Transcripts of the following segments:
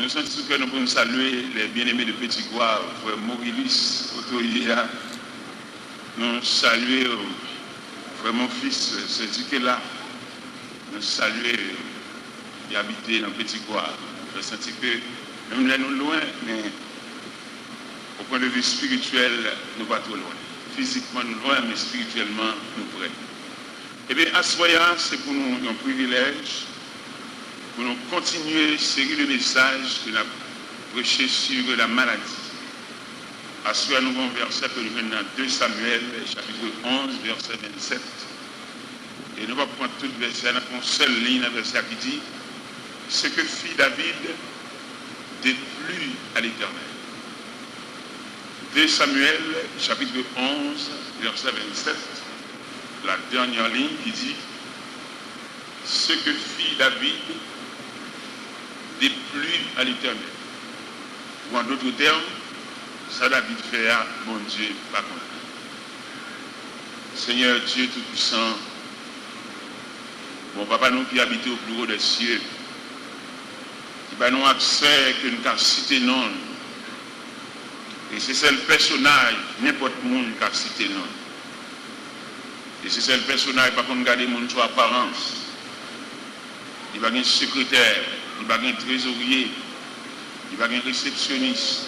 nous sentons que nous pouvons saluer les bien-aimés de Petit Goire, frère Maurilis, Otoïa. Nous saluons frère mon fils, c'est là. Nous saluons et habiter dans Petit Goire. Je sens que même là nous loin, mais au point de vue spirituel, nous pas trop loin. Physiquement nous loin, mais spirituellement nous près. Eh bien, à ce moment, c'est pour nous un privilège, pour nous continuer série de messages que nous avons prêché sur la maladie. À ce moment, nous avons un verset que nous venons dans 2 Samuel, chapitre 11, verset 27. Et nous allons prendre tout le verset, nous avons une seule ligne, un verset qui dit ce que fit David déplut à l'Éternel. 2 Samuel, chapitre 11, verset 27. La dernière ligne qui dit ce que fit David déplut à l'Éternel. Ou en d'autres termes, ça David fait à mon Dieu, pas contre. Seigneur Dieu Tout-Puissant, mon papa nous qui habitons au plus haut des cieux, qui va nous accès que nous avons cité non. Et c'est le personnage, n'importe qui a cité non. Et c'est le personnage, par contre, garder mon sur apparence. Il va y avoir un secrétaire, il va y avoir un trésorier, il va y avoir un réceptionniste.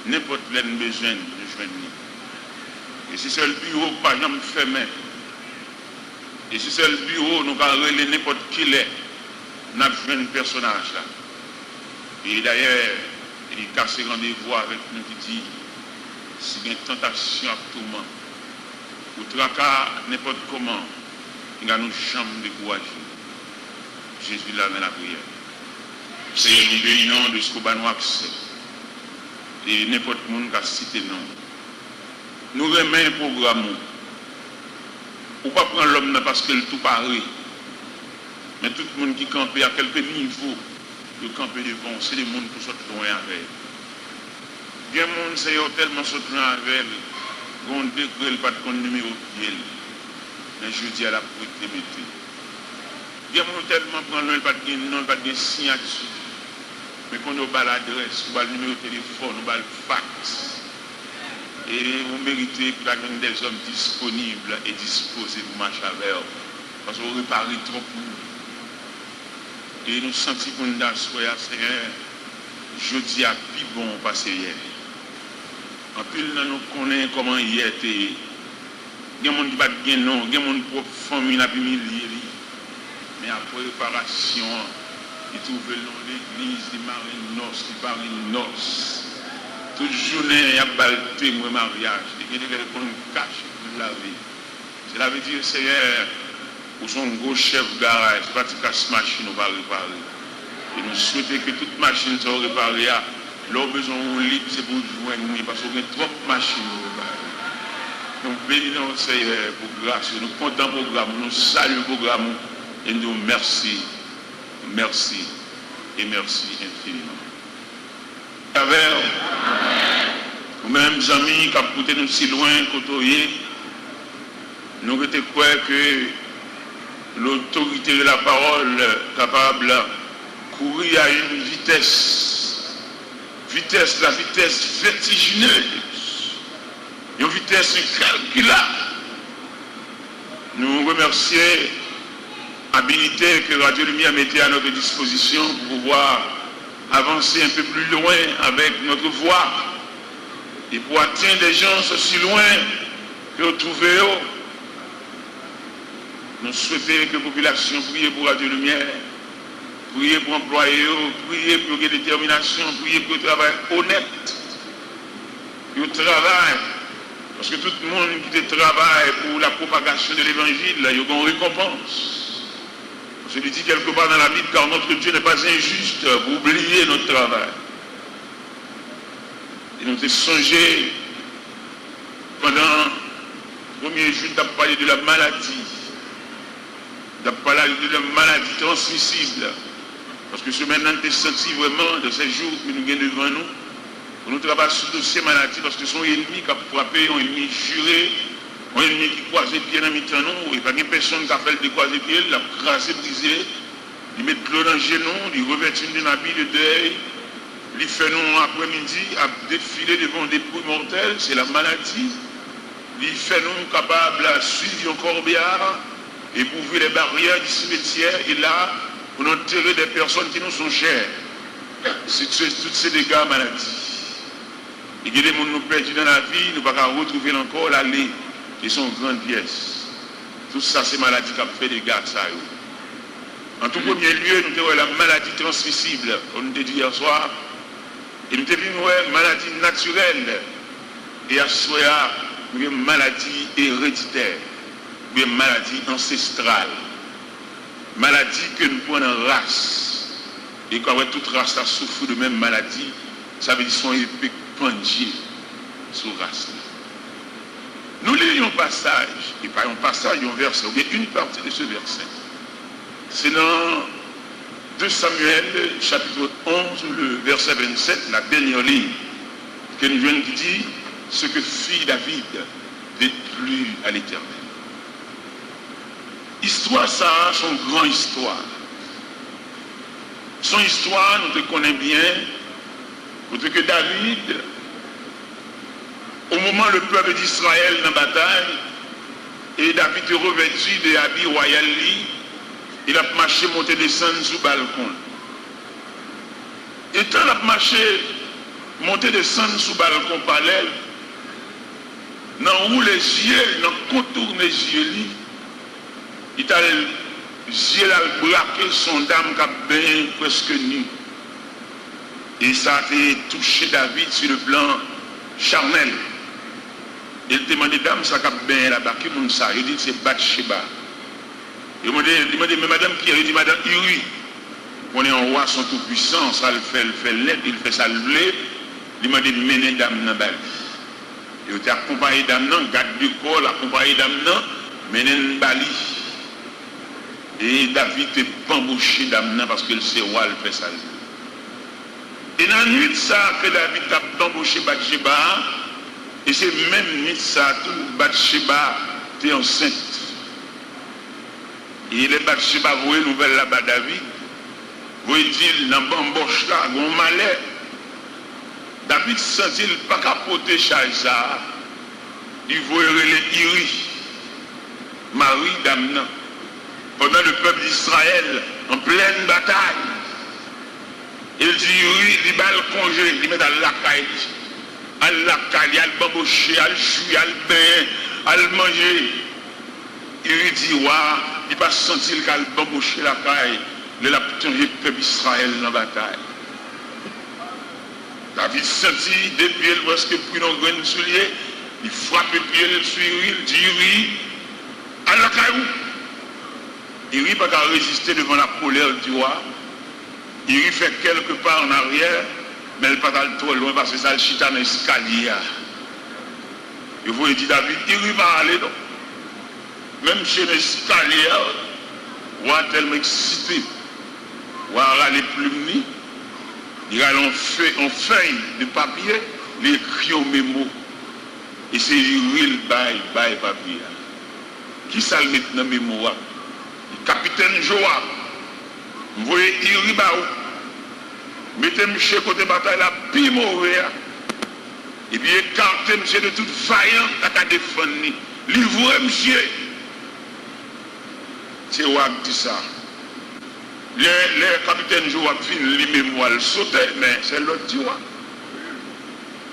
N'importe quel besoin de joindre. Et c'est le bureau, par exemple, fermé. Et c'est le bureau, nous allons relayer n'importe qui l'est. Nous avons besoin de personnage là. Et d'ailleurs, il casse rendez-vous avec nous qui dit s'il y a une tentation à tout le monde. Ou tracas, n'importe comment, il y a nos chambres de courage. Jésus l'a dans la prière. Seigneur, nous bénissons de ce qu'on va nous accès. Et n'importe qui a cité non. Nous remettons un programme. Ou pas prendre l'homme parce que tout pareil. Mais tout le monde qui campe à quelques niveaux de camper devant, c'est des gens qui sont loin avec. Bien des gens c'est tellement sauté avec. On décret pas de numéro de pied. Mais je dis à la propriété. Bien nous tellement prendre pas de nom, pas de signature. Mais qu'on nous bat l'adresse, on bat le numéro de téléphone, on bat le fax. Et on mérite que la gang des hommes disponibles et disposés pour marcher avec eux. Parce qu'on répare trop pour nous. Et nous sentons qu'on a soya Seigneur, je dis à plus bon passer hier. En plus, nous connaissons comment hier était. Il y a des gens qui battent bien non, il y a des gens qui famille la humilié. Mais après réparation, ils trouvent le nom de l'église, de Marinos, de Marinos. Toute journée, il y a balté mon mariage. Il y a des gens qui cachent pour la vie. Cela veut dire, Seigneur, ou son gros chef de garage, c'est pas que casse machine, on va réparer. Et nous souhaitons que toute machine soit réparée. Leur besoin de libre, c'est pour joindre nous, parce qu'on a trop de machines. Nous bénissons Seigneur pour grâce, nous comptons le programme, nous saluons le programme et nous merci, merci et merci infiniment. Avec nous-mêmes, amis, qui ont coûté nous si loin, côtoyer, nous avons croire que l'autorité de la parole capable de courir à une la vitesse vertigineuse, une vitesse incalculable. Nous remercions l'habilité que Radio Lumière mettait à notre disposition pour pouvoir avancer un peu plus loin avec notre voix et pour atteindre des gens aussi loin que nous trouvons. Nous souhaitons que la population prie pour Radio Lumière, prier pour employer, prier pour la détermination, prier pour le travail honnête. Le travail, parce que tout le monde qui travaille pour la propagation de l'évangile, il y a une récompense. Je le dis quelque part dans la Bible, car notre Dieu n'est pas injuste pour oublier notre travail. Et nous avons songé pendant le premier jour, nous avons parlé de la maladie. Nous avons parlé de la maladie transmissible. Parce que ce maintenant, nous avons senti vraiment de ces jours que nous avons devant nous. Nous travaillons sur ce dossier maladie parce que son ennemi qui a frappé, un ennemi juré, un ennemi qui croise les pieds dans le temps, nous, et pas une personne qui a fait le décroiser les pieds, l'a crasé, brisé, il met de l'eau dans le genou, il revêt une habit de deuil, il fait nous après-midi à défiler devant des dépouilles mortelles, c'est la maladie. Il fait nous capables de suivre un corbillard et pour ouvrir les barrières du cimetière et là, pour enterrer des personnes qui nous sont chères. C'est tous ces dégâts maladies. Et que les gens nous perdus dans la vie, nous ne pouvons pas retrouver encore l'allée qui sont grandes pièces. Tout ça, c'est maladie qui a fait des dégâts. Ça. En tout premier lieu, nous avons la maladie transmissible, comme nous avons dit hier soir. Et nous avons une maladie naturelle. Et à ce soir, nous avons une maladie héréditaire. Nous avons une maladie ancestrale. Maladie que nous prenons en race. Et quand toute race a souffert de même maladie, ça veut dire son épée pendue sur race. Nous lisons un passage, et pas un passage, un verset, ou bien une partie de ce verset. C'est dans 2 Samuel, chapitre 11, le verset 27, la dernière ligne, que nous venons qui dit ce que fit David déplut à l'Éternel. Histoire, ça, son grand histoire. Son histoire, nous te connaissons bien, parce que David, au moment où le peuple d'Israël dans la bataille, et David est revêtu de habits royaux, il a marché, monté, descendu sous le balcon. Et quand il a marché, monté, descendu sous le balcon palais, dans où les yeux, dans le contour des yeux, il a les yeux braqué son dame qui a bien presque nu. Et ça a touché David sur le plan charnel. Il demandait, dame, ça a bien là-bas, qui est ça? Il dit, c'est Bathsheba. Il m'a dit, mais madame Pierre, il dit, madame Uri, on est un roi, son tout-puissant, ça le fait l'aide, il fait ça le blé. Il m'a dit, menez dame dans bal. Il était accompagné dame non, garde du corps, accompagné dame non, menez dans bali. Et David est embauché dame non parce que le roi le fait ça. Et dans la nuit ça que David a embauché Bathsheba, et c'est même nuit ça tout Bathsheba était enceinte. Et les Bathsheba voient une nouvelle là-bas David. Vous dit dans bamboche là, on malheur. David sentit pas capoter charge ça. Il voit les Iri, Marie d'Amna. Pendant le peuple d'Israël en pleine bataille. Il dit Iri, il bat le congé, il met dans la caille. À la caille, à le bambocher, à le chuer, à le bain, à le manger. Il dit, ouais, il va sentir qu'il a bambouché la caille, il a plongé le peuple d'Israël dans la bataille. David sentit, depuis il voit ce que pris dans le grain de soulier, il frappe le pied, il suit, il dit, oui, à la caille. Il n'a pas résister devant la colère du roi. Il fait quelque part en arrière, mais il n'est pas trop loin parce que ça le chita dans l'escalier. Et vous dit David, il va aller donc. Même chez l'escalier, on va tellement excité, on va aller plumer, il a en feuille de papier, il écrit au mémo. Et c'est il bail papier. Qui ça le met dans le mémo? Le capitaine Joab. Vous voyez, il va où? Mettez monsieur côté bataille là, puis mauvais. Et puis écartez monsieur de toute vaillante à défendre. Livrez monsieur. C'est Wab dit ça. Les capitaines Joab finissent les mémoires sauter, mais c'est l'autre qui Wab.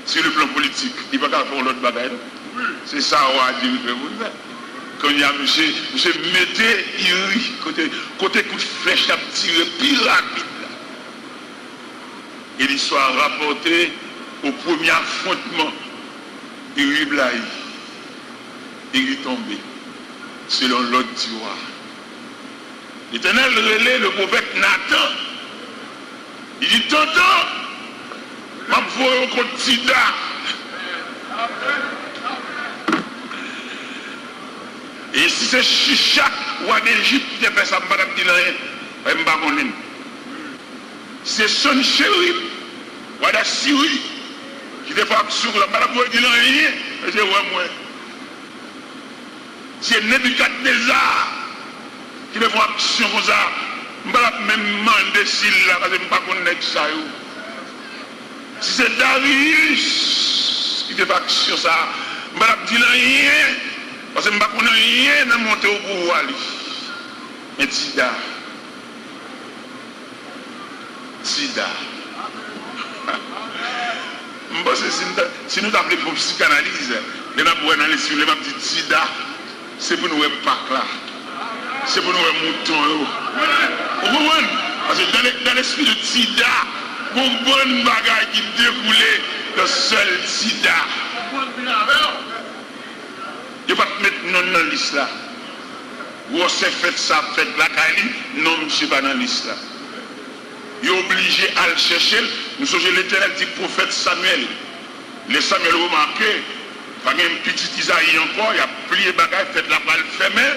Sur le plan politique, il ne va pas faire l'autre bataille. C'est ça Wab dit, quand il y a monsieur mettez Iri, côté coup de flèche à tirer plus rapide. Et l'histoire rapportée au premier affrontement, Iri blaye, Iri tombé, selon l'autre du roi. L'Éternel relève le prophète Nathan. Il dit, tonton, ma voix au quotidien. Et si c'est Shishak, roi d'Égypte, qui a fait ça, je ne sais pas. C'est son chéri, roi d'Assyrie, qui a fait action, je ne sais pas, je ne sais pas. C'est Nebuchadnezzar qui me font action comme ça. Je ne vais pas même demander s'il a, parce que je ne sais pas ça. Si c'est Darius qui fait faction ça, je ne vais pas dire rien, parce que je ne vais pas rien dans monter au pouvoir. Mais Sida. Je pense que si nous appelons pour psychanalyse, nous avons dans les films, nous dit Sida, c'est pour nous pas là. C'est pour nous moutons. Vous comprenez? Parce que dans l'esprit de Sida, il y a une bonne bagaille qui découlait le seul Sida. Il ne faut pas mettre non dans la liste là. Vous avez fait ça, fait la Kali, non, je ne suis pas dans la liste là. Il est obligé à le chercher. Nous sommes l'Éternel dit prophète Samuel. Les Samuel remarqué, il y a un petit Isaïe encore, il a plié bagaille, fait la balle fermée.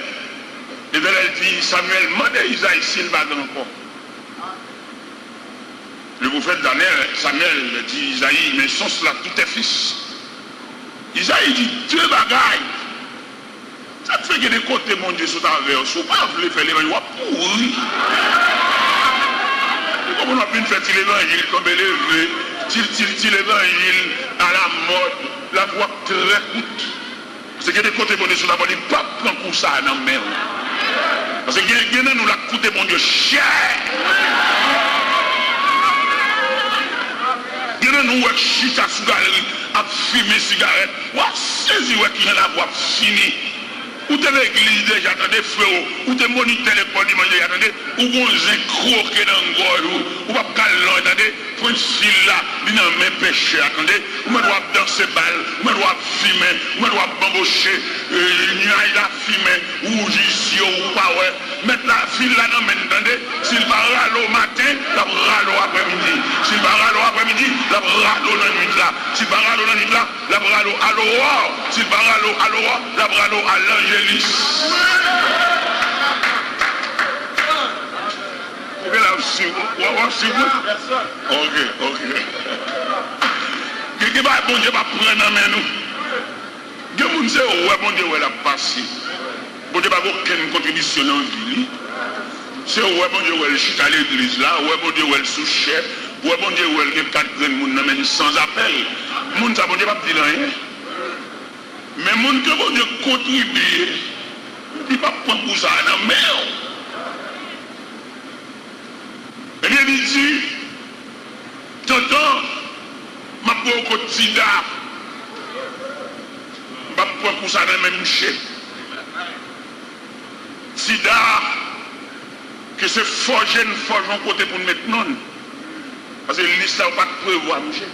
L'Éternel dit Samuel, demandez Isaïe s'il va encore. Le prophète Daniel, Samuel dit Isaïe, mais sans cela, tout est fils. Isaïe dit deux bagailles. Ça te fait que des côtés, mon Dieu, sont envers. Si vous ne pouvez pas faire l'évangile, vous pourri. Comment on a pu faire l'évangile comme élevé, l'évangile à la mode, la voix très courte. C'est que des côtés, mon Dieu, sont envers, il ne peut pas prendre pour ça dans la mer. Parce que nous la coûté, mon Dieu, cher. Nous avons chita sous galerie, à fumer cigarette, ou à saisir qui est la voix finie. Ou t'es l'église déjà, attendez, frérot, ou t'es moniteur l'école dimanche, attendez, ou bon croqué dans le gorge, ou pas calon, attendez, pour une fille là, il n'a même péché, attendez, ou me doit danser balle, ou me doit fumer, ou me doit bambocher, il a fumé, ou jisio, ou pas ouais, mettre la fille là dans le attendez, s'il va râler au matin, la râle après-midi, s'il va râler après-midi, la râle dans la nuit là, s'il va râler dans la nuit là, la râle à l'aurore, s'il va râler à l'aurore, la râle à l'angélis. Ok. Qui va bon Dieu va prendre en main nous. Dieu nous dit ouais bon Dieu ouais la passé. Bon Dieu pas aucune contribution dans la vie. C'est ouais bon Dieu ouais le chute à l'église là, ouais bon Dieu ouais le sous-chef, ouais bon Dieu ouais le 4 graines moun nan men sans appel. Moun ça bon Dieu pas dire rien. Mais moun que bon Dieu contribue, il ne va pas prendre pour ça dans la mer. Eh bien, il dit, tonton, ma pauvre Sida, je ne vais pas prendre pour ça dans la même chèque. Sida, que c'est forger une forge en côté pour nous mettre non. Parce que l'histoire n'a pas de prévoir, monsieur.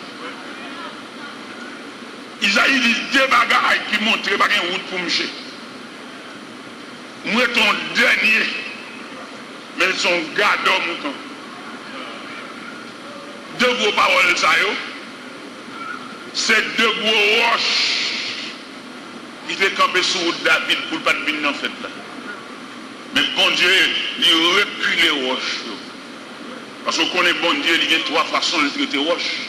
Isaïe dit deux bagailles qui montrent qu'il n'y a pas de route pour monsieur. Moi, ton dernier, mais son gardeur mouton. Deux gros paroles, ça y est. C'est deux gros roches qui étaient campés sur David pour ne pas venir dans cette là. Mais bon Dieu, il recule les roches. Parce qu'on connaît bon Dieu, il y a trois façons de traiter roches.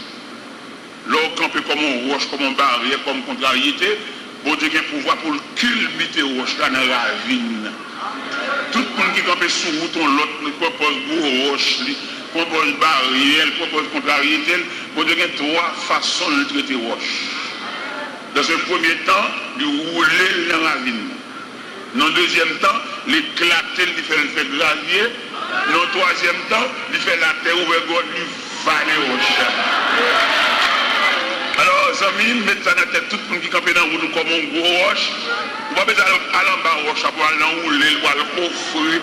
L'eau campé comme un roche, comme un barrière, comme contrariété. Bon Dieu a un pouvoir pour culbuter roche là dans la ravine. Tout le monde qui campé sous mouton, l'autre propose gros roche, propose barrière, propose contrariété. Bon Dieu a trois façons de traiter roche. Dans un premier temps, il rouler dans la ravine. Dans le deuxième temps, l'éclater, il fait le gravier. Dans le troisième temps, il fait la terre ouverte, il va les roches. Alors, amis, mettez ça dans la tête, tout le monde qui campe dans la route comme un gros roche. Vous ne pouvez pas aller en bas roche pour aller enrouler, pour aller offrir,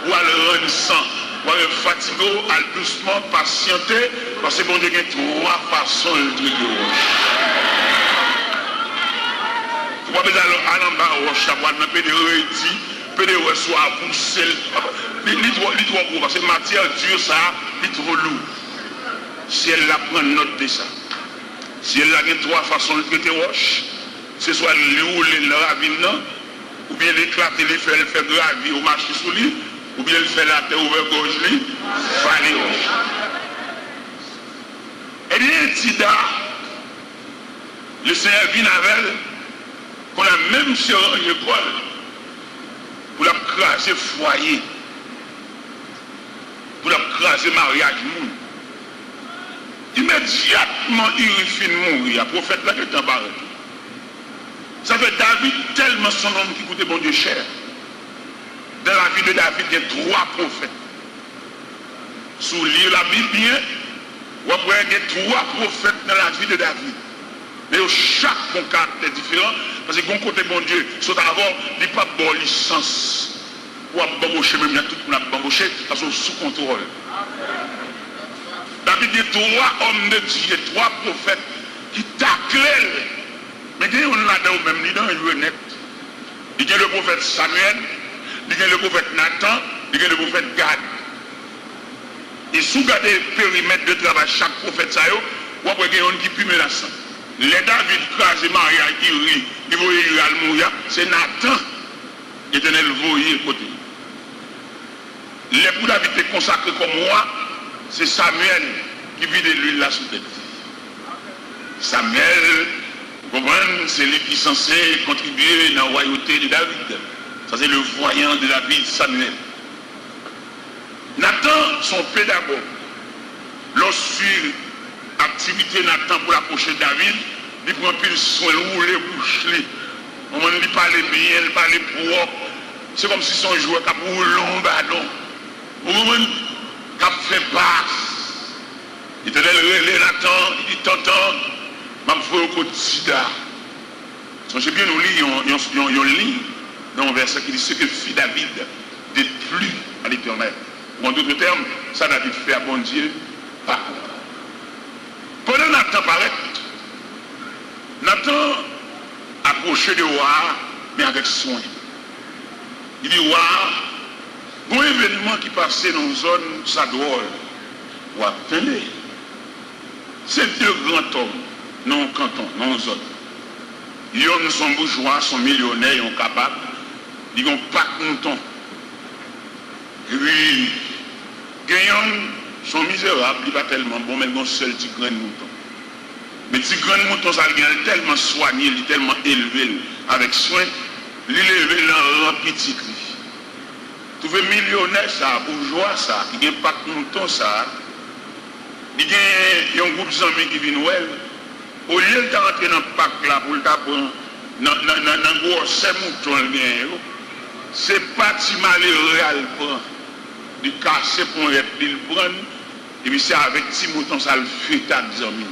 pour aller rendre sang, pour aller fatiguer, aller doucement, patienter, parce que bon Dieu, il y a trois façons de traiter roche. Vous ne pouvez pas aller en bas roche pour aller dans le pédérédit, pédérédit soit poussé, il est trop gros, parce que matière dure, ça, il est trop lourd. Si elle la prend note de ça. Si elle a trois façons de traiter roche, c'est soit le rouler dans la ravine, ou bien l'éclater, le faire gravir ou marcher sous lui, ou bien le faire la terre ouverte gorge lui, faire les roches. Et bien, Sida, le Seigneur vient avec elle, qu'on a même sur une école, pour la craser foyer, pour la craser mariage. Immédiatement, il finit de mourir. Le prophète là qui est en bas. Ça fait David tellement son homme qui coûtait bon Dieu cher. Dans la vie de David, il y a 3 prophètes. Sous lire la Bible bien, vous voyez qu'il y a 3 prophètes dans la vie de David. Mais chaque bon caractère différent, parce que bon côté bon Dieu, c'est d'abord, il n'y a pas de licence. Ou à bamboucher, même il y a tout le monde à bamboucher, parce que sous contrôle. David, il y a 3 hommes de Dieu, 3 prophètes qui taclent. Mais il y a un là-dedans, même il est net. Il y a le prophète Samuel, il y a le prophète Nathan, il y a le prophète Gad. Et sous garder le périmètre de travail chaque prophète, ça y est, vous voyez un qui pue menaçant. Les David crasé Maria qui rit, il voyait mourir, c'est Nathan qui était le voyer côté. Les pour David est consacré comme moi, c'est Samuel qui vit de l'huile là sous tête. Samuel, vous comprenez, c'est lui qui est censé contribuer dans la royauté de David. Ça c'est le voyant de David, Samuel. Nathan, son pédagogue, lorsque activité Nathan pour approcher David, il prend plus soin, rouler, boucher. On lui parle bien, il parle propre. C'est comme si son joueur qui a pour long ballon. Au moment qui a fait passe. Il te dit, Nathan, il dit, tonton, je vais faire au quotidien. J'ai bien nous lire, un livre dans un verset qui dit ce que fit David déplut à l'Éternel. En d'autres termes, ça David fait à bon Dieu, pas. Pendant Nathan paraît, Nathan approchait de roi, mais avec soin. Il dit, roi, bon événement qui passait dans une zone, ça drôle. Roi, tenez, c'est 2 grands hommes, non canton, non zone. Ils sont bourgeois, sont millionnaires, ils sont capables, ils n'ont pas de mouton. Et puis, gagnants sont misérables, ils ne sont pas tellement bons, mais ils ont seul petit grain de mouton. Mais petit grain de mouton, ça est tellement soigné, il est tellement élevé avec soin, il est élevé dans un petit cri. Vous trouvez millionnaire, ça, bourgeois, ça, qui n'a pas de mouton, ça, il y a un groupe d'amis qui vient Noël. Au lieu de rentrer dans le parc là pour le prendre dans le gros moutons, c'est pas si malheureux à le prendre. Il casse pour le prendre, et puis c'est avec petit mouton ça le fait à des amis.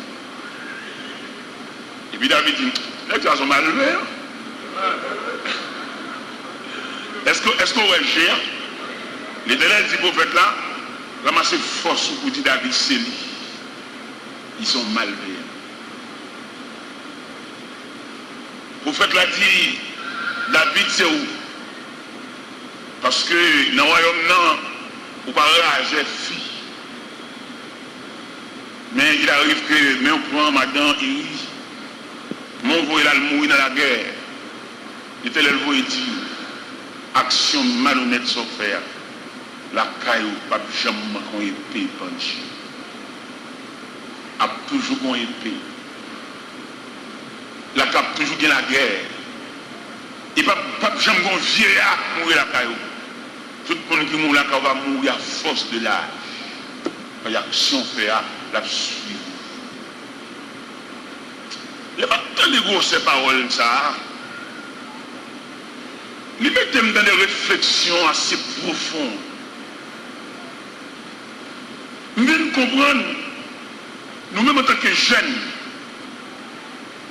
Et puis David dit, les gens sont malheureux. Est-ce qu'on va gérer? L'Éternel dit prophète là, ramassez force pour dire David c'est lui. Ils sont malveillants. Le prophète l'a dit, David c'est où? Parce que dans le royaume, non, on ne peut pas rager fille. Mais il arrive que, mais on prend madame, il rit. Mon voyage là, mourir dans la guerre. Il était le voyage dit, action malhonnête sans faire. La caillou, pas jamais qu'on épée penché. A toujours qu'on épée. La cap toujours dans la guerre. Et pas jamais qu'on vieillard mourir la caillou. Tout le monde qui mourra là va mourir à force de l'âge. Quand il y a action fait la suivre. Il n'y a pas tant de grosses paroles ça. Il mettez dans des réflexions assez profondes. Nous devons comprendre, nous-mêmes en tant que jeunes,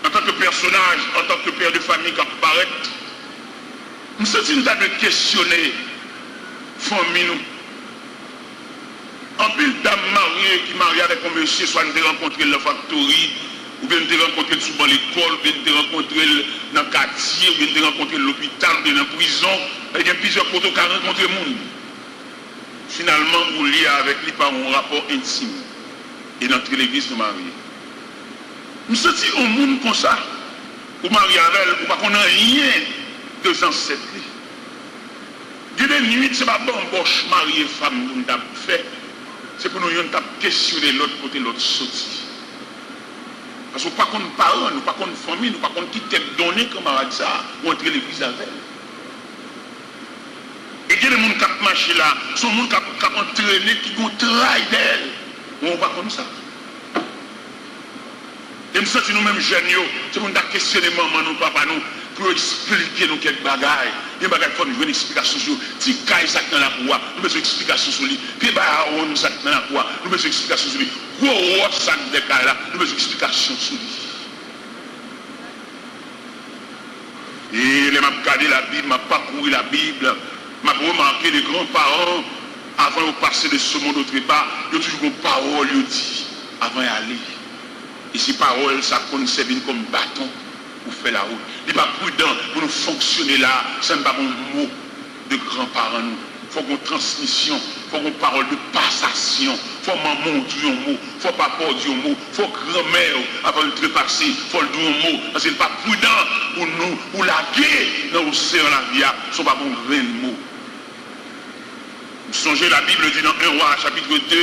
en tant que personnage, en tant que père de famille qui apparaît, nous sommes en train de questionner famille nous. En pile dames mariées qui marient avec un monsieur, soit nous rencontré dans la factory, ou bien nous rencontré souvent l'école, ou bien nous rencontré dans le quartier, ou bien nous rencontré l'hôpital, ou bien dans la prison, il y a plusieurs poteaux qui ont rencontré le monde. Finalement, vous liez avec lui par un rapport intime. Et dans l'église de Marie. Nous sommes un monde comme ça. Vous mariez avec elle, vous ne connaissez rien de ancêtres. Il y a des nuits, ce n'est pas bon, boche, marié, femme, nous avons fait. C'est pour nous questionner l'autre côté, l'autre sortie. Parce que nous ne connaissons pas parents, nous ne connaissons pas famille, nous ne connaissons pas qui t'est donné comme ça, ou entrer l'église avec elle. Et il y a des gens qui marchent là, ce sont des gens qui ont entraîné, qui ont travaillé d'elle. On ne va pas comme ça. nous sentons nous-mêmes jeunes, c'est pour nous questionner maman, nous, papa, nous, pour expliquer nous quelques bagailles. Il y a des bagailles qui font une explication sur si caille ça dans la cour, nous besoin d'explication sur lui. Puis on ça dans la cour, nous besoin d'explication sur lui. Gros ça de caille là, nous besoin d'explication sur lui. Et les m'a regardé la Bible, m'a parcouru la Bible, m'a remarqué les grands-parents avant de passer de ce monde autre part, ils ont toujours une parole, ils dit avant d'aller. Et ces paroles, ça peut servir comme bâton pour faire la route. Il n'est pas prudent pour nous fonctionner là, ça n'est pas un mot de grands-parents. Il faut qu'on transmission, il faut qu'on parole de passation, il faut maman dire un mot, il faut papa dire un mot, il faut grand-mère avant de trépasser, il faut le dire un mot. Parce que ce n'est pas prudent pour nous, pour la guerre dans l'océan la vie, ce n'est pas bon grain de mots. Vous songez, la Bible dit dans 1 Roi, chapitre 2,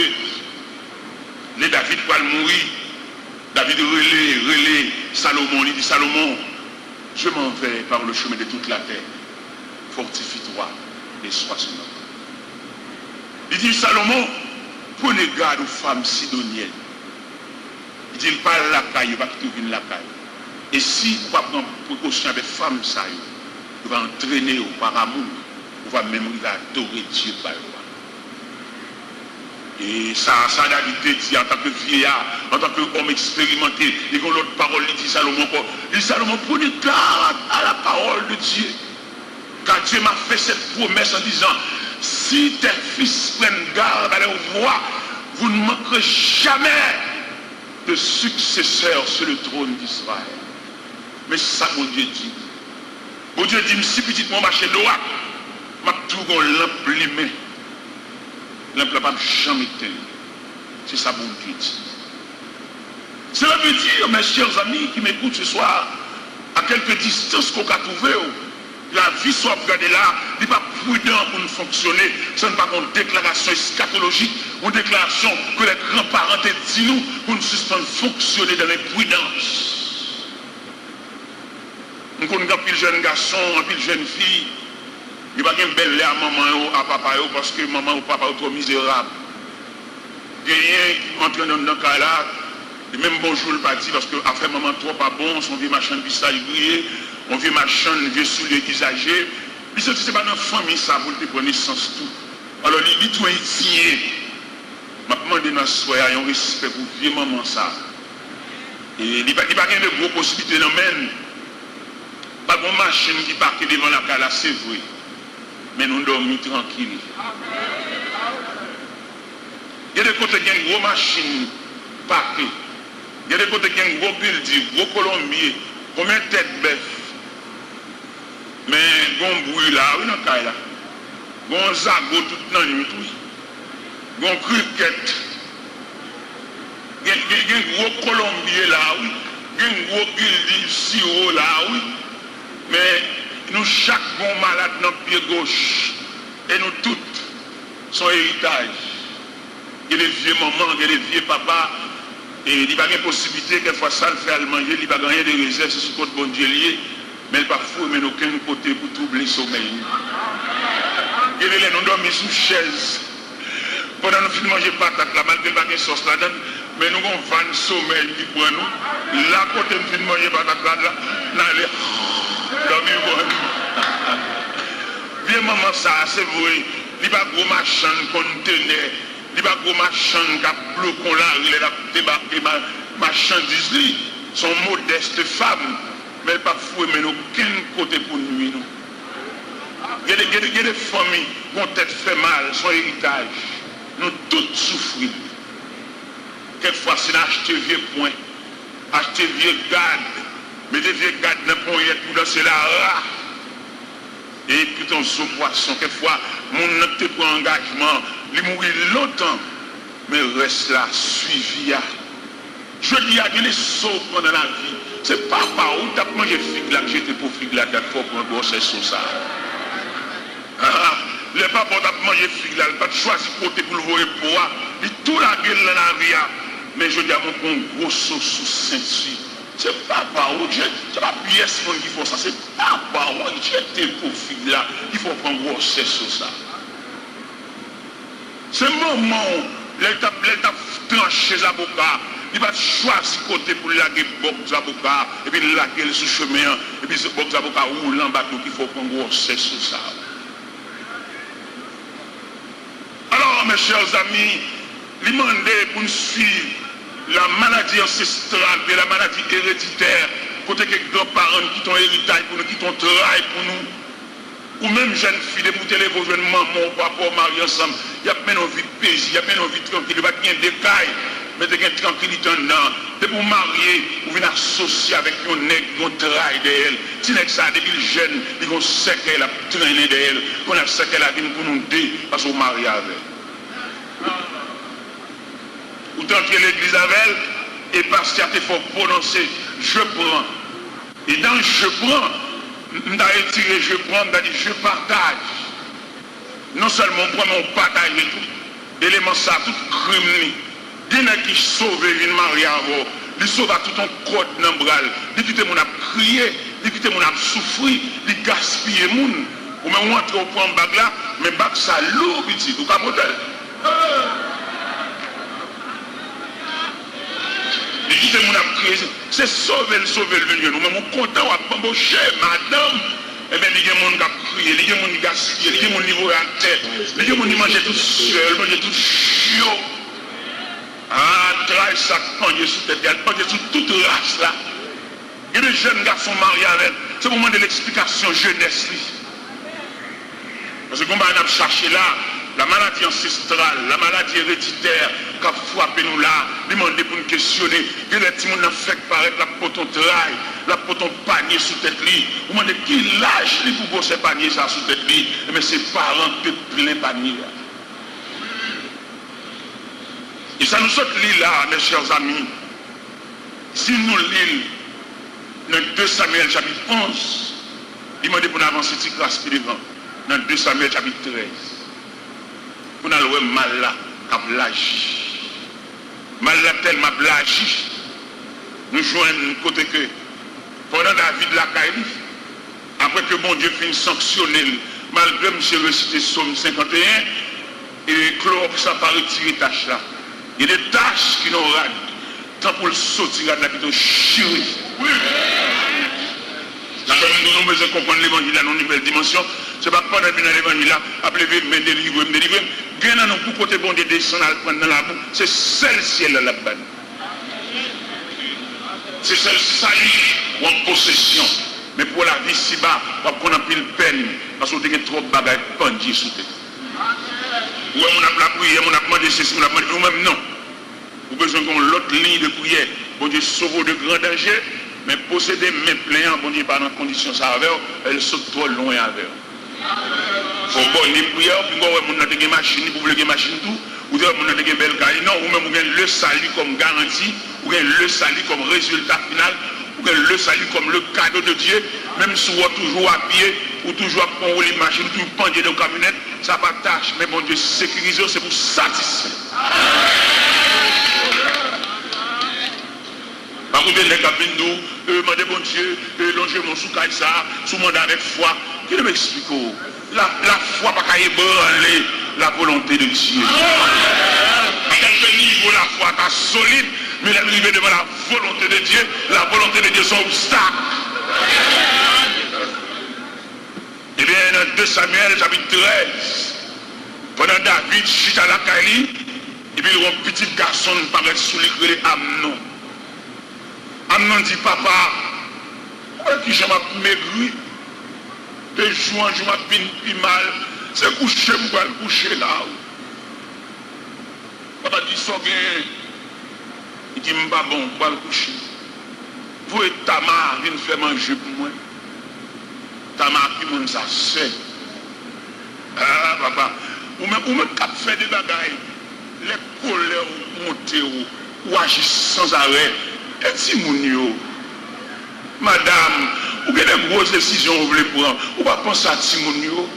les David va mourir. David relève Salomon, il dit Salomon, je m'en vais par le chemin de toute la terre. Fortifie-toi et sois son homme. Il dit Salomon, prenez garde aux femmes sidoniennes. Il dit il parle la caille, il va quitter la caille. Et si on va prendre précaution avec femmes, ça, on va entraîner par amour, on va même adorer Dieu par le. Et ça David dit en tant que vieillard, en tant qu'homme expérimenté, et qu'on l'autre parole, il dit Salomon, prenez garde à la parole de Dieu. Car Dieu m'a fait cette promesse en disant, si tes fils prennent garde à leur voix, vous ne manquerez jamais de successeurs sur le trône d'Israël. Mais c'est ça que Dieu dit. Bon Dieu dit, si petit mon marché droit, m'a tout l'emplimé. L'emploi pas jamais éteint. C'est ça bon Dieu dit. Cela veut dire, mes chers amis qui m'écoutent ce soir, à quelque distance qu'on a trouvé, la vie soit regardée là, il n'est pas prudent pour nous fonctionner. Ce n'est pas une déclaration eschatologique, une déclaration que les grands-parents te disent nous pour nous suspendre fonctionner dans l'imprudence. Nous connaissons un pile jeune garçon, un pile jeune fille. Il n'y a pas de belle à maman ou à papa parce que maman ou papa sont trop misérables. Il y a rien qui entre dans le cas là, et même bonjour le parti parce que après maman trop pas bon, son vieux machin de visage grillé, on vieux machin, vieux soulier exagéré. Puis c'est pas dans la famille ça, vous le prenez sens tout. Alors il dit tout insigné. Je demande dans ce soir, il y a un respect pour vieux maman ça. Et il n'y a pas de gros possibilités dans même. Pas de machine qui parque devant la cala, c'est vrai. Mais nous dormons tranquilles. Il y a des côtés qui ont une grosse machine parquée. Il y a des côtés qui ont une gros building, gros colombier, combien de têtes bœuf. Mais il y a un bruit là, oui, dans le cas là. Il y a un zago toute la nuit, oui. Il y a un cricket. Il y a un gros colombier là, oui. Il y a un gros building sirop là, oui. Mais nous, chaque bon malade dans le pied gauche, et nous toutes, son héritage. Il y a des vieux mamans, il y a des vieux papas, et il n'y a pas de possibilité, quelquefois ça le fait à le manger, il n'y a pas rien de réserve, c'est ce côté bon Dieu lié, mais parfois, il n'y a aucun côté pour troubler le sommeil. Il y a des nous dormir sous chaise. Pendant nous finissons manger patate, là, malgré pas de sauce là-dedans, mais nous avons un sommeil qui prend nous. Là, côté nous finissons manger patate là, nous dormir bon. Vieux maman, ça, c'est vrai. Il n'y a pas de gros machin qu'on tenait. Il n'y a pas de gros machin qui bloquent là. Il a débarqué marchandises. Sont modestes femmes. Mais parfois, mais aucun côté pour nous. Il y a des familles qui ont peut-être fait mal, son héritage. Nous toutes souffrons. Quelquefois, c'est d'acheter vieux points, acheter vieux gardes, mettez vieux gardes dans le point pour danser la rare. Et puis ton sous poisson, quelquefois, mon note pour engagement, il mourit longtemps, mais reste là, suivi. Je dis à les sauts pendant la vie. C'est pas par où tu as mangé figue là que j'étais pour figue là, qu'il faut prendre grossesse sur ça. Les papas ont mangé figue là, pas choisi côté pour le voir pour moi. Il tout la gueule dans la vie. Mais je dis à mon gros saut sous ceinture. C'est pas par où c'est pas pièce qui font ça. C'est pas par où j'étais pour figue là, il faut prendre grossesse sur ça. C'est le moment où l'état tranché les avocats, Il va choisir côté pour laguer box avocat et puis laguer le sous-chemin et puis ce box avocat roule en bateau qu'il faut qu'on grosse sur ça. Alors mes chers amis, il demande pour nous suivre la maladie ancestrale et la maladie héréditaire, côté que les grands-parents qui ont héritage pour nous, qui ont travail pour nous. Ou même jeune fille, de monter les jeunes maman, papa, mariés ensemble, il y a plein d'envie de paisible, il y a plein d'envie de tranquille, il va y avoir des cailles, mais il y a une tranquillité dedans. De pour marier, vous venez associer avec un nègre, qui vont travailler d'elle. Si nègre ça, depuis le jeune, ils vont séquer la traîner d'elle, qu'on a séqué la vie pour nous dire, parce qu'on marie avec. Autant que l'église avec elle, et parce qu'il faut prononcer, je prends. Et dans je prends, je prends, je partage. Non seulement moi, mais on partage tout. Élément ça, tout crime. Il y en a qui sauve une mariée avant. Il sauve à tout un code dans le bras. Il quitte mon a crié, il quitte mon a souffri, il gaspille mon. Ou même on entre au point bague là, mais bague ça lourd petit, ou capote. Il quitte mon a crié, c'est sauver le Dieu. Nous même content à embaucher madame. Eh bien, il y a des gens qui ont crié, il y a des gens qui ont gaspillé, il y a des gens qui ont niveau à tête, il y a des gens qui mangent tout seul, mangent tout chiot. Ah, travail ça pendu sous tête, il pendu sous toute race là. Il y a des jeunes garçons mariés avec, c'est le moment de l'explication jeunesse. Parce que comme on a cherché là, la maladie ancestrale, la maladie héréditaire, qui a frappé nous là, demander pour nous questionner, que les petits gens fait paraître la poton trail, la poton panier sous tête li, vous demandez qui lâche li pour ces paniers ça sous tête li, mais ses parents peuvent plein panier là. Et ça nous saute li là, mes chers amis, si nous lisons dans 2 Samuel chapitre 11, demandez pour nous avancer cette grâce plus devant, dans 2 Samuel chapitre 13. On a le mal là, qui a agi. Mal là, tellement agi. Nous joignons côté que, pendant David la caille, après que bon Dieu finisse sanctionner, malgré M. récité Psaume 51, et Claude, ça pas retirer tâche là. Il y a des tâches qui n'ont pas tant pour le sortir de la plutôt chérie. Oui. La famille nous avons besoin de comprendre l'évangile dans une nouvelle dimension. Ce n'est pas pendant que l'évangile là, appelez me délivrer. Gagnant nous pour côté bon Dieu descendre à prendre dans la boue, c'est celle ciel là là-bas. C'est celle salut ou en possession. Mais pour la vie si bas, on prend un pile peine parce qu'on a trop de bagages pendus sous tête. Ou on a la prière, on a demandé ceci, on a demandé nous-mêmes non. Vous avez besoin qu'on l'autre ligne de prière. Bon Dieu sauve de grands dangers, mais posséder mes plaignants, bon Dieu pas dans condition ça avec, elle saute trop loin avec. Faut bonne prière, puis on a des machines, vous voulez des machines tout, ou on a des belles cailles, non, ou même vous avez le salut comme garantie, ou avez le salut comme résultat final, ou avez le salut comme le cadeau de Dieu, même si vous êtes toujours à pied, ou toujours à prendre les machines, toujours pendu dans la camionnette, ça pas tâche, mais bon Dieu sécurise, c'est pour satisfaire. Par contre, les cabines nous, demandez bon Dieu, longer mon sous-caille ça, sous mandat avec foi. Qui m'explique la foi pas qu'à ébranler la volonté de Dieu. À quel niveau la foi est solide, mais elle arrive devant la volonté de Dieu. La volonté de Dieu est un obstacle. Eh bien, dans 2 Samuel, chapitre 13, pendant David, chita la Kali, et puis un petit garçon paraît sous l'écrit Amnon. Amnon dit, papa, pourquoi qui je m'ai maigri? De jour en jour, je m'ai mal. C'est coucher, je vais coucher là. Papa dit, ça bien. Il dit, je ne suis pas bon, je vais coucher. Vous et Tamar, viens faire manger pour moi. Tamar, qui m'a ça c'est. Ah, papa. Ou même cap fait des bagailles. Les colères montent ou agissent sans arrêt. Et si mon yo, madame, ou avez des grosses décisions vous voulez prendre, ou pas penser à Timonio.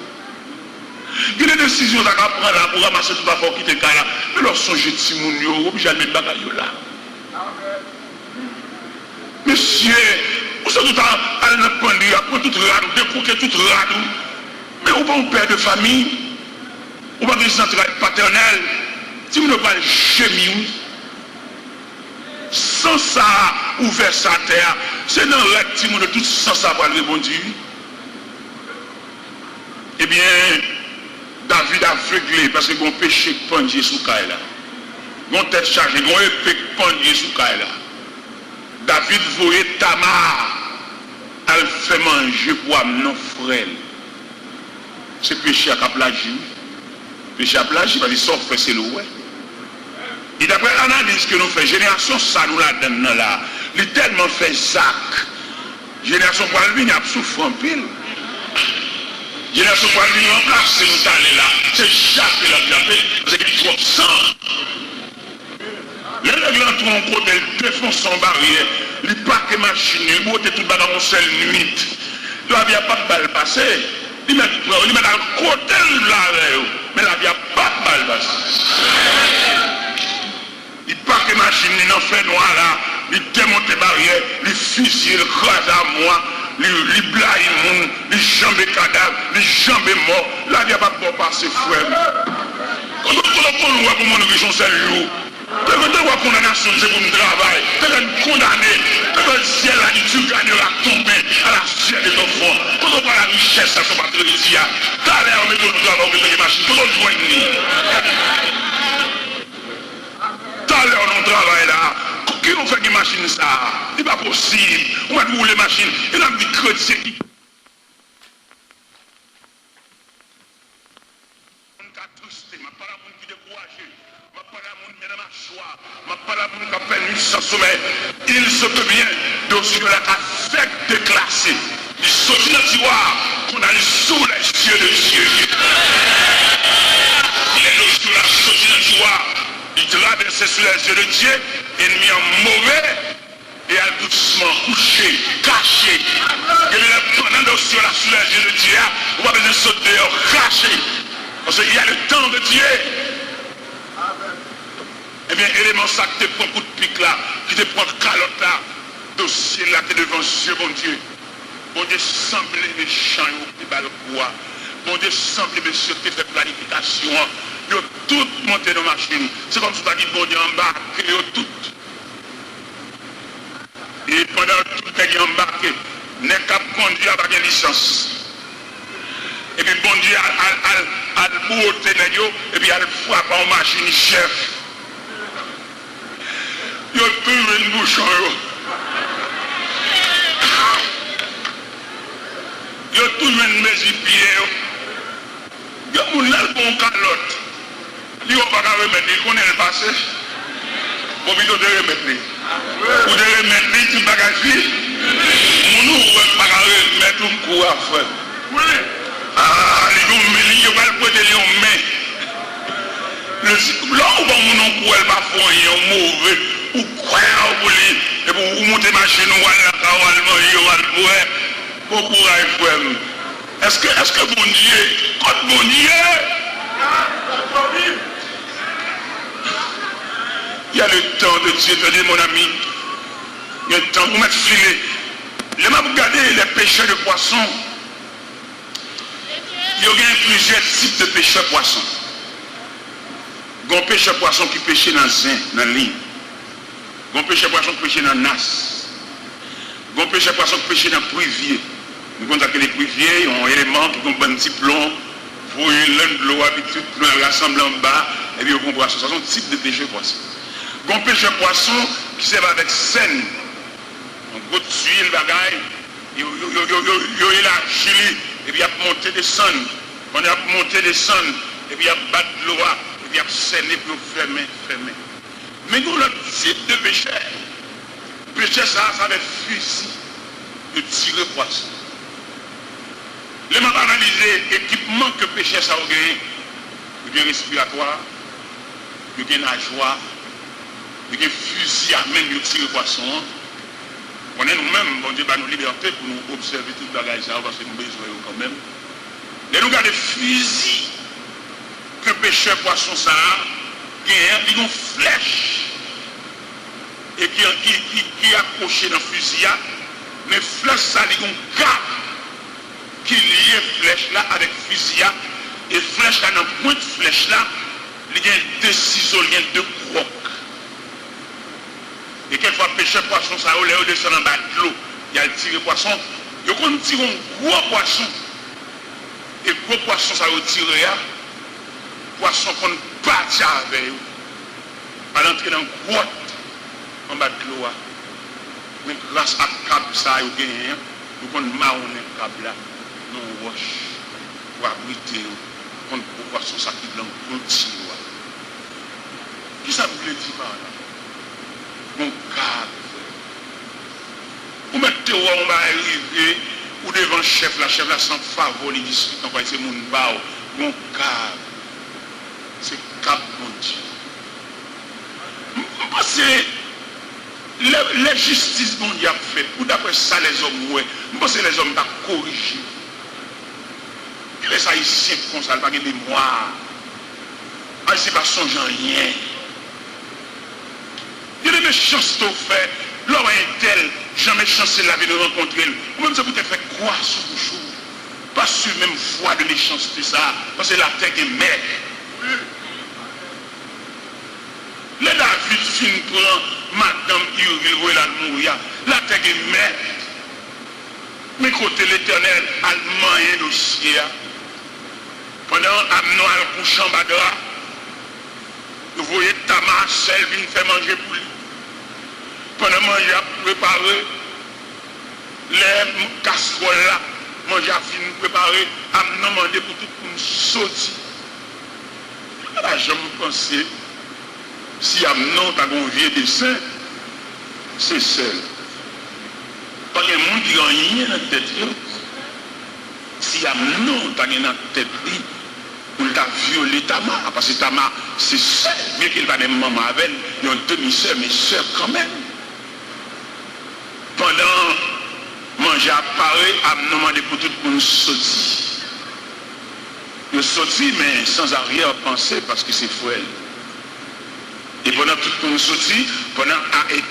Il y a des décisions à prendre là pour ramasser tout l'affaire qui était là. Mais leur songer Timonio, ou bien mettre bagaille là. Monsieur, vous savez tout à aller dans le point de après tout radou, décroquer tout radou. Mais ou pas un père de famille, ou pas une centrale paternelle, si vous ne parlez pas de chemin, sans ça, ouvert sa terre, c'est dans le rectime de tout sans ça pour répondre. Eh bien, David a aveuglé parce que son péché pendu sous Kaila. Son tête chargée, son épée pendu sous Kaila. David voyait Tamar, elle fait manger pour amener frère. C'est péché à plagie. Péché à plagie, parce que ça fait c'est le ouais. Et d'après l'analyse que nous faisons, génération ça nous la donne là, il tellement fait Zach. Génération pour lui, il a souffert en pile. Génération pour lui, en place, c'est nous allés là. C'est Jacques qui l'a tapé, c'est qu'il trop sang. Les règles entre en côté, ils défoncent son barrière, ils paquent machine, ils montent tout dans une seule nuit. Il n'y a pas de balle passée. Ils mettent à côté de l'arrêt, mais là, il n'y a pas de balle passée. Ils paquent machine, ils n'en font noir là, ils démontent les barrières, ils fusillent, ils crasent à moi, ils blaguent, ils jambent les cadavres, ils jambent les morts. Là, il n'y a pas de bon passer, frère. Quand on voit comment nous vivons ce jour, quand on voit condamnation, c'est pour nous travailler, quand on condamné, quand le ciel a dit tu gagneras tomber à la chair des enfants, quand on voit la richesse à son patriotisme, tout à l'heure on met notre travail, on met les machines, quand on joint tout à l'heure on travaille là, qui on fait des machines ça, c'est pas possible, on va rouler les machines, et là on dit chrétien qui il se peut bien dossier là avec déclassé. Il saute dans le tiroir qu'on a sous les yeux de Dieu. Il est dossier là sauté dans le tiroir. Il traverse sous les yeux de Dieu, ennemi en mauvais, et a doucement couché, caché. Il est pendant le dossier là sous les yeux de Dieu. On va besoin de sauter dehors, caché. Parce qu'il y a le temps de Dieu. Eh bien, élément ça qui te prend coup de pique là, qui te prend calotte là, dossier là, tu es devant Dieu, bon Dieu. Bon Dieu, semble méchant, il va le quoi. Bon Dieu, semble monsieur, tu fais planification. Ils ont tout monté dans la machine. C'est comme si tu as dit, bon Dieu, embarqué, ils ont tout. Et pendant tout le temps embarqué, n'est qu'à conduire avec une licence. Et puis, bon Dieu, a bouté, et puis, elle frappe en machine chef. Il y a toujours une bouchon. Il y a toujours une mésipier. Il y a un bon calotte. Il n'y a pas de remettre. Il connaît le passé. Pour plutôt de remettre. Pour de remettre, tu ne peux pas faire. Nous ne pouvons pas remettre un coup à faire. Ah, il va le poser en main. Là où on ne peut pas faire un mauvais. Ou quoi, et pour monter ma chaîne, ou aller pour courage, frère. Est-ce que bon Dieu, quand bon Dieu, il y a le temps de Dieu, mon ami, il y a le temps pour mettre filet. Les m'a regardé les pêcheurs de poissons. Il y a plusieurs types de pêcheurs poissons. Il y a un pêcheur poisson qui pêche dans le zin, dans l'île. Il y a un pêcheur poisson qui pêche dans le nas. Il y a un pêcheur poisson qui pêche dans le privier. Nous avons les priviers, ils ont un élément qui ont un petit plomb, pour une laine de l'eau habitude, pour le rassembler en bas, et puis ils ont un poisson. C'est un type de pêcheur poisson. Il y a un pêcheur poisson qui sert avec scène. Un gros tuile, bagaille, il y a la chili, et puis il y a monté des sonnes. On a monté des sonnes, et puis il y a battu de l'eau, et puis il y a scène, pour fermer. Mais nous, le type de pêcheur, pêcheur ça avec fusil de tirer poisson. Les gens analysé l'équipement que pêcheur ça a gagné. Il y a respiratoire, il y a nageoire, il y a fusil à main de tirer poisson. On est nous-mêmes, bon Dieu, nous liberté pour nous observer tout le bagage parce que nous besoin quand même. Et nous regardons les fusils que pêcheur poisson ça a, il y a une flèche et qui est accroché dans le fusil, mais flèche ça, il y a un cap qui lie flèche là avec fusil, et flèche là, dans le point de flèche là, il y a deux ciseaux, il y a deux crocs. Et quelquefois, pêcheur poisson, ça a descend en bas de l'eau. Il y a le tiré poisson. Il y a un gros poisson. Et gros poisson, ça a tiré. Poisson qu'on ne partit avec eux. À l'entrée dans le grotte en bas de l'eau. Mais grâce à câble, ça a gagné. Nous avons marronné le câble là. Nous roche. Pour abriter. Pour poisson, ça qui blanc continue. Qui ça vous dit par là? Mon câble. Vous mettez où on va arriver, ou devant le chef là sans favor, il discute, c'est mon bao, mon câble. C'est câble, mon Dieu. Je pense que la justice qu'on a fait, ou d'après ça les hommes, ouais, je pense que les hommes doivent corriger. Les Haïtiens comme ça, ils n'ont pas de mémoire. Ils ne pas songer rien. Il y a des méchancetés fait, l'homme est tel, jamais chancé la vie de rencontrer. Ou même ça vous te fait croire sur vos choses. Pas sur la même foi de méchanceté ça, parce que la terre est mère. Le David fin prend Madame Uriel à mourir, la terre est mère. Mais côté l'éternel, allemand et dossier. Pendant Amnon à la chambre à drap, vous voyez Tamar, celle qui fait manger pour lui. Pendant manger à préparer, les casseroles là, manger à fin préparer, Amnon demandé pour tout le monde sortir. Là, je me pensais, si Amnon a un vieux dessin, c'est seul. Pas de monde qui a rien dans la tête. Si Amnon a rien dans la tête, pour t'a violé Tamar, parce que Tamar, c'est seul, bien qu'il va des maman avec elle, il y a une demi-sœur, mais sœur quand même. Pendant manger à Paris, Amnon demandé pour tout le monde sortir. Il sorti, mais sans arrière-pensée, parce que c'est frère. Et pendant tout le monde sorti, pendant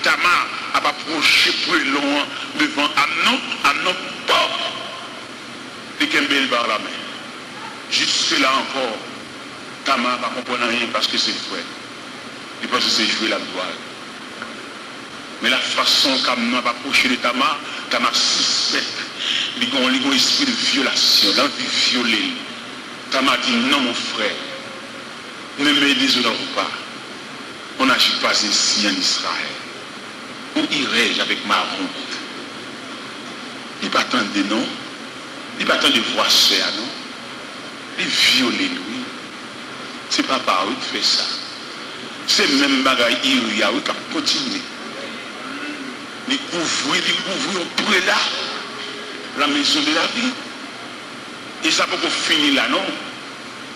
Tamar a approché plus loin devant Amnon pas, et Kembel par la main. Jusque là encore, Tamar ne comprend rien parce que c'est frère. Et parce que c'est joué la gloire. Mais la façon qu'Amnon va approcher de Tamar suspecte. Il y a un esprit de violation, l'envie de violer. Tamar dit non mon frère, ne me déshonore pas. On n'agit pas ainsi en Israël. Où irai-je avec ma honte? Il n'y a pas tant de noms, il n'y a pas tant de voix sœurs, non? Il violer lui. C'est pas par eux qui fait ça. C'est même bagaille il y a qui continue. Il couvrir on pourrait là la maison de la vie. Et ça peut finir là, non?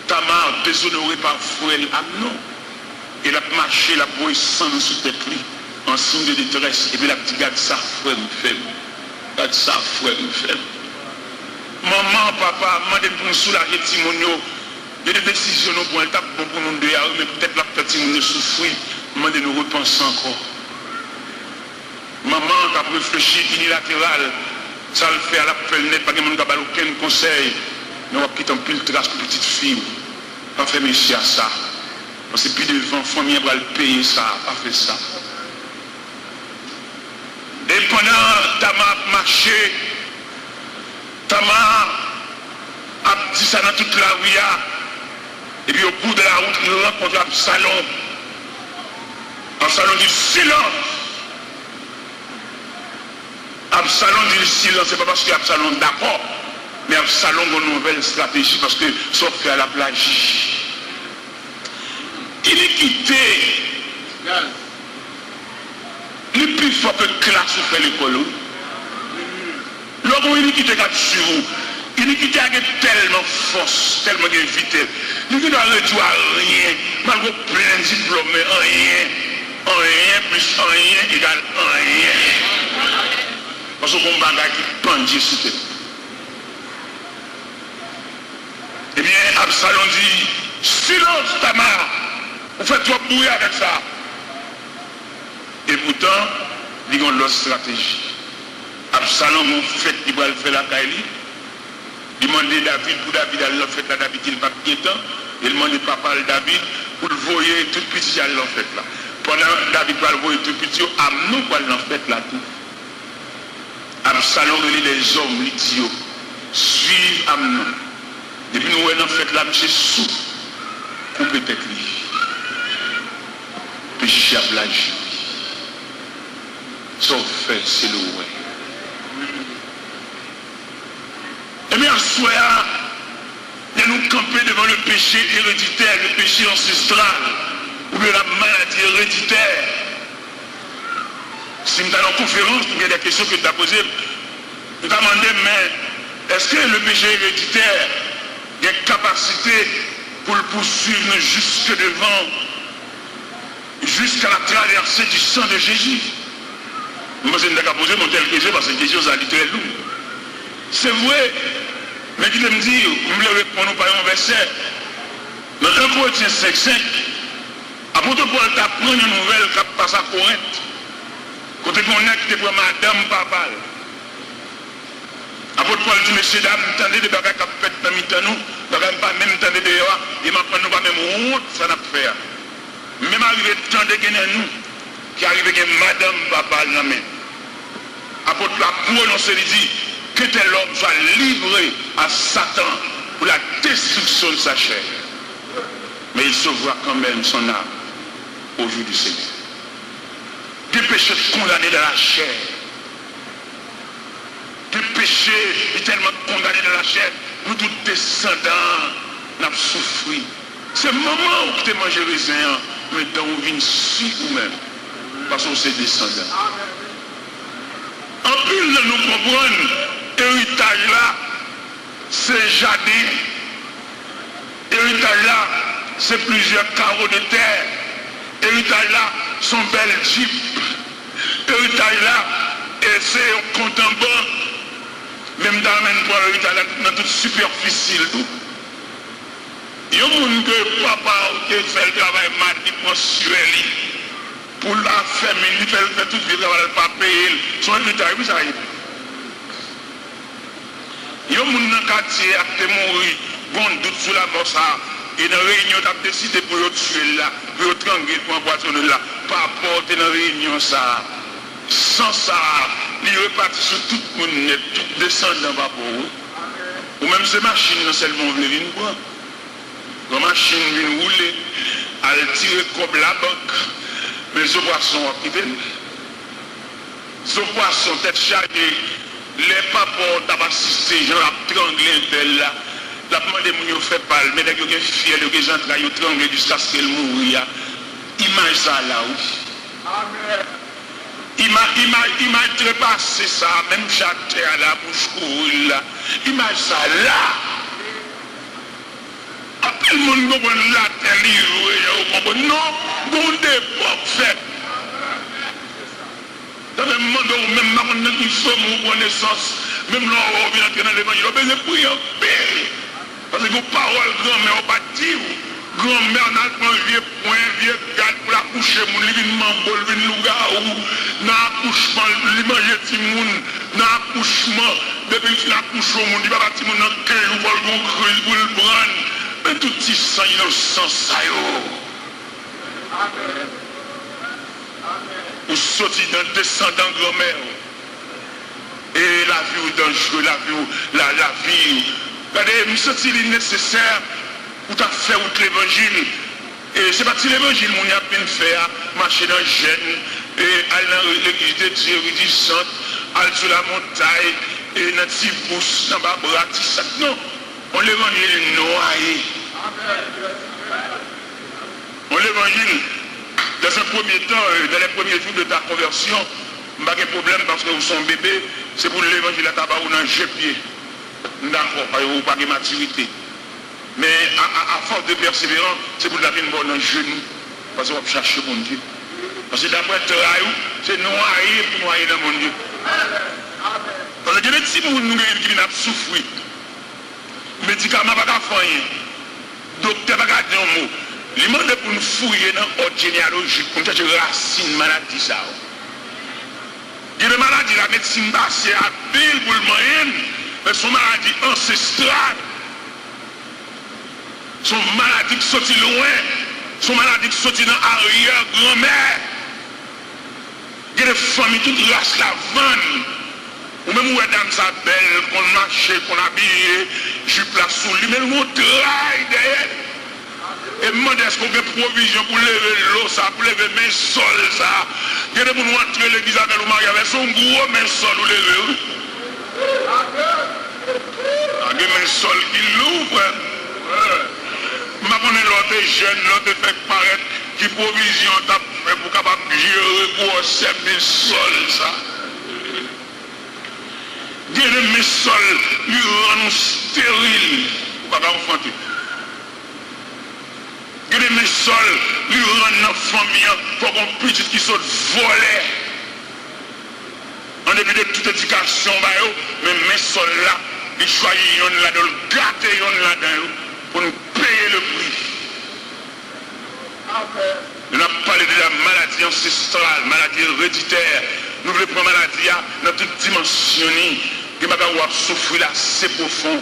Tamar déshonoré par frère Amnon. Et la marché, la boue sang sous tête lui, en signe de détresse. Et puis la petite garde ça, frère me fait. Garde ça, frère me fait. Maman, papa, demandez pour nous soulager Timonio. Il y a des décisions pour elle, bon pour nous deux, mais peut-être la petite Timonio souffrir. Demandez nous repenser encore. Maman qui a réfléchi unilatéral, ça le fait à la pelle net, pas de monde qui n'a aucun conseil. Nous avons quitté un pile trace pour petite fille. Pas fait monsieur à ça. Parce que plus devant, famille va le payer ça, pas fait ça. Et pendant Tamar marché, Tamar a dit ça dans toute la rue. Et puis au bout de la route, il rencontre Absalom. Absalom dit silence. Absalom dit silence, c'est pas parce que Absalom est d'accord, mais Absalom a une nouvelle stratégie parce que sauf fait à la plage. Iniquité. Le plus fort que classe fait l'école. L'homme iniquité qui sur vous. Iniquité a tellement force, tellement vitesse. L'iniquité a réduit à rien. Malgré plein de diplômes, rien plus rien égale rien. Parce que mon bagage qui pendit sur tête. Eh bien, Absalom dit, silence Tamar, vous faites trop bouillir avec ça. Et pourtant, il y a une autre stratégie. Absalom, en fait, il va faire la Kaili. Il demande David, pour David, il a fait la David, il n'a pas bien temps. Il demande papa David, pour le voyer, tout petit, il a fait là. Pendant David va le voir tout petit, Amnon va l'en fait là tout. Absalom les hommes, les dieux, suivent Amnon. Depuis nous avons fait là, monsieur sous, couper tête lui. Péché à blague. Sauf fait, c'est le ouais. Et bien, à soi, nous camper devant le péché héréditaire, le péché ancestral, ou bien la maladie héréditaire. Si nous allons en conférence, il y a des questions que tu as posées. Nous avons demandé, mais est-ce que le péché héréditaire a une capacité pour le poursuivre jusque devant, jusqu'à la traversée du sang de Jésus? Moi, je n'ai pas posé mon telle question parce que la question, ça a très lourd. C'est vrai, mais qui me dit, vous me répondre par un verset. Dans 1 Corinthiens 5:5, apôtre Paul t'apprend une nouvelle qui passe à Corinthe. Quand tu connais que tu prends madame papa. Apôtre Paul dit, messieurs, dames, attendez des bagages qui ont fait dans le nous, pas même attendez de dehors, et maintenant nous pas même honte, ça n'a pas fait. Même arrivé le temps de gagner nous, qui arrive avec madame papa dans la main. Apôtre Paul prononce, il dit, que tel homme soit livré à Satan pour la destruction de sa chair. Mais il sauvera quand même son âme au jour du Seigneur. Des péchés condamnés dans la chair. Des péchés tellement condamnés dans la chair. Nous tous descendants n'avons souffert. C'est le moment où tu manges raisin, mais dans où vient si ou même. Parce qu'on c'est descendant. En plus, nous comprenons, héritage là, c'est jardin. Héritage là, c'est plusieurs carreaux de terre. Héritage là, son bel jeep. Héritage là, et c'est un compte en banque. Même dans le héritage là, dans toute superficie. Il y a un monde que papa qui fait le travail mensuel pour la famille, il fait tout le travail, il ne pas payer. Son héritage, oui, ça y est. Il y a un monde dans le quartier qui a mort, bon doute sur la bosse. Et dans la réunion, tu as décidé pour le tuer là, pour le tranguer, pour empoisonner là, pas apporter dans la réunion ça. Sans ça, il est reparti sur tout le monde, tout descendant va pour eux. Ou même ces machines, seulement venir voir. La machine vient rouler, elle tire comme la banque, mais ce poisson va quitter. Ce poisson, tête chargée, les papas t'as assisté, j'en ai tranglé là. La demande de fait pas, mais dès que vous êtes fiers de gens qui ont tranglé jusqu'à ce qu'elle mourir, image ça là où. Image trépasser ça, même châter à la bouche courue là. Image ça là. Après le monde comprend la terre, non, bon d'époque fait. Dans le monde où même maintenant nous sommes en connaissance, même là où on vient entrer dans l'évangile, on peut prier en paix. Parce que vos paroles, grand-mère, on va dire, grand-mère, n'a pas un vieux point, vieux garde pour la coucher, mon livre mambol, vin louga, ou dans l'accouchement, il mange petit moun, dans l'accouchement, depuis qu'il accouche au monde, il va bâtir mon enquête, ou va le creuse pour le prendre. Mais tout petit sang innocent, ça y est. Ou sorti d'un descendant grand-mère. Et la vie ou dangereux, la vie. Regardez, je me sens nécessaire pour faire l'évangile. Et c'est pas si l'évangile, mon a peine faire, marcher dans le gène, et aller dans l'église de Dieu, réjouissante, aller sur la montagne, et dans petit pouce, dans ma bras, non. On l'évangile noyé. On l'évangile, dans un premier temps, dans les premiers jours de ta conversion, pas de problème parce que vous sont bébé, c'est pour l'évangile à tabac ou dans le pied. D'accord, vous pas de maturité. Mais à force de persévérance, c'est pour la vie dans le genou. Parce qu'on va chercher mon Dieu. Parce que d'après le travail, c'est noyer pour noyer dans mon Dieu. Parce que les petits gens qui viennent souffrir. Médicaments pas qu'à faire rien. Docteur pas qu'à dire un mot. Il demande pour nous fouiller dans l'ordre généalogique, pour nous chercher racine maladie ça. Il y a des maladies, la médecine basse à pile pour le moyen, mais son maladie ancestrale. Son maladie qui sortit loin, Son maladie qui sortit dans l'arrière-grand-mère. Il y a des familles toutes races la vanne. Ou même où dame sa belle, qu'on marche, qu'on habille, je place sous lui, mais nous travaille derrière. Et demande est-ce qu'on a provision pour lever l'eau, ça, pour lever mes sols, ça. Il y a des gens qui entrer l'église avec le mari avec son gros mes sols ou lever. Il y a des sols qui l'ouvrent. Je connais l'autre jeune, l'autre fait paraître qui provision t'a fait pour capable gérer pour 7000 sols, ça. Il y a des sols qui rendent stérile. Pour pas enfanter. Il y a des sols qui rendent nos familles pour qu'on puisse qui sont volés. En début de toute éducation, mais mes sols là, ils choisissent là-dedans, ils gâtent là-dedans pour nous payer le prix. Nous avons parlé de la maladie ancestrale, maladie héréditaire. Nous voulons prendre maladie dans toute dimension. Qui m'a souffrir là, c'est profond.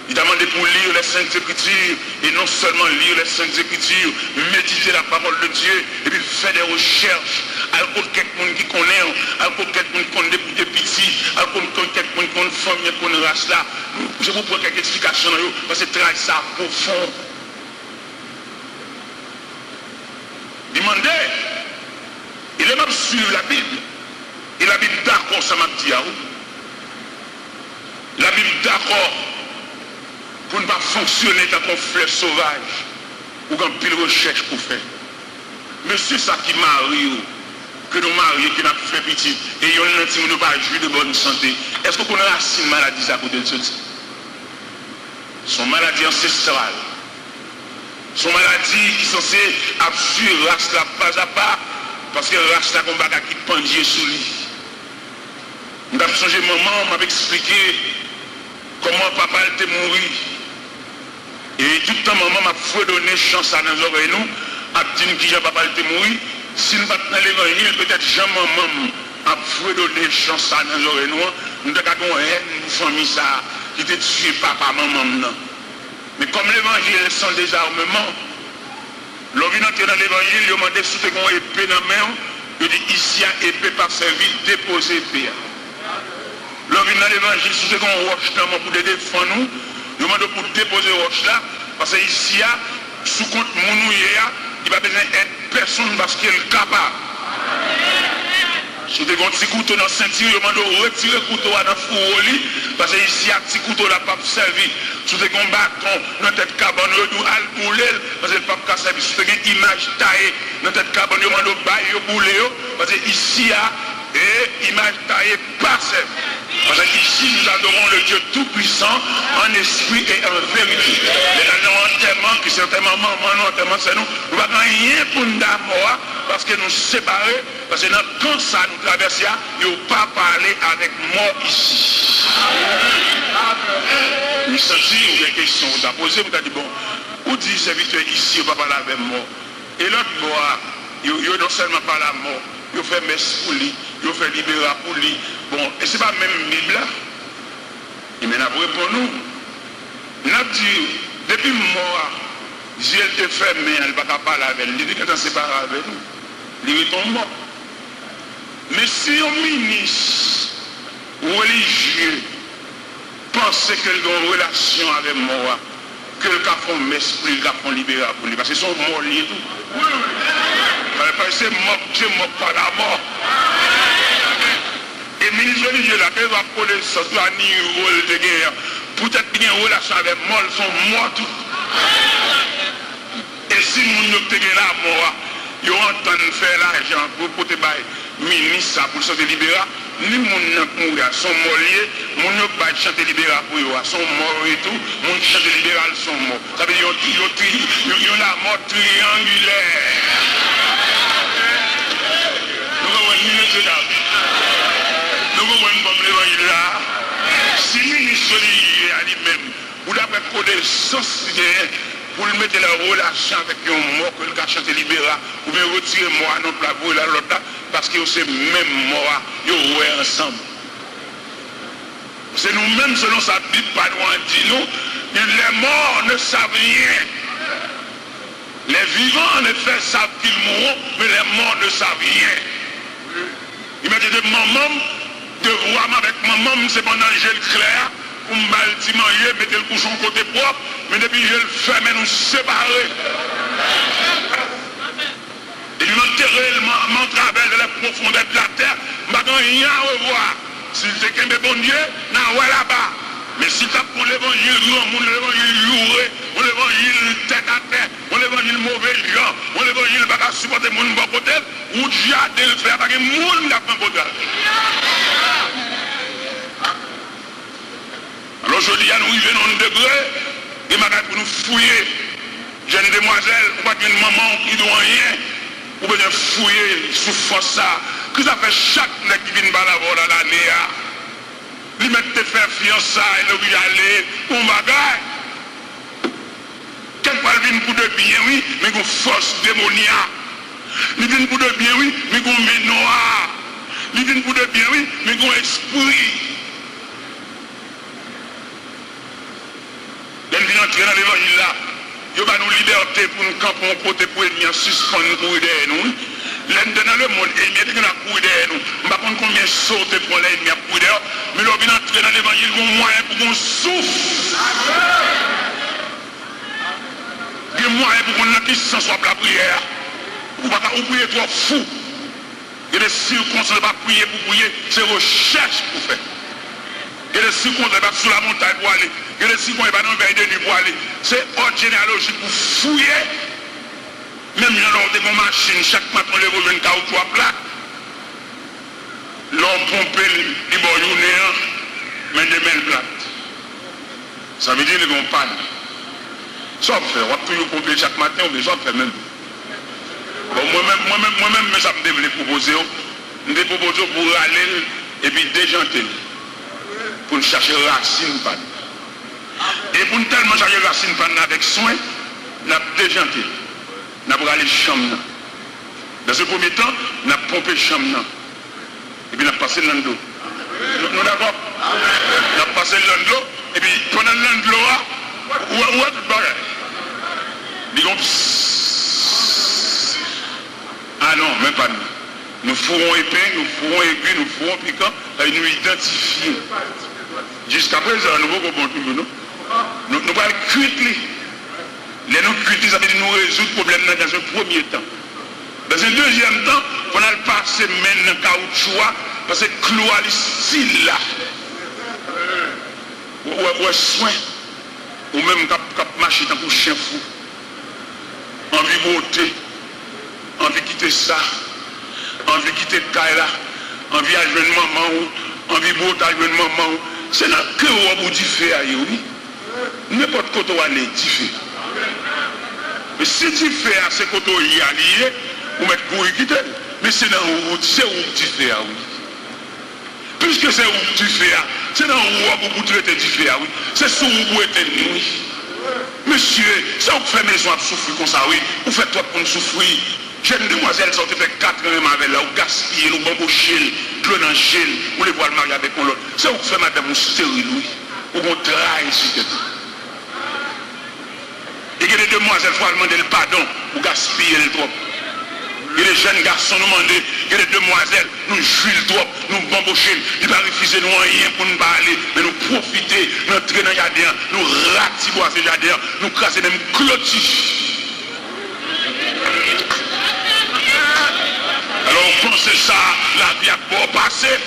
Il a demandé pour lire les Saintes Écritures, et non seulement lire les Saintes Écritures, méditer la parole de Dieu, et puis faire des recherches. Alors quelqu'un qui connaît, alors quelqu'un qui connaît depuis des petits, alors quelqu'un qui connaît une famille, qui connaît une race là. Je vous prends quelques explications, parce que c'est très ça profond. Demandez, il est même suivre la Bible. Et la Bible d'accord, ça m'a dit à vous. La Bible d'accord pour ne pas fonctionner dans un fleuve sauvage ou dans pile recherche pour faire. Mais c'est ça qui marie, que nous marions, qui n'a fait petit, et nous ne pas jouir de bonne santé. Est-ce qu'on a une maladie à côté de ceci? Son maladie ancestrale. Son maladie qui est censée absurer race là pas à pas, parce que race là qu'on va qui pendie sous lui. Nous avons changé maman, m'a expliqué comment papa était mort. Et tout le temps, maman m'a fredonné chance à nos oreilles, nous, a dit que papa était mort. Si nous ne pas dans l'évangile, peut-être jamais maman a fredonné chance à nos oreilles, nous avons une famille ça, qui était tué papa, maman. Mais comme l'évangile est sans désarmement, l'on vient entrer dans l'évangile, il a demandé si tu as une épée dans la main, il dit ici, à épée par service, déposer épée. L'on vient dans l'évangile, si tu as une roche dans la main pour défendre nous, il demande pour déposer roche là, parce que ici, sous compte mounouye, il va besoin d'être personne parce qu'il est capable. Si tu as un petit couteau dans la ceinture, il demande de retirer le couteau dans le four, parce que ici, un petit couteau là, pas servi. Si tu as un bâton dans la tête cabane, il doit le bouler, parce que le pape n'a pas servi. Si tu as une image taillée dans la tête cabane, il demande de bailler le bouler, parce que ici, et image taillée pas servi. Parce qu'ici, nous adorons le Dieu Tout-Puissant en esprit et en vérité. Et dans l'enterrement, qui certainement maman, l'enterrement, c'est nous. Nous n'avons rien pour nous d'amour, parce que nous séparer, parce que quand ça nous traverse, il ne faut pas parler avec mort ici. Nous sentons des questions, vous avez posé, vous avez dit, bon, où dit serviteur ici, on ne va pas parler avec mort. Et l'autre mort, il ne non seulement pas la mort, il fait messe pour lui, il fait libérer pour lui. Bon, et ce n'est pas même Bible. Il m'a avoué pour nous. Nous avons dit, depuis moi, Dieu te fait, mais elle ne va pas parler avec lui. Il dit qu'elle est séparée avec nous. Il est mort. Mais si un ministre religieux pensait qu'elle a une relation avec moi, que le cas font messe pour lui, le cas font libérer pour lui, parce qu'ils sont morts liés tout. Parce que c'est mort, Dieu ne mort pas la mort. Et le ministre religieux là, qu'il va prendre ce soit ni rôle de guerre, peut-être qu'il y a une relation avec moi, ils sont morts tout. Et si nous avons la mort, ils ont entendu faire l'argent pour porter le ministre pour se libérer, ni mon mourir, sont morts liés, mon pas chanter libéral pour eux, sont morts et tout, mon chanter libéral sont morts. Ça veut dire qu'ils ont la mort triangulaire. Nous avons une minute d'âge. Nous avons une bonne l'évangile là. Si le ministre religieux a lui-même, vous l'avez connaissance pour le mettre la relation avec un mort que le cas chanter libéral, ou bien retirer moi non plus pour l'autre, parce que c'est même mort, ils sont ensemble. C'est nous-mêmes, selon sa Bible, pas loin dit nous, les morts ne savent rien. Les vivants, en effet, savent qu'ils mourront, mais les morts ne savent rien. Il m'a dit de maman, de voir avec maman, c'est pendant que j'ai le clair, pour me balti manger, mettre le couchon côté propre, mais depuis que je le fais, mais nous séparer. Et lui m'enterrer mon travers de la profondeur de la terre, je n'ai rien à revoir. S'il te qu'un bon Dieu, non, ouais là-bas. Mais si tu as pour l'évangile, on l'évangile louré, on l'évangile tête à tête, on l'évangile mauvais gens, on l'évangile pas supporter mon bon côté, ou j'ai le faire parce que mon n'a pas côté. Alors aujourd'hui, nous vivons dans un degré, et maintenant pour nous fouiller, jeune demoiselle, ou pas une maman qui doit rien, ou bien fouiller sous force ça, que ça fait chaque nez qui vient par la voie dans l'année. Lui mettre te faire fiançailles, le lui aller, on bagaille. Quelquefois, il vient pour de bien, oui, mais qu'on force démoniaque. Il vient pour de bien, oui, mais qu'on met noir. Il vient pour de bien, oui, mais qu'on esprit. Il vient entrer dans l'évangile là. Il y a une liberté pour nous camper un côté pour nous suspendre pour aider nous. L'ennemi dans le monde, il y a des gens qui ont derrière nous. Je ne sais pas combien sauter pour l'ennemi à courir derrière, mais là, il entrer dans l'évangile, il y a un moyen pour qu'on souffre. Il y a un moyen pour qu'on qui s'en soit pour la prière. Vous ne pouvez pas prier trop fou. Il y a des circonstances pas prier pour prier, c'est recherche pour faire. Il y a des circonstances pas sur la montagne pour aller. Il y a des circonstances pas dans le veille de nuit pour aller. C'est ordre généalogique pour fouiller. Même lors de mon machine, chaque matin, on lève une caoutchouc à plat. L'homme pompe les boyons, mais des mains plates. Ça veut dire qu'ils vont panne. Ça fait, on va toujours pomper chaque matin, on besoin de faire même. Bon, moi-même, ça me devait proposer. Je me propose pour aller et puis déjanter. Pour chercher racine panne. Et pour tellement chercher racine panne avec soin, on a déjanté. Nous avons allé chambre. Dans ce premier temps, nous avons pompé chambre. Et puis nous avons passé l'ando. Nous d'accord? Nous avons passé l'ando. Et puis pendant l'ando, où est tout pareil? Ah non, même pas nous. Nous fourrons épais, nous fourrons aigus, nous fourrons piquants, et nous identifions. Jusqu'à présent, nous ne pouvons pas tout nous. Nous allons cuiter. Les nous cuiter, ça veut dire nous résoudre le problème dans un premier temps. Dans un deuxième temps, on a passé maintenant dans le caoutchouc, parce que clou à style là. Ou soin, ou même cap marcher dans un chien fou. Envie de beauté, envie de quitter ça, envie de quitter le caille là, envie de jouer une maman, envie de beauté à jouer une maman. C'est dans le cœur où vous dites faire, oui. N'importe quoi où aller, tu fais. Mais si tu fais à ce côté y allié, vous mettez pour y quitter. Mais c'est dans où tu fais, oui. Puisque c'est où tu fais, c'est dans où vous traitez du fais, oui. C'est sous où vous êtes oui. Monsieur, ça vous fait maison à souffrir comme ça, oui. Vous faites toi pour nous souffrir. Jeune demoiselle, ça fait 4 ans avec là, vous gaspillez, vous bambochez, plein dans gel, vous les voyez le marier avec l'autre. Ça vous fait madame vous stérile, oui. Vous travaillez sur tête. Et que les demoiselles, il faut demander le pardon pour gaspiller le trop. Et les jeunes garçons nous demandent, que les demoiselles nous jouent le trop, nous bambocher, ils ne pas refuser nous rien pour nous parler, mais nous profiter, nous entrer dans le jardin, nous ratiboyer ce jardin, nous casser même clôture. Alors on pense ça, la vie a beau passer.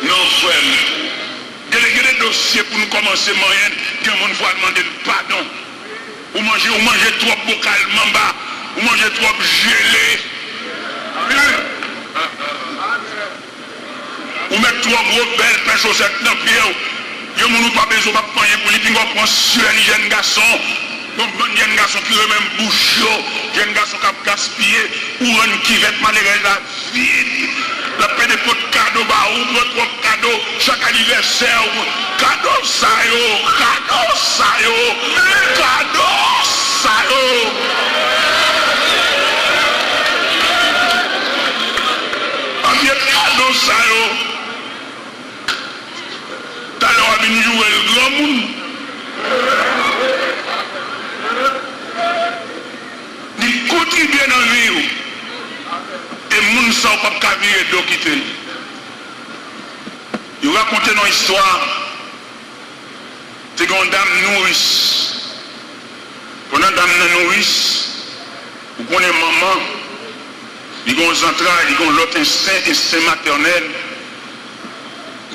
Non, frère. Il y a des dossiers pour nous commencer moyenne, que le monde va demander pardon. Ou manger trop bocalement bas, ou manger trop gelé. Ou mettre trop gros belles pains chaussettes dans le pied. Il y a des gens qui n'ont pas besoin de prendre pour les pingos prendre sur les jeunes garçons. Donc, il y a des garçons qui ont même bouche, il y a des garçons qui ont gaspillé, ou un qui va être malheureux la vide. La paix de pot de cadeau, ou votre cadeau, chaque anniversaire, cadeau ça yo, cadeau ça yo, cadeau ça yo. En bien cadeau ça yo. T'as l'air à venir jouer le grand monde. qui bien dans la vie. Et les gens ne sont pas venir d'eau quitter. Ils racontent une histoire. C'est une dame nourrice. Pendant que dame nourrice, vous connaissez maman, ils ont des entrailles, ils ont l'autre instinct maternel.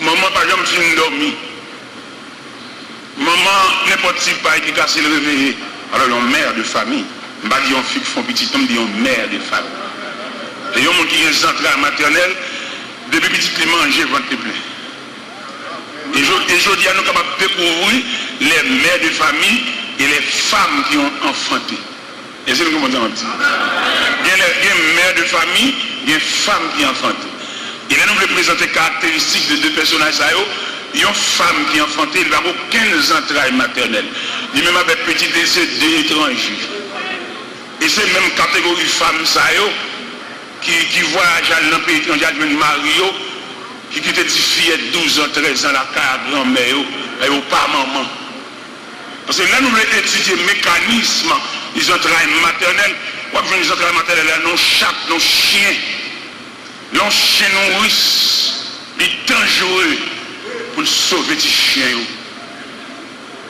Maman, par exemple, finit dormir. Maman, n'importe qui qui casse le réveil. Alors, une mère de famille. Je ne dis pas une fille qui font petit homme, dit une mère de famille. Et il y a des gens qui ont des entrailles maternelles, depuis petit, ils mangent ventre plein. Et aujourd'hui, nous sommes capables de découvrir les mères de famille et les femmes qui ont enfanté. Et c'est ce que nous disons. Il y a les mères de famille, il y a les femmes qui ont enfanté. Et là, nous voulons présenter les caractéristiques de deux personnages. Il y a une femme qui a enfanté, il n'a aucune entraille maternelle. Il même avec petit décès d'étrangers. Et c'est même catégorie de femmes qui voyagent dans le pays étranger, Mario, qui quitte des filles de 12 ans, 13 ans, la grand-mère, et au pas maman. Parce que là, nous voulons étudier le mécanisme des entrailles maternelles. Ou bien les entrailles maternelles, nos chats, nos chiens, nos chiens nourrissent, ils sont dangereux pour sauver les chiens.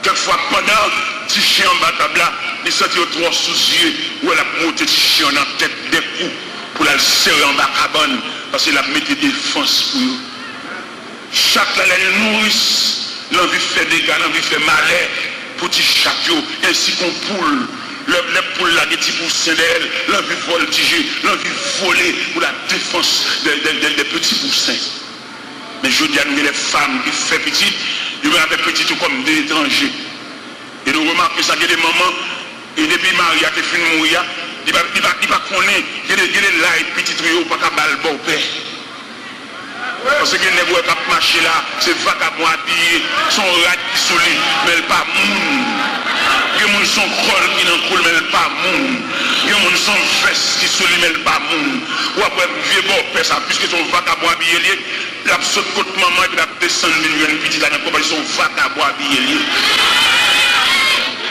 Quelquefois, pendant les chiens en bas table, ils sont trop sous yeux, ou elle a monté les chiens dans la tête des coups pour la serrer en bas cabane, parce qu'elle a mis des défenses pour eux. Chaque là, elle nourrisse, l'envie de faire des dégâts, l'envie de faire malheur pour les chats, ainsi qu'on poule. Les poules là, des petits poussins d'elle, l'envie de voltiger, l'envie de voler pour la défense des petits poussins. Mais je dis à nous, les femmes qui font petit, ils vont avec petit tout comme des étrangers. Et nous remarquons ça, il y a des moments, et depuis Maria qui finit de mourir, il ne va pas connaître, il y a des là, petits tuyaux, pas qu'à balle bon père. Parce que les nègres qui marchent là, c'est vagabond habillé, son rat qui solide, mais elle pas moun. Il y a des gens qui sont col qui n'en coule, mais elle pas moun. Il y a des gens qui sont veste qui solide, mais elle pas moun. Ou après, vieux bon père, ça, puisque son vagabond habillé, il a sauté contre maman et il a descendu une petite là, il son vagabond habillé.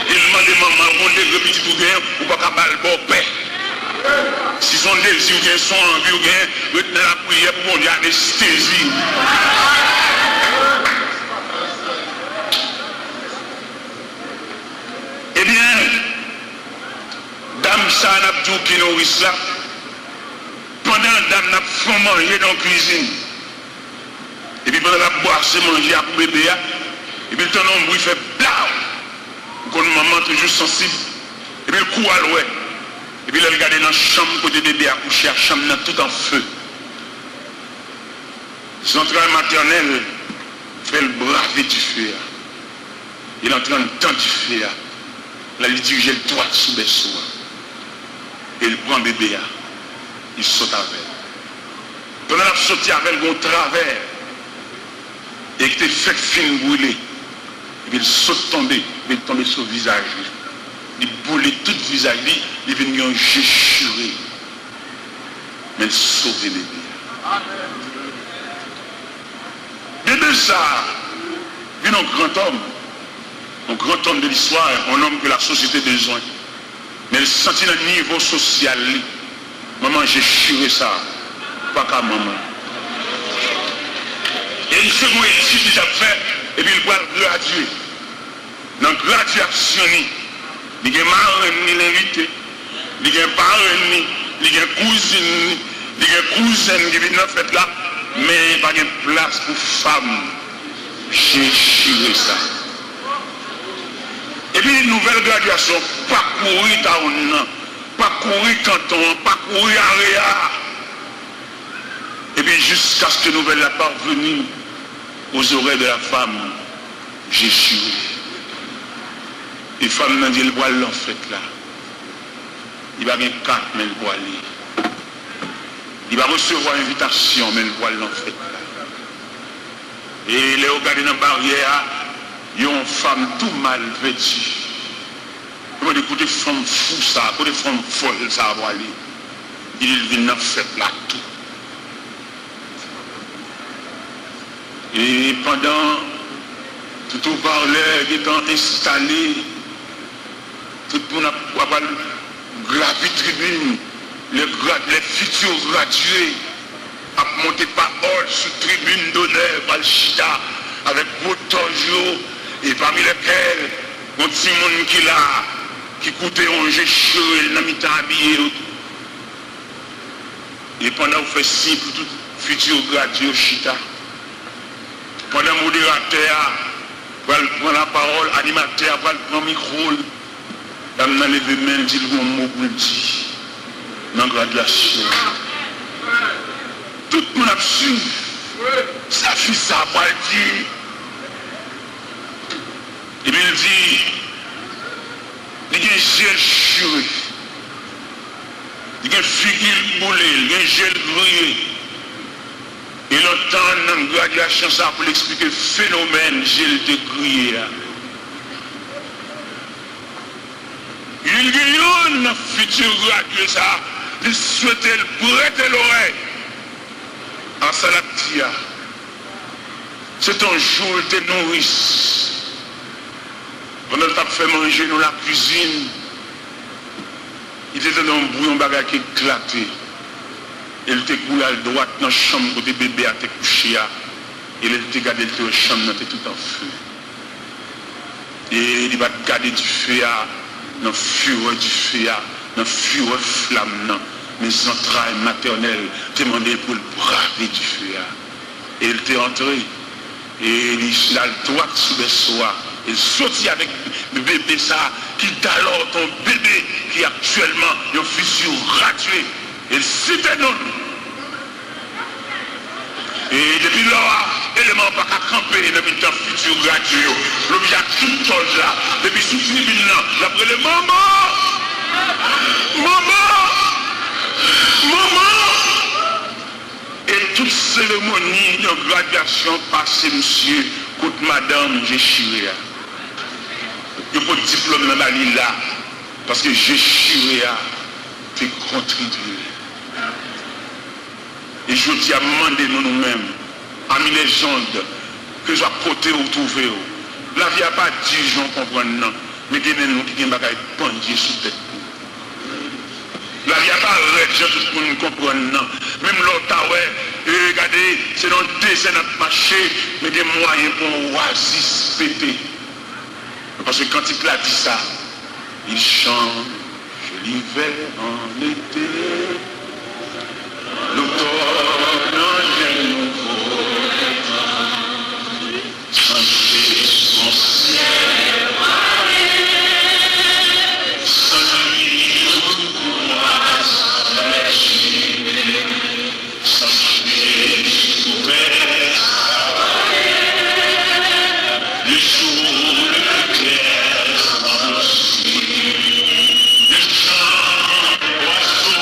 Il demande maman, on est le petit tout gain, ou pas qu'à balle bon père. Si son désir ou son envie ou bien, retenez la prière pour mon anesthésie. Eh bien, dame ça n'a pas qui nourrisse là. Pendant dame n'a pas manger dans la cuisine. Et puis pendant la boire, c'est manger à bébé. Et puis le temps il fait blau. Quand maman toujours sensible. Et puis le coup à l'ouest. Et puis, il regarde dans la chambre côté bébé accouché, la chambre tout en feu. Son travail maternel fait le braver du feu. Il est en train de tendre du feu. Là, il dirige le toit sous les soins. Et il prend bébé. Il saute avec. Pendant qu'il a sauté avec un travers, et qu'il fait fin brûler, et puis il saute tomber, il tombe sur le visage. Il boule tout le visage, il vient en géchurer. Mais il sauve le bébé. Bébé ça, il est un grand homme de l'histoire, un homme que la société a besoin. Mais il sentit le niveau social. Maman, j'ai churé ça. Pas qu'à maman. Et une seconde étude déjà fait, et puis il va graduer. Dans la graduation, il y a marraine ni l'invité, il y a parrain, il y a cousine, il y a cousine qui vient dans la fête là, mais il n'y a pas de place pour femmes. J'ai chiré ça. Et puis une nouvelle graduation, parcourir Taon, parcourir Canton, parcourir Aréa. Et puis jusqu'à ce que nouvelle la parvenue aux oreilles de la femme, j'ai chiré. Les femmes n'ont dit le bois en fait là. Il va bien 4, mais le bois là. Il va recevoir invitation, mais le bois en fait là. Et les regarder dans la barrière, il y a une femme tout mal vêtue. Comment écouter des femmes fous ça, des femmes folles ça va aller. Il vient en fait là tout. Et pendant tout parlait, étant installé, tout le monde a gravi tribune, les futurs gradués, à monter parole sous tribune d'honneur, Valchita, avec Botojo, et parmi lesquels, un petit monde qui là, qui coûtait un jeu chaud, et n'a mis habillé. Et pendant que vous faites signe pour tout futur gradué, Chita, pendant que le modérateur va prendre la parole, l'animateur va prendre le micro, il va lever main, dit le mot pour le dire, dans la graduation. Tout le monde a su, ça fait ça, pour le dire. Et puis il dit, il y a un gel churé, il y a un figure boulé, il y a un gel brûlé. Et l'entend dans la graduation ça pour l'expliquer le phénomène gel de grillé. Il y a un futur gradué ça, il souhaitait prêter l'oreille à Salatia. C'est un jour de nourrice. Pendant qu'il a fait manger dans la cuisine, il était dans un bouillon bagage qui éclaté. Il était coulé à droite dans la chambre où le bébé a été couché. Et il était gardé dans la chambre, il était tout en feu. Et il va garder du feu, dans le fureur du feu, dans le fureur flamme, mes entrailles maternelles demandaient pour le braver du feu. Et il était entré. Et il a le droit sous le soir. Il sortit avec le bébé ça, qui alors ton bébé qui actuellement est un futur gratuit. Il citait non. Et depuis là, l'élément pas qu'à camper dans le futur gratuit. L'objet a toute chose là. Depuis sous tribune là, après le maman, et toute cérémonie de graduation passée, monsieur, contre madame Jéchiréa. Il n'y a pas de diplôme dans la ligne là, parce que Jéchiréa fait contribuer. Et je dis à demander nous-mêmes, amis légendes, que je sois côté ou trouvé. La vie n'a pas dit, j'en comprends, non. Mais il y a nous qui ont des bandits sous tête. La vie n'a pas arrêté, tout le monde comprend, non. Même l'autre, regardez, c'est dans le dessin notre marché, mais des moyens pour un oasis pété. Parce que quand il a dit ça, il chante l'hiver en été, l'automne en nouveau temps, changer son ciel, sans nuit ou courage, sans léginer, sans chier, couvert, le jour, le clair, sans le ciel, le chant, l'oiseau,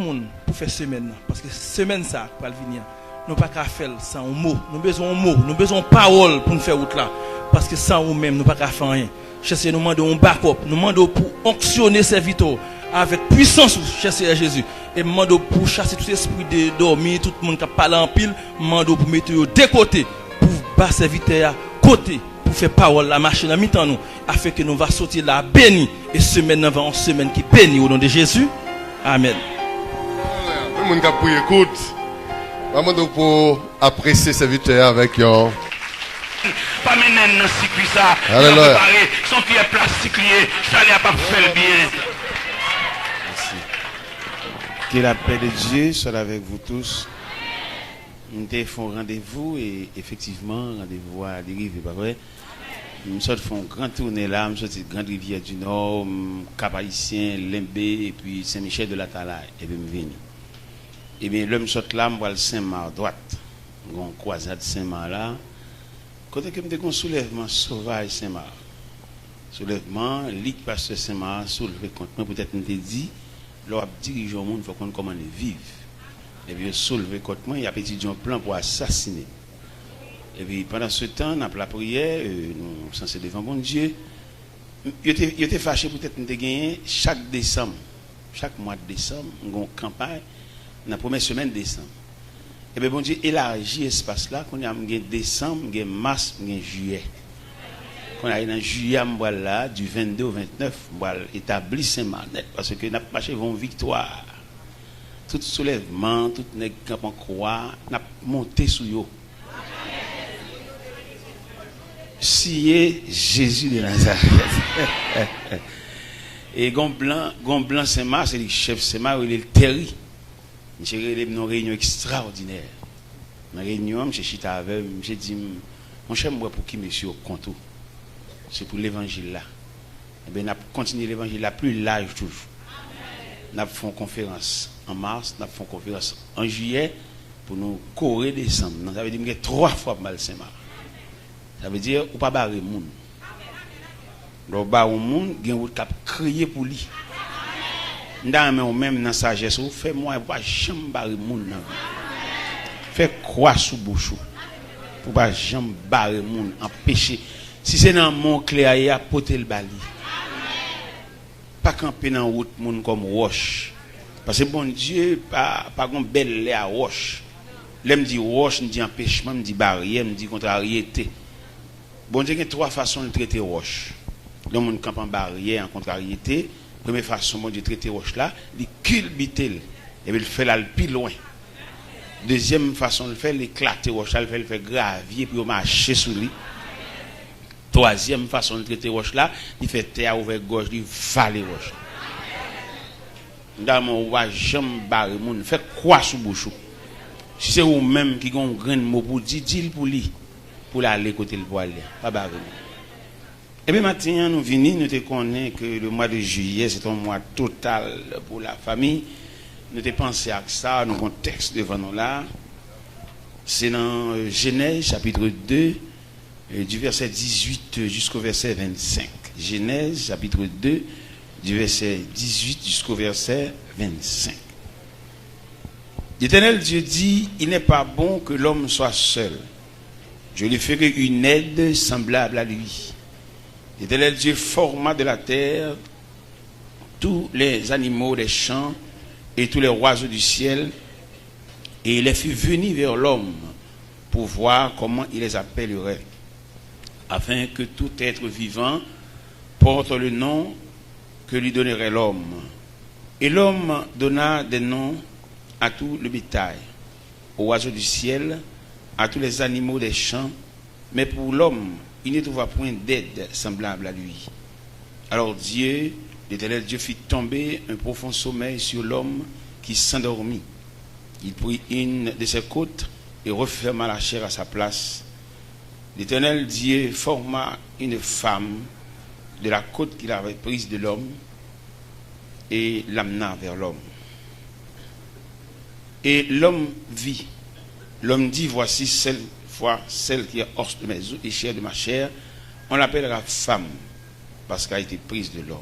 monde pour faire semaine parce que semaine ça pour venir. Nous pas qu'à faire sans un mot. Nous besoin de mots, nous besoin de paroles pour nous faire route là parce que sans nous même nous pas qu'à faire rien. Chercher nous demandons un backup, nous demandons pour onctionner serviteur avec puissance chercher Jésus et demandons pour chasser tout esprit de dormir, tout le monde qui parle en pile, demandons pour mettre de côté pour bas serviteur à côté. Pour faire parole la machine à mi-temps nous afin que nous va sortir là béni et semaine avant une semaine qui béni au nom de Jésus. Amen. Tout le monde qui a pris écoute. Vraiment pour apprécier serviteur avec eux. Pas mener dans circuit ça. Alléluia. Son pied plastique lié, ça n'a pas fait bien. Merci. Que la paix de Dieu soit avec vous tous. Nous avons rendez-vous et effectivement, rendez-vous à l'arrivée, pas vrai? Nous faisons un grand tournée là, nous sommes Grande Rivière du Nord, Cap-Haïtien, Limbé et puis Saint-Michel de la Talaye. Et bien, nous venons. Et bien, l'homme saute là, je vais Saint-Marc à droite. Nous avons croisade Saint-Marc là. Côté que nous avons un soulèvement sauvage Saint-Marc. Soulèvement, Ligue Pasteur Saint-Marc, soulevé contre moi, peut-être nous avons dit, l'on dirige au monde, il faut qu'on commence à vivre. Et puis, soulevé contre moi, il y a petit un plan pour assassiner. Et puis, pendant ce temps, dans la prière, nous sommes censés devant bon Dieu. Il était fâché, peut-être nous avons gagné chaque décembre, chaque mois de décembre, nous avons une campagne, dans la première semaine de décembre. Et bien, bon Dieu élargit l'espace là, qu'on a décembre, mars, juillet. Qu'on a dans juillet, là, du 22 au 29, on va établir Saint-Marc, parce que nous avons marché une victoire. Tout soulèvement, tout nèg camp en croix, n'a monté sous yo. Sillé Jésus de Nazareth. Et gon blanc Saint-Marc, c'est le chef Saint-Marc, il est le terri. J'ai eu une réunion extraordinaire. Dans la réunion, monsieur Chita avec, monsieur dit, mon cher, moi pour qui monsieur compte tout. C'est pour l'évangile là. Et bien, on a continué l'évangile là plus large toujours. Nous avons fait une conférence en mars, nous avons fait une conférence en juillet pour nous courir décembre. Ça veut dire que nous avons 3 fois mal Saint-Marc. Ça veut dire qu'on ne peut pas barrer le monde. Donc, barrer le monde, il y a un cap crier pour lui. Nous avons même dans sa sagesse, fais-moi pas jamais barrer le monde. Fais quoi sous bouche pour pas jamais barrer le monde, empêcher. Si c'est dans Montclair, il y a porter le bali. Pas camper dans la route monde comme roche. Parce que bon Dieu, pas une belle lait à roche. Là, me dit roche, me dit empêchement, me dit barrière, me dit contrariété. Bon Dieu, il y a 3 façons de traiter roche. Le monde campe en barrière, en contrariété. Première façon, bon Dieu, traiter roche là, il culbute et il fait là le plus loin. Deuxième façon de faire, il éclater roche là, il fait gravier puis il marcher sur lui. Troisième façon de traiter roche là, il fait terre ouvert gauche, il va les roches. Dans mon roi, j'aime barrer moun, fait quoi sous bouche. Si c'est vous même qui ont un grand mot pour dire, dis-le pour lui, pour aller côté le poil, pas barrer. Et bien maintenant, nous venons, nous te connaissons que le mois de juillet, c'est un mois total pour la famille. Nous te pensé à ça, nous avons un texte devant nous là. C'est dans Genèse chapitre 2. Du verset 18 jusqu'au verset 25. Genèse, chapitre 2, du verset 18 jusqu'au verset 25. L'Éternel Dieu dit, il n'est pas bon que l'homme soit seul. Je lui ferai une aide semblable à lui. L'Éternel Dieu forma de la terre tous les animaux des champs et tous les oiseaux du ciel, et il les fit venir vers l'homme pour voir comment il les appellerait, afin que tout être vivant porte le nom que lui donnerait l'homme. Et l'homme donna des noms à tout le bétail, aux oiseaux du ciel, à tous les animaux des champs, mais pour l'homme, il ne trouva point d'aide semblable à lui. Alors Dieu, l'Éternel Dieu, fit tomber un profond sommeil sur l'homme qui s'endormit. Il prit une de ses côtes et referma la chair à sa place. L'Éternel Dieu forma une femme de la côte qu'il avait prise de l'homme et l'amena vers l'homme. Et l'homme vit. L'homme dit, voici celle qui est os de mes os et chair de ma chair. On l'appellera femme parce qu'elle a été prise de l'homme.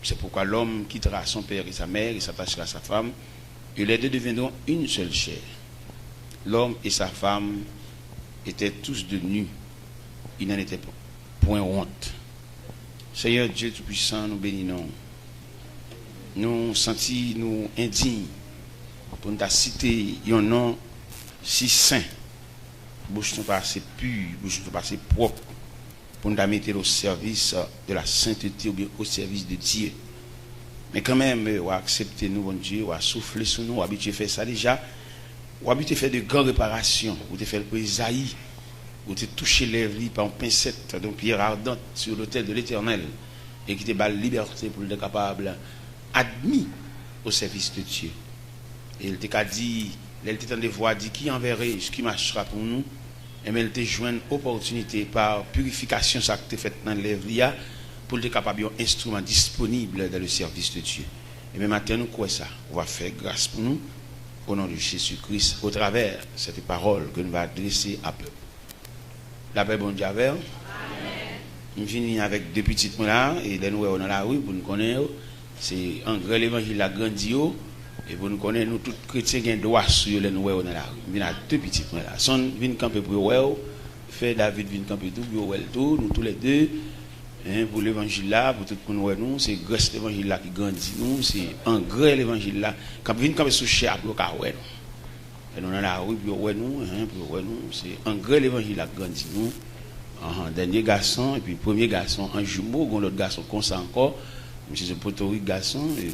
C'est pourquoi l'homme quittera son père et sa mère et s'attachera à sa femme et les deux deviendront une seule chair. L'homme et sa femme étaient tous de nus. Il n'en était point honte. Seigneur Dieu Tout-Puissant, nous bénissons. Nous sentons nous indignes pour nous citer un nom si saint. Bouche nous pas assez pure, bouche nous pas assez propre pour nous mettre au service de la sainteté ou bien au service de Dieu. Mais quand même, on va accepter nous, bon Dieu, on va souffler sur nous, on va habituer à faire ça déjà. On va habituer à faire de grandes réparations, on va faire pour Isaïe, on va toucher les lèvres par une pincette d'une pierre ardente sur l'autel de l'Éternel et qui te bat la liberté pour être capable admis au service de Dieu. Et il t'a dit, il t'a de voix dit qui enverrait ce qui marchera pour nous, et mais il t'a joué une opportunité par purification ça que tu fait dans les lèvres pour être capable d'un instrument disponible dans le service de Dieu. Et même maintenant nous croyons ça, on va faire grâce pour nous au nom de Jésus-Christ au travers de cette parole que nous va adresser à peuple. La paix bon Dieu avec. Nous venons avec deux petites mots là et les nous dans la rue pour nous connaître. C'est en grand l'évangile la grandio et pour nous connaître nous tous chrétiens qui ont droit sur les nous dans la rue. Nous venons à deux petites mots là. Son vient camper pour ouais, fait David vient camper tout pour ouais tout, nous tous les deux pour l'évangile là, pour tout le monde nous, c'est grâce l'évangile là qui grandit nous, c'est en grand l'évangile là quand vient camper sous cher pour ouais nous. Et nous dans la rue pour ouais nous, c'est en grand l'évangile là qui grandit nous. Dernier garçon et puis premier garçon en jumeau, l'autre garçon comme ça encore. Monsieur ce potorique garçon et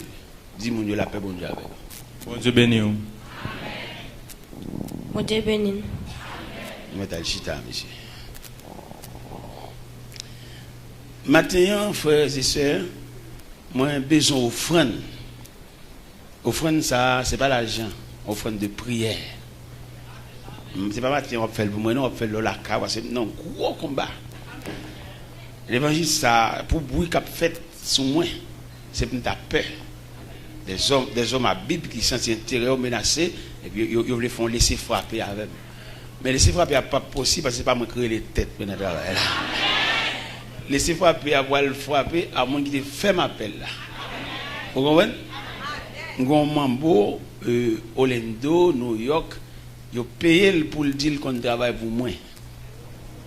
dis mon Dieu la paix bon Dieu avec. Bon Dieu béni. Bon Dieu béni. Mettez le chita monsieur. Maintenant frères et sœurs, moi j'ai besoin d'offrande. Offrande ça c'est pas l'argent, offrande de prière. C'est pas matin on fait pour moi non on fait la cave c'est non gros combat. L'évangile ça pour bruit qu'a fait sur moi c'est pour ta paix. Des hommes à Bible qui sentent intérieur menacé et puis ils veulent font laisser frapper avec. Mais laisser frapper n'est pas possible parce que c'est pas moi créer les têtes pour notre travail là. Laisser frapper avoir le frapper à moins qu'il fait m'appel là. Vous comprenez? Ngon Mambo Orlando New York yo payé pour le dire qu'on travaille pour moi.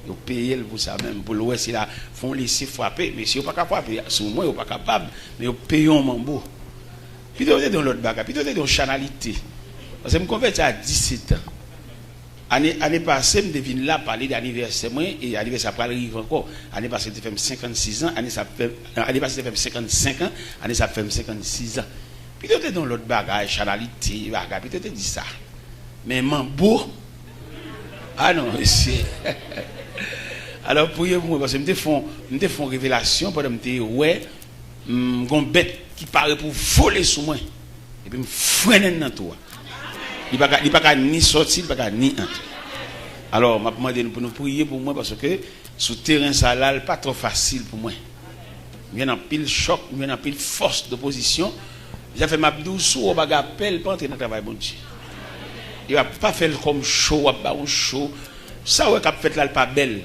Yo payé pour ça même pour le c'est là font laisser frapper mais si yo pas capable sur moi yo pas capable mais yo payé un mambo. Puis tu es dans l'autre bagarre, puis tu es dans chanalité. Parce que je me convertis à 17 ans. Année passée, je devine là parler d'anniversaire moi et anniversaire après arrive encore. Année passée je fait 56 ans, année passée je fait 55 ans, année ça fait 56 ans. Puis tu es dans l'autre bagarre, chanalité, bagarre, puis tu te dis ça. Mais mambo, ah non, c'est. Alors, priez pour moi, parce que je me font révélation, pendant que je ouais, une bête qui paraît pour voler sur moi, et puis me freiner dans toi. Il ne peut pas ni sortir, il ne peut pas ni entrer. Alors, je demande pour nous prier pour moi, parce que sur le terrain, ça n'est pas trop facile pour moi. Il y a un pile choc, il y a un pile force d'opposition. J'ai fait ma douce, ou je appelle pour entrer dans le travail, bon Dieu. Il ne va pas faire comme chaud, ou chaud. Ça, ouais, qu'a fait là, il n'est pas belle.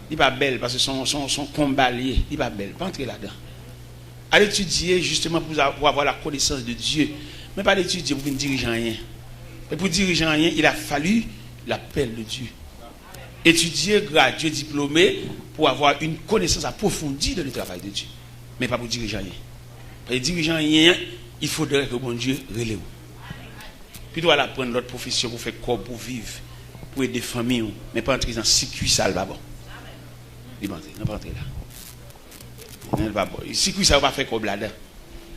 Il n'est pas belle parce que son combat lié, il n'est pas belle. Pas entrer là-dedans. À l'étudier justement pour avoir la connaissance de Dieu. Mais pas l'étudier pour diriger rien. Et pour diriger rien, il a fallu l'appel de Dieu. Étudier, graduer, diplômé pour avoir une connaissance approfondie de le travail de Dieu. Mais pas pour diriger rien. Pour diriger rien, il faudrait que bon Dieu relève. Puis doit apprendre l'autre profession pour faire corps, pour vivre, pour aider des familles, mais pas entrer dans circuit sale, bon. Il va entrer, pas entrer là. Circuit sale va faire comme là-dedans.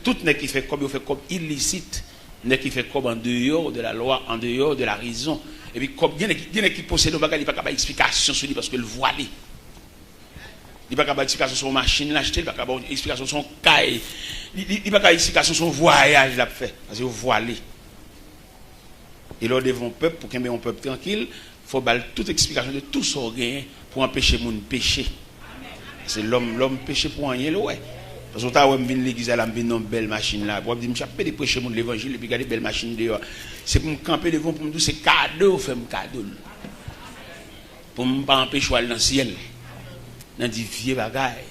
Tout n'est qui fait comme il fait comme illicite, n'est qui fait comme en dehors de la loi, en dehors de la raison. Et puis comme il y en a qui possèdent le bagage, il n'y a pas d'explication sur lui parce que le voile. Il n'y a pas d'explication sur la machine l'acheter, il n'y a pas d'explication sur son cahier, il n'y a pas d'explication sur son voyage l'a fait parce que voilé. Et là devant peuple pour qu'il y ait un peuple tranquille, il faut baller toute explication de tout son gain pour empêcher mon péché. C'est l'homme péché pour rien là ouais. Parce que quand on vient l'église là, on vient une belle machine là, pour dire me chaper de prêcher mon l'évangile et puis garder belle machine dehors. C'est pour me camper devant pour me dire c'est cadeau, fait me cadeau. Pour me pas empêcher aller dans le ciel. Dans des vieux bagailles.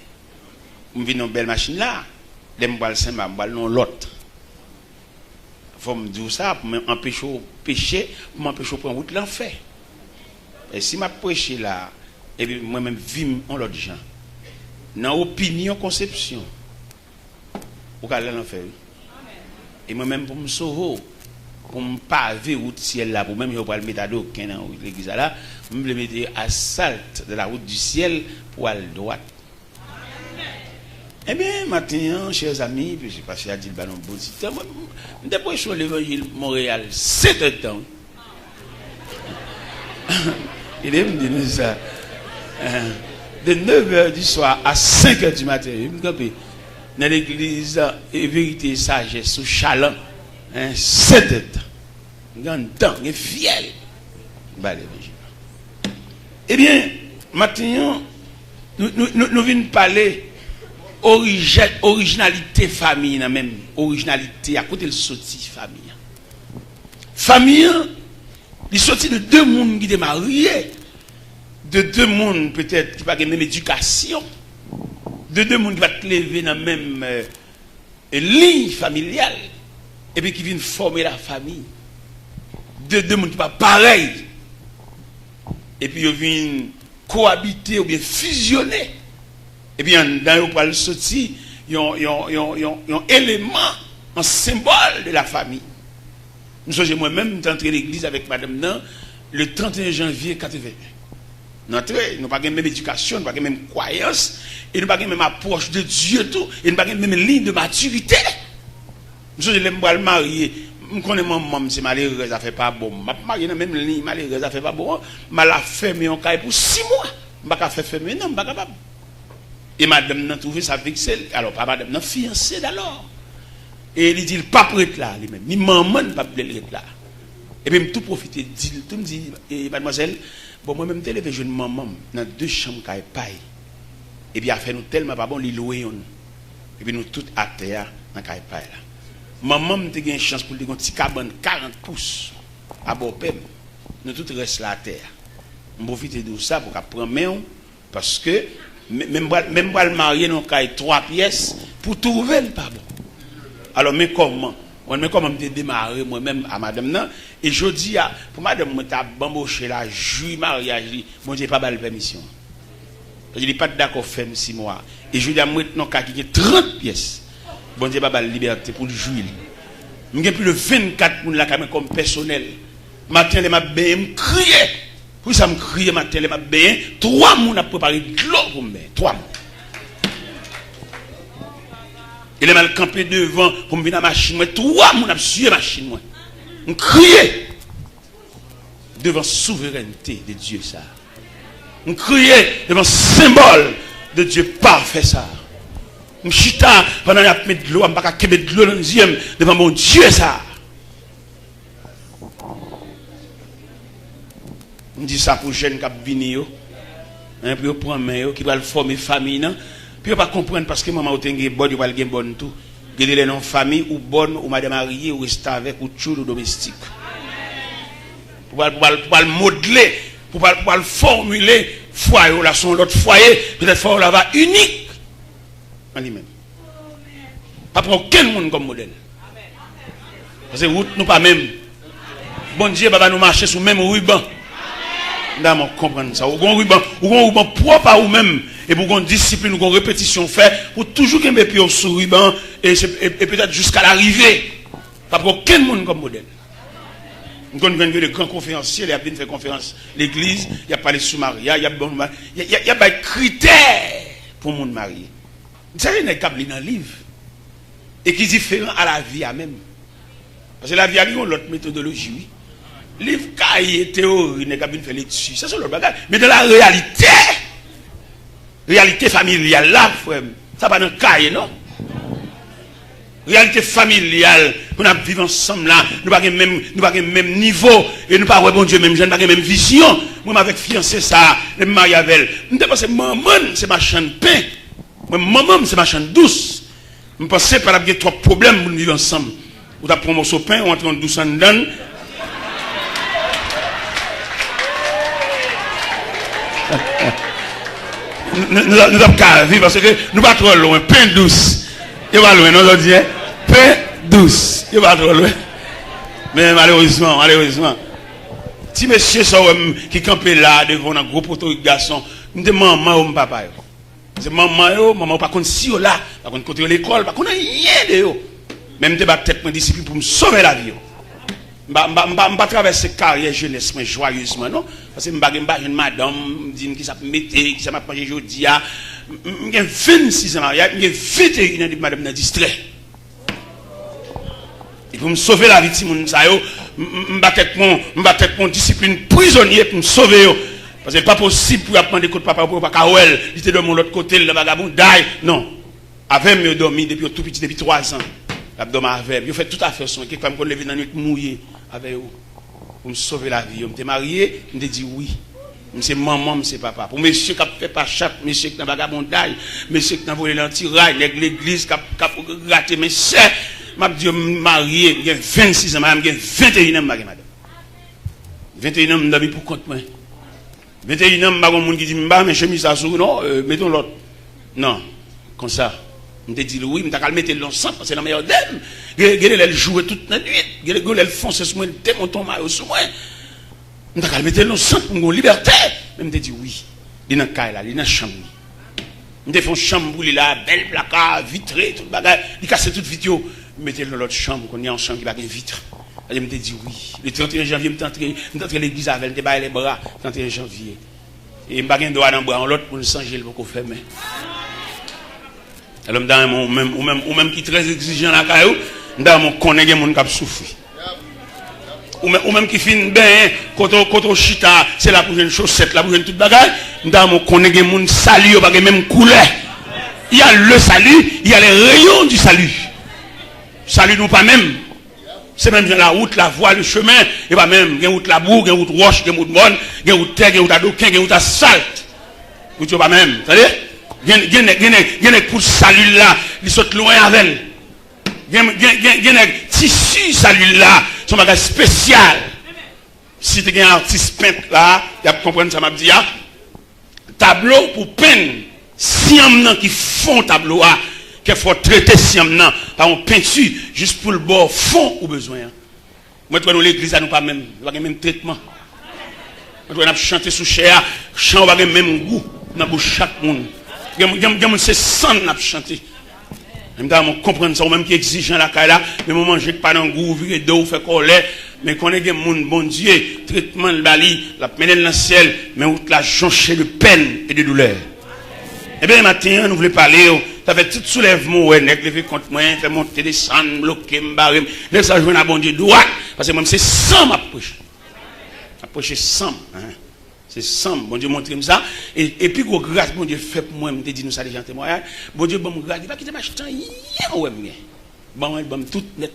On vient une belle machine là, les m'bal Saint-Marc, m'bal non l'autre. faut me dire ça pour m'empêcher pécher, pour m'empêcher prendre route l'enfer. Et si m'a prêché là et puis moi-même vivre en l'autre gens. Dans opinion conception. Ou aller l'enfer. Et moi-même pour me sauver, pour me paver route ciel là, pour même je pas le mettre à dos dans l'église là, je me le mettre à salte de la route du ciel pour aller droite. Eh bien, maintenant, chers amis, puis j'ai passé à dire le ballon bon temps. Depuis sur l'évangile Montréal, 7 ans. Il est me dit ça. De 9h du soir à 5h du matin. Il me dit, dans l'église, et vérité, sagesse, sous chaland, 7 ans. Grand temps, il est fier. Eh bien, maintenant, nous venons parler. Originalité famille même originalité à côté de sorti famille il sorti de deux mondes qui étaient mariés, de deux mondes peut-être qui pas la même éducation, de deux mondes qui va te lever dans la même ligne familiale et puis qui viennent former la famille, de deux mondes qui pas pareil et puis ils viennent cohabiter ou bien fusionner. Et bien, dans le sorti, il y a un élément, un symbole de la famille. Nous sommes moi-même entré à l'église avec madame Nan le 31 janvier 81. Nous n'avons pas la même éducation, nous n'avons pas la même croyance, et nous n'avons pas la même approche de Dieu, tout, et nous n'avons pas la même ligne de maturité. Nous sommes mariés. Je connais mon maman, c'est malheureux, ça ne fait pas bon. Je marié dans la même ligne, malheureux, ça ne fait pas bon. Je l'ai fermé en caille pour 6 mois. Je ne peux pas faire fermer, non, je ne suis pas capable. Et madame n'a trouvé ça vexé. Alors, pas madame n'a fiancé d'alors. Et il dit, pas prête là, lui-même. Ni maman n'a pas prête là. Et puis, tout profiter, tout me dit, mademoiselle, bon, moi-même, je levé jeune maman dans 2 chambres qui paille. Et puis, elle fait nous tellement pas bon, les louer. Et puis, nous tous à terre dans la paille là. Maman, m'a eu une chance pour dire un petit cabane 40 pouces à Bopem. Nous tous restons là à terre. On profite de ça pour prendre main parce que même pas le marier dans 3 pièces pour trouver le pas bon. Alors mais comment me démarrer moi-même à madame nan et je dis pour madame moi t'a bamboché la juillet mariage bon Dieu pas balle permission. Je dis pas d'accord faire 6 mois et je dis à moi non qui a 30 pièces. Bon Dieu pas balle liberté pour le juillet. J'ai plus de 24 moun là comme personnel. Matin les m'a bien crié. Pour ça me crier matin les m'a bien 3 moun a préparé de l'eau pour me 3 moun. Il est mal campé devant pour me venir à la machine. 3 moun a suivi la machine. On criait devant la souveraineté de Dieu ça. On criait devant le symbole de Dieu parfait ça. On chita pendant qu'il y a de l'eau, on ne peut pas mettre de l'eau dans le deuxième devant mon Dieu ça. On dit ça pour les jeunes qui viennent, pour prendre main, qui va former famille. Puis on ne pas comprendre parce que maman a une bonne, il a bonne tout. Il y a des noms famille ou bonne, ou madame mariée, ou rester avec, ou tchou, ou domestique. Pour le modeler, pour le formuler, foyer, là, son l'autre foyer, peut-être foyer là-bas unique. En lui-même. Pas pour aucun monde comme modèle. Parce que route nous pas même. Bon Dieu, va nous marcher sur le même ruban. Nous devons comprendre ça. Ou un ruban propre à vous-même. Et pour une discipline, une répétition fait, pour toujours qu'il y ait un sur ruban et peut-être jusqu'à l'arrivée. Pas pour aucun monde comme modèle. Nous avons vu les grands conférenciers, il y a bien fait conférence. L'église, il y a parlé sous Maria, il y a des critères pour le monde marié. Vous savez, il y a un câble dans le livre. Et qui est différent à la vie à même. Parce que la vie a une autre méthodologie. Oui. Le livre cahier, théorie, il n'y a pas fait là-dessus. Ça, c'est le bagage. Mais dans la réalité familiale, là, frère, ça va dans le cahier, non? Réalité familiale, nous vivons ensemble là, nous n'avons pas le même niveau, et nous n'avons pas bon Dieu, même jeune, pas la même vision. Moi, avec fiancé, ça, le mariage avec elle. Nous ne pensons pas, maman, c'est ma chaîne de pain. Maman, c'est ma chaîne douce. Je pense pas qu'il y a 3 problèmes pour nous vivre ensemble. Ou tu prends mon pain, ou on entre douce en dedans. Nous avons qu'à vivre parce que nous ne sommes pas trop loin. Pain douce. Il va loin, nous avons dit. Pain douce. Il va trop loin. Mais malheureusement. Si monsieur qui campait là devant un gros poteau de garçon, me dit maman ou papa. C'est maman pas contre si là, pas contre côté l'école, pas contre rien de yo. Même te battre tête mon disciple pour me sauver la vie. M'pa traverser carrière jeunesse mais joyeusement non parce que m'pa une madame dit qui ça mettre qui ça m'a mangé jodi a j'ai 26 ans j'ai 21 ans de madame dans distrait. Et pour me sauver la vie de moun sa yo m'battre mon discipline prisonnier pour me sauver yo parce que pas possible pour apprendre côté papa pour pas kawel il était de mon autre côté le vagabond die non avec me dormi depuis tout petit depuis 3 ans l'abdomen avec yo fait tout à fait son qui femme qu'on lever dans nuit mouillé avec vous pour me sauver la vie. Je me suis marié, je me dit oui. C'est maman, c'est papa. Pour monsieur qui a fait pas chaque, monsieur qui a vagabondage, monsieur qui a volé l'antirail, l'église qui a raté mes sœurs, je me dit marié, j'ai 26 ans, j'ai 21 ans, madame. 21 ans, je suis pour compte moi. 21 ans, je suis monde qui dit, mais chemise à sous, non, mettons l'autre. Non, comme ça. Je me dis oui, je vais mettre l'ensemble parce que c'est la meilleure d'elle. Elle joue toute la nuit. Elle fonce sur moi, elle démonte ton maillot sur moi. Je vais mettre l'ensemble pour me liberté. Je me dis oui. Il y a un cas là, il y a une chambre. Je fais une chambre, il y a belle placard, vitré, tout le bagage. Il casse toute vidéo. Je mets dans l'autre chambre, qu'on est en chambre qui va une vitre. Je me dis oui. Le 31 janvier, je suis entré à l'église avec elle, je les bras. 31 janvier. Et je suis doigt dans le bras, l'autre pour le changer, le beaucoup fermer. Alors, ou même qui est très exigeant la caillou, dans mon connaît des gens qui souffrent. Ou même qui finit bien, quand chita, c'est la pour une chaussette, la pour une toute bagage, dans mon connaît des gens salut, pas même couleur. Il y a le salut, il y a les rayons du salut. Salut nous pas même. C'est même la route, la voie, le chemin, et pas même, il y a route la boue, il y a route roche, il y a route bonne, il y a route terre, il y a route adoquin, il y a route asphalte. Vous ne pas même, vous savez? Il y a pour salut là, ils sont loin avec elle. Il y a un tissu salut là, son bagage spécial. Si tu as un artiste peintre là, il a comprendre ça m'a dit tableau pour peindre siam qui font tableau là, qu'il faut traiter siam par une peinture juste pour le bord fond ou besoin. Moi dans l'église nous pas même, pas même traitement. Moi on chanter sous chair, chant pas même goût dans bouche chaque monde. C'est sans n'a chanter. Même dans comprendre ça même qui exigeant la caille là, mais moment manger pas dans goût, virer d'eau fait colère, mais qu'on est des monde bon Dieu, traitement de bali, la mener dans le ciel, mais où la joncher de peine et de douleur. Eh bien matin nous voulons parler, ça fait tout soulèvement ouais, nèg lever contre moi, faire monter descendre, bloquer m'barrer, laisse ça joindre à bon Dieu droit parce que même c'est sans m'approcher. Approcher sans hein. C'est sans, bon Dieu montre ça. Et puis, grâce, bon Dieu fait pour moi, je me dis nous ça déjà témoignage. Bon Dieu, bon, grâce, il va quitter ma chute, ouais, bon, tout net.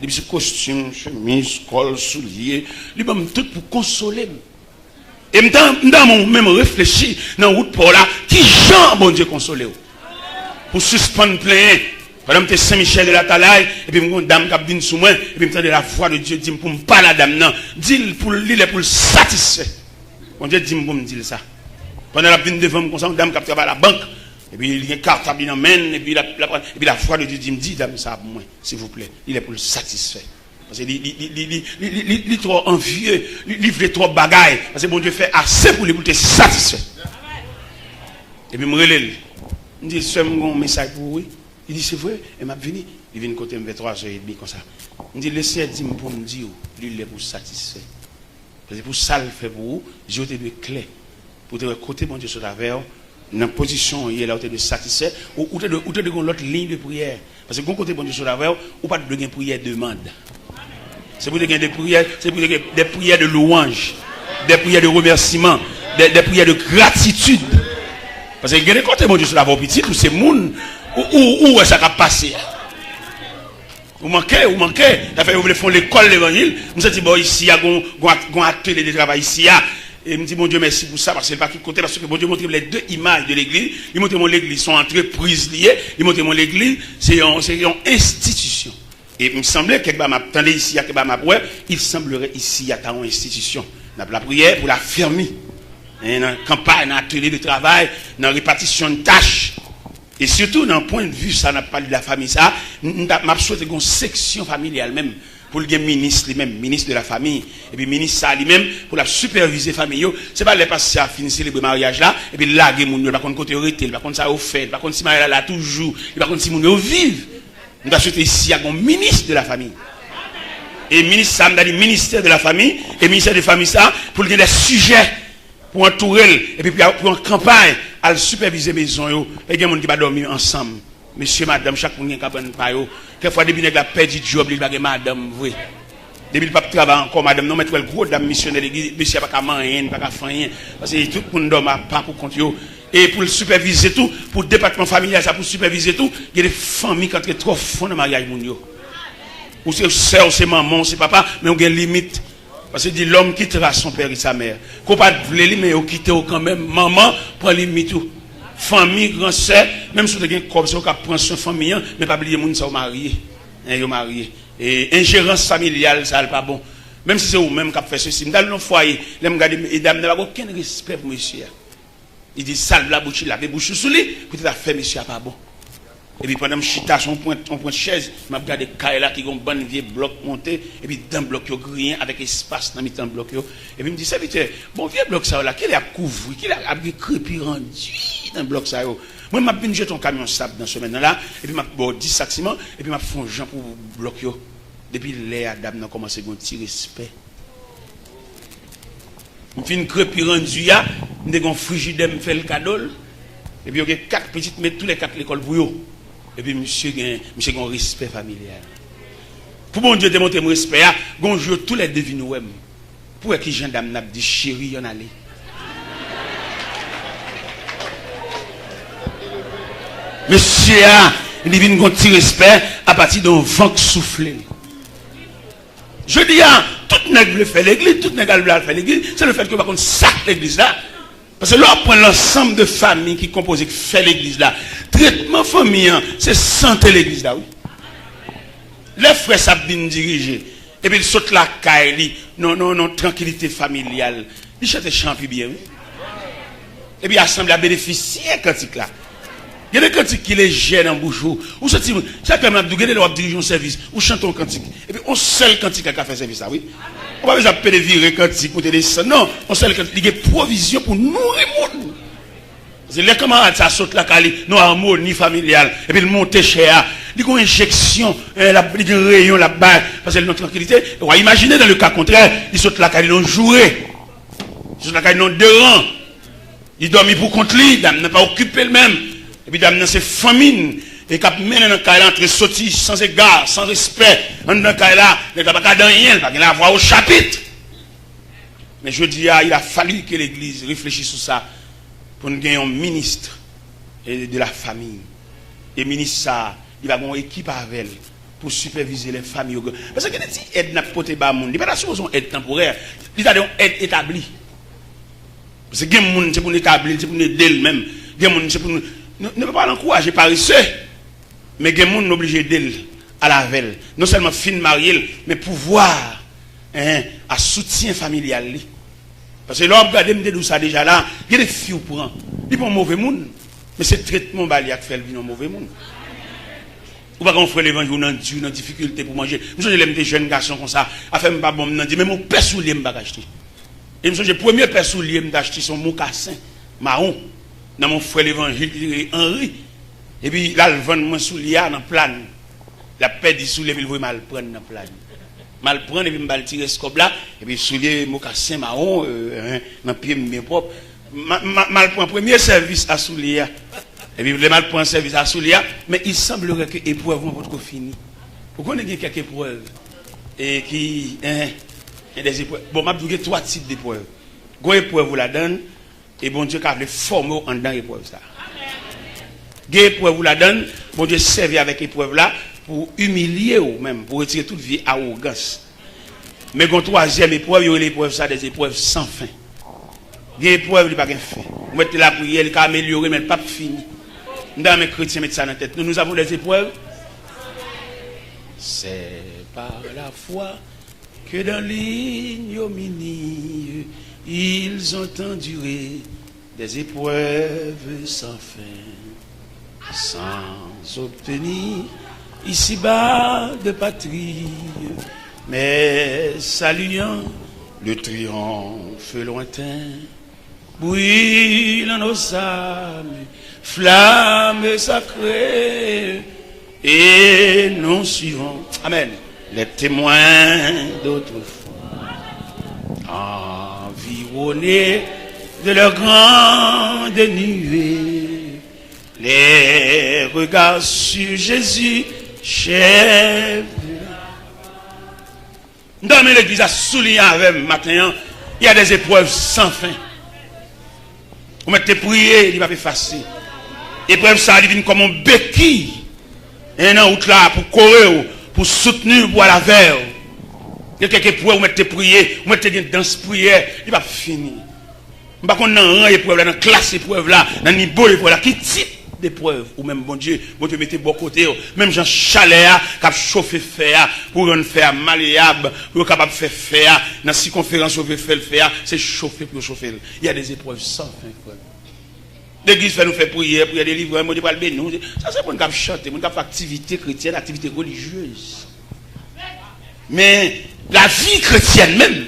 Les petits costumes, chemise, col, souliers, les bon, tout pour consoler. Et dans mon même réfléchi, dans la route pour là, qui genre, bon Dieu, consoler. Pour suspendre plein. Par exemple, Saint-Michel de la Talaï, et puis, une dame qui vient sous moi, et puis, je la voix de Dieu, dit pour me parler à la dame, non, dit pour le satisfaire. Bon Dieu dit me dire ça. Pendant la venue devant me dame qui travaille à la banque et puis il y a une carte à bien main et puis la foi de Dieu dit me dit dame ça pour moi s'il vous plaît, il est pour le satisfaire. Parce que il est trop envieux, il veut trop bagaille parce que bon Dieu fait assez pour lui pour te satisfaire. Et puis me relève. Il dit c'est un message pour oui. Il dit c'est vrai, et m'a venu, il vient côté vers 3h30 comme ça. Il dit laissez dire pour me dire lui il est pour satisfaire. C'est pour ça le fait pour vous, j'ai été de clé pour te côté mon Dieu sur la verre, dans la position il est là où tu es de satisfait ou tu es de l'autre ligne de prière. Parce que quand côté mon Dieu sur la verre, ou pas de gagner prière demande. C'est pour gagner des prières, c'est pour des prières de louange, des prières de remerciement, des prières de gratitude. Parce que gagner côté mon Dieu sur la verre petit, tous ces monde où ça va passer. Vous manquez, t'as fait vous font l'école l'évangile, vous avez dit bon ici il y a un atelier de travail ici et me dit mon Dieu merci pour ça parce que c'est pas qui côté parce que bon Dieu montre les deux images de l'église, il montre mon l'église sont entreprises liées, il montre mon l'église c'est une institution. Et il me semblait que m'attendait ici que il semblerait ici il y a une institution. On a la prière pour la fermer. Dans la campagne, dans l'atelier de travail, dans la répartition de tâches. Et surtout, d'un point de vue, ça n'a pas de la famille, ça, m'a souhaité une section familiale même, pour le ministre lui-même, ministre de la famille, et puis ministre ça lui-même pour la superviser famille. C'est pas les passer à finir célébrer mariage là, et puis là, il n'y a pas de côté arrêté, il n'y a pas de ça au fait, il n'y a pas de si mariage là toujours, il n'y a pas de si moun vive. Nous avons souhaité ici un ministre de la famille. Et ministre ça, nous avons dit ministère de la famille, et ministère de la famille ça, pour qu'il y ait des sujets pour entourer, et puis pour une campagne, à superviser les maisons, et il y a des gens qui vont dormir ensemble. Monsieur, madame, chaque monde qui a un paille. Quelquefois, depuis que la perdu job, il va avoir madame, vrai. Depuis que le pape travaille encore, madame, non, mais le gros dame missionnaire, monsieur, pas qu'à manger, pas qu'à faire rien. Parce que tout le monde dort pas pour compter. Et pour le superviser tout, pour le département familial, ça pour superviser tout, il y a des familles qui entrent trop fond dans le mariage. Ou c'est soeur, c'est maman, c'est papa, mais on a une limite. Parce que l'homme quittera son père et sa mère. Qu'on pas voulait, mais on quitte quand même maman pour limite tout. Famille, grand sœur, même si vous avez un corps, vous prendre son famille, mais pas oublier les gens qui mariés. Et ingérence familiale, ça n'est pas bon. Même si c'est vous-même qui fait ceci. Dans le foyer, les dames n'ont aucun respect pour monsieur. Il dit, salve la bouche, la bouche sous lui, peut-être faire monsieur pas bon. Et puis pendant que je chita sur un point de chaise, je me regarde des cailles qui ont un bon vieux bloc monté, et puis dans le bloc, il y a rien avec espace dans le bloc. Et puis je me dis, ça veut dire, bon vieux bloc ça là, qu'il a couvert, qu'il a crépi rendu dans le bloc ça. Moi, je vais jeter un camion sable dans ce semaine-là, et puis je vais 10 sacs ciment, et puis je vais faire un gens pour le bloc. Depuis les dames ont commencé à tirer respect. Je fais une crépi rendu, je fais un frigidaire, je fais le cadeau, et puis il y a 4 petites, mais tous les 4 l'école pour eux. Et puis, monsieur a un respect familial. Pour mon Dieu démontrer mon respect, bonjour tous les devines. Pour qui gendarme n'a dit chérie, y en allait. Monsieur il vient un petit respect à partir d'un vent soufflé. Je dis, tout le monde fait l'église, tout le monde fait l'église, c'est le fait que par contre, sac l'église là. Parce que là, on prend l'ensemble de familles qui composent, qui fait l'église là. Traitement famille, c'est santé l'église là, oui. Les frères savent bien diriger. Et puis ils sautent la caille, non, tranquillité familiale. Ils chantent champi bien, oui. Et puis l'assemblée a bénéficié de cantique là. Il y a des cantiques qui les gênent en bouche. Ou ce type, chaque fois que vous dirigez un service, ou chantez un cantique. Et puis on seul cantique qui a fait service là, oui. On va pas besoin de virer cantique pour te descendre. Non, on seul cantique. Il y a provision pour nourrir le monde. C'est les camarades, ça saute la cali, non harmonie familiale. Et puis, il monte cher. Il y a une injection, il y a un rayon là-bas, parce que notre tranquillité. Imaginez dans le cas contraire, il saute la cali, non joué. Il saute la cali, non deux rangs. Il dormit pour contre lui, il n'a pas occupé le même. Et puis, il c'est famine. Et quand il dans le cas là, entre sorti sans égard, sans respect, dans le cas là, il n'y a pas de rien, il n'y a pas de voir au chapitre. Mais je dis, il a fallu que l'Église réfléchisse sur ça. Pour nous gagner un ministre de la famille. Et le ministre, ça, il va avoir une équipe avec elle pour superviser les familles. Parce que si aide n'a pas été bas, il n'y a pas de aide temporaire. Il a une aide établie. Parce que c'est pour nous établir, c'est pour nous aider même. C'est pour nous. Ne peut pas l'encourager paresseux, mais il y a des gens obligés d'aider à la veille. Non seulement fin marié, mais pouvoir à soutien familial. Parce que l'homme regarde me ça déjà là, il y a des filles pour un. Il pas un mauvais monde, mais c'est le traitement qui fait le mauvais monde. Ou pas qu'on ferait l'évangile dans difficulté pour manger. Je l'aime des jeunes garçons comme ça, à faire pas bon me dire mais mon père soulier me pas acheter. Et je le premier père soulier me acheter son mocassin marron dans mon frère l'évangile Henri. Et puis là le vend mon soulier dans plan. La paix du soulier il veut mal prendre dans plan. Mal prendre et puis me tirer scope là et puis soulier mocassin marron dans pied mes propre mal prendre premier service à soulier et puis le mal prendre service à soulier mais il semblerait que épreuve vont pas fini. Pourquoi on a quelques épreuves et qui des épreuves bon m'a dit 3 types d'épreuves. Go épreuve vous la donne et bon Dieu qui a voulu former en dans épreuve ça. Go épreuve vous la donne, bon Dieu servir avec épreuve là pour humilier ou même pour retirer toute vie arrogance. Mais une troisième épreuve, il y a l'épreuve ça des épreuves sans fin. Des épreuves il pas gain fin. Vous mettez la prière, il a amélioré mais pas fini. Dans mes chrétiens mettent ça dans la tête. Nous avons des épreuves. C'est par la foi que dans l'ignominie ils ont enduré des épreuves sans fin, sans obtenir ici-bas de patrie, mais saluant le triomphe lointain, brille dans nos âmes, flamme sacrée, et nous suivons, amen, les témoins d'autrefois, environnés de leur grande nuée, les regards sur Jésus, chef. Dans l'église a souligné avec matin, il y a des épreuves sans fin. Vous mettez prier, il va faire facile. Épreuve ça devient comme un béquille. Et un autre là pour courir, pour soutenir, pour aller vers. Il y a quelques épreuves, vous mettez prier, vous mettez dans ce prière, il va finir. Je ne sais pas dans rang épreuve là, dans classe épreuve là, dans niveau épreuve là, qui type d'épreuve, ou même bon Dieu mettez bon côté, même Jean Chalet qui a chauffé fer pour rendre fer malléable, pour capable faire fer dans circonférence où veut faire le fer, c'est chauffer pour chauffer. Il y a des épreuves sans fin, frère. L'église fait nous faire prier, prier des livres, moi je parle de nous. Ça c'est pour nous chanter, pour nous faire activité chrétienne, activité religieuse. Mais la vie chrétienne même,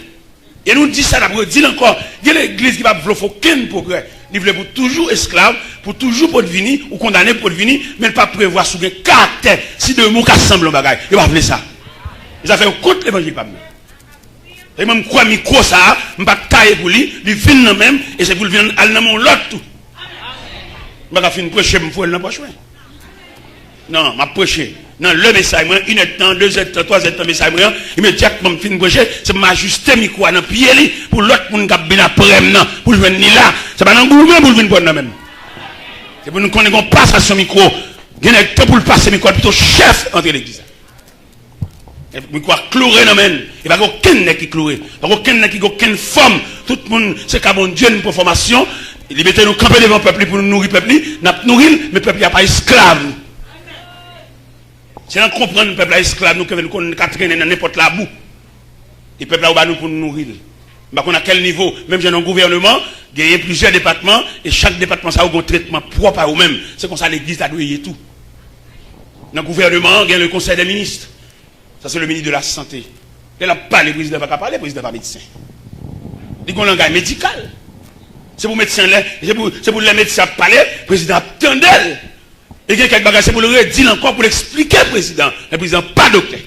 et nous dit ça d'abord, dit encore, il y a l'église qui va faire aucun progrès. Il veut pour toujours esclave, pour toujours pour devenir, ou condamné pour devenir, mais pas prévoir sous un caractère, si deux mots qui assemblent en bagaille. Il va appeler ça. Ils ont fait contre l'évangile pas même. Et même quoi micro ça, je ne vais pas tailler pour lui, il vient même, et c'est pour le venir à l'autre tout. Je ne vais pas finir prêcher, je vais faire pas choix. Non, je vais prêcher. Non, le message, 1 heure de temps, 2 heures de temps, 3 heures de temps, message, immédiatement, je finis prêcher, c'est m'ajuster mes micro dans le pied, pour l'autre, pour nous bien après, pour le venir là. C'est pas dans le gouvernement pour le venir prendre même. C'est pour nous connaître qu'on passe à son micro. Il y a un temps pour le passer micro, plutôt chef entre l'église. Et puis, quoi, chloré, non, men. Il n'y a pas aucun nez qui chloré. Il n'y a aucun nez qui a aucune forme. Tout le monde, c'est qu'à bon Dieu, une formation. Il mettait nous camper devant le peuple pour nous nourrir le peuple. Nous nourrir, mais le peuple n'est pas esclave. C'est là comprendre le peuple est esclave, nous qu'on traîner dans n'importe la boue. Le peuple là nous pour nous nourrir. Mais à quel niveau, même j'ai un gouvernement, il y a plusieurs départements, et chaque département ça a un traitement propre à eux-mêmes. C'est comme ça l'église a douillé tout. Dans le gouvernement, il y a le conseil des ministres. Ça c'est le ministre de la santé. Il n'a pas le président, il n'a pas parler, le président n'est pas médecin. Il y a un langage médical. C'est pour médecin là, c'est pour les médecins parler, le président attendait. Et il y a quelques bagages, c'est pour le redire encore, pour l'expliquer au président. Le président pas docteur.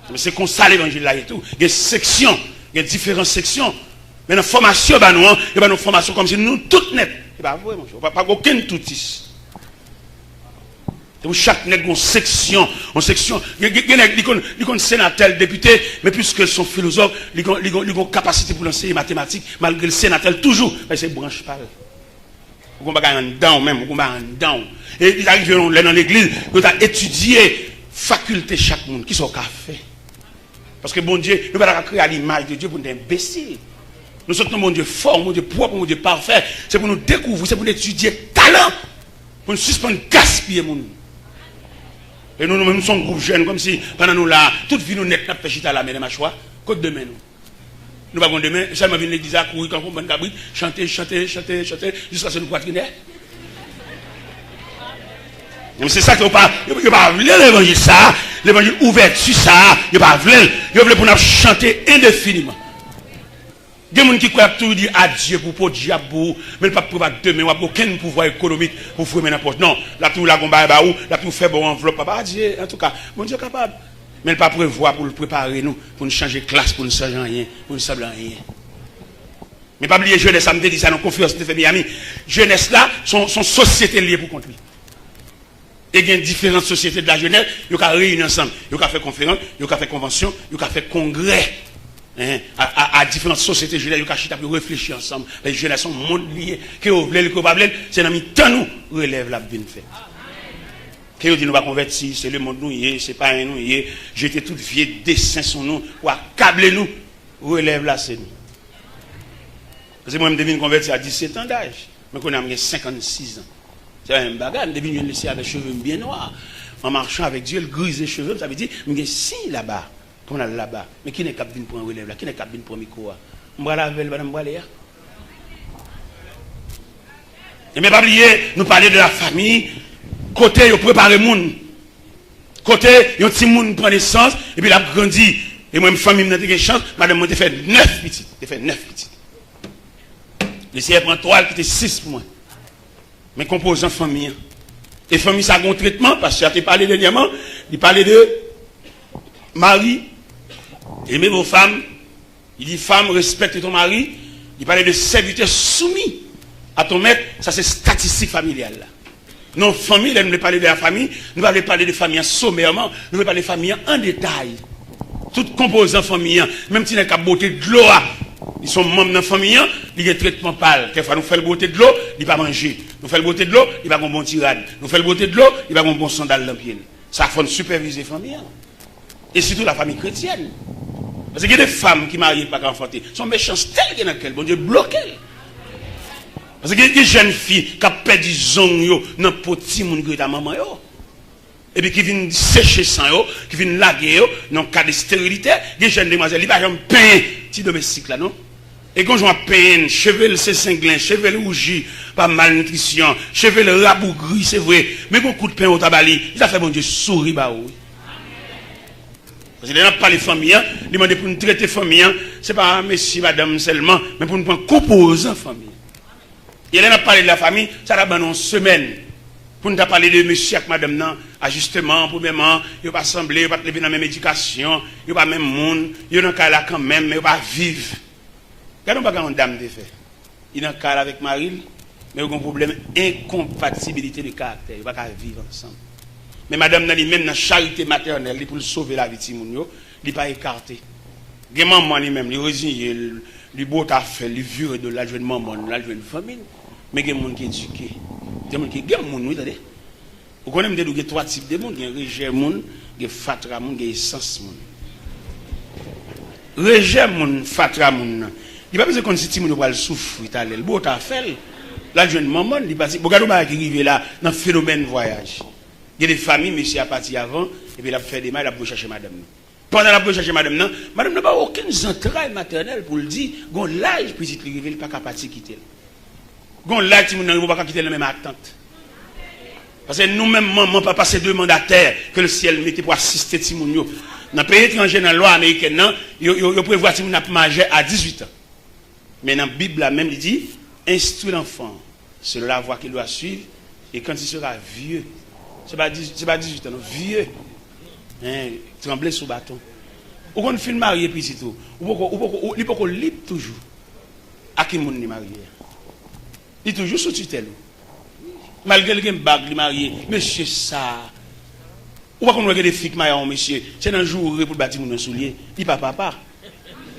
Mais c'est comme ça l'évangile là et tout. Il y a des sections, il y a différentes sections. Mais dans la formation, il y a une formation comme si nous toutes net. C'est pas vrai, mon cher. Pas aucun toutis. C'est pour chaque net, une section. Il y a des sénateurs, députés, mais puisque son philosophe, ils ont une capacité pour l'enseigner mathématiques, malgré le sénateur, toujours. Mais c'est branche pas. Vous avez un down même, vous avez un down. Et ils arrivent dans l'église, ils ont étudié faculté chaque monde, qui sont café. Parce que bon Dieu, nous ne pouvons pas créer à l'image de Dieu pour nous imbéciles. Nous sommes mon Dieu fort, mon Dieu propre, mon Dieu parfait. C'est pour nous découvrir, c'est pour nous étudier talent, pour nous suspendre, gaspiller mon. Et nous sommes un groupe jeune, comme si pendant nous là, toute vie nous net, nous fait chita la main de ma choix, côte demain nous. Nous n'avons pas demain, seulement venir l'église à courir, quand on va chanter, jusqu'à ce que nous poitrinaires. C'est ça qu'il n'y a pas l'évangile ça, l'évangile ouvert sur ça, il n'y a pas il veut pour nous chanter indéfiniment. Il y a des gens qui croient tout dire à Dieu pour diable, mais le pas pouvoir demain, il n'y a aucun pouvoir économique pour faire n'importe. Non, là tout la gomba là tout fait bon enveloppe, papa Dieu, en tout cas, mon Dieu est capable. Mais il pas prévoir pour le préparer nous, pour nous changer de classe, pour nous changer rien, pour nous savoir rien. Mais pas oublier jeunesse, ça me dit ça dans la conférence de Miami. Jeunesse là, son société liée pour contre lui. Et il y a différentes sociétés de la jeunesse, ils ont réuni ensemble, ils ont fait conférence, ils ont fait convention, ils ont fait congrès. À différentes sociétés jeunesse, ils ont réfléchir ensemble. Les jeunesses sont monde liés, qui ont voulu, qui ont pas voulu, c'est dans temps nous relève la bien fait. Qui ont dit nous va convertir, c'est le monde nous y est, c'est pas un nous y est, jeter tout vieux dessin sur nous, ou accabler nous, relève là c'est nous. Parce que moi je devine convertir à 17 ans d'âge, mais qu'on a 56 ans. C'est un bagage, je devine laisser avec cheveux bien noirs. En marchant avec Dieu, il grise les cheveux, ça veut dire, mais si là-bas, comme on a là-bas, mais qui n'est capable de prendre relève là, qui n'est capable de prendre micro? On va laver, madame Boiléa. Et mais pas oublier, nous parler de la famille, côté, vous préparez le monde. Côté, un petit monde prend naissance, et puis il a grandi. Et moi, ma famille m'a donné chance, madame m'a fait 9 petits. Elle fait 9 petits. Le Seigneur prend 3, qui était 6 pour moi. Mais composant famille. Et famille, ça a un traitement, parce que tu as parlé dernièrement, il parlait de mari, aimez vos femmes. Il dit, femme, respecte ton mari. Il parlait de serviteur soumis à ton maître. Ça, c'est statistique familiale. Là. Non, famille, là, nous ne parler de la famille, nous allons parler de famille sommairement, nous allons parler de famille en détail. Tout composant famille, même si nous avons beauté de l'eau, ils sont membres de la famille, ils ont un traitement pâle. Quelquefois, nous faisons le beauté de l'eau, ils ne vont pas manger. Nous faisons le beauté de l'eau, ils vont avoir un bon tirade. Nous faisons le beauté de l'eau, ils vont avoir un bon sandal dans le pied. Ça faut superviser la famille. Et surtout la famille chrétienne. Parce qu'il y a des femmes qui marient pas enfanter. Sont méchantes telles qu'il y en a qu'elles. Bon Dieu bloque elles. Parce qu'il y a des jeunes filles qui ont perdu zong dans le petit monde qui est à maman. Et puis qui viennent sécher sang, qui viennent laguer dans le cas de stérilité. Il y a des jeunes demoiselles qui ne peuvent pas petit domestique là, non? Et quand je vois peine, cheveux c'est cinglin, cheveux rougi, pas malnutrition, cheveux rabougris, c'est vrai. Mais beaucoup de pain au tabali, il a fait bon Dieu sourire, bah oui. Parce que là, pas les familles, demander pour nous traiter les familles, ce n'est pas monsieur, madame seulement, mais pour nous prendre composant famille. Et là, on a parlé de la famille, ça a une semaine. Pour nous parler de monsieur et madame, non, ajustement, pour même, ils ne pas assembler, ils ne pas lever dans la même éducation, ils ne pas même monde, ils n'ont pas là quand même, mais ils ne pas vivre. Regardons pas quand une dame de fait. Il est en cas avec Marie, mais il y a un problème d'incompatibilité de caractère. Ils ne peuvent pas vivre ensemble. Mais madame, même dans la charité maternelle, pour sauver la vie de Timounio, il n'est pas écarté. Il y a maman lui-même, il résigne, il beau à faire, il vieux de la jeune maman, la jeune famille. Mais il y a des gens qui sont éduqués. Il y a des gens qui sont éduqués. Vous connaissez qu'il y a 3 types de monde. Il y a rejet, il y a fatra, il y a essence. Rejet, fatra, il n'y a pas besoin qu'on se Timounio pour le souffrir. Il beau à faire, la jeune maman, il passe. Regardez qui arrive là, dans le phénomène voyage. Il y a des familles, monsieur a parti avant, et puis il a fait des mal, il a chercher madame. Pendant la chercher madame, madame n'a pas aucune entraille maternelle pour le dire, gon l'âge, puis il ne peut pas partir quitter. Gon l'âge, il ne peut pas quitter la même attente. Parce que nous-mêmes, maman, papa, c'est 2 mandataires que le ciel mettait pour assister Timounio. Dans le pays étranger, dans la loi américaine, il prévoit Timounio majeur à 18 ans. Mais dans la Bible, même, il dit, instruis l'enfant selon la voie qu'il doit suivre, et quand il sera vieux, c'est pas 18 ans, non, vieux. Hein, trembler sous bâton. Ou qu'on film marié puis c'est tout. Ou il peut libre toujours. À qui monde ni marié. Il toujours sous tutelle. Malgré le bague li marié, monsieur ça. Ou pas qu'on regarde des filles qui marient monsieur, c'est dans jour pour bâtir mon soulier, il pas papa.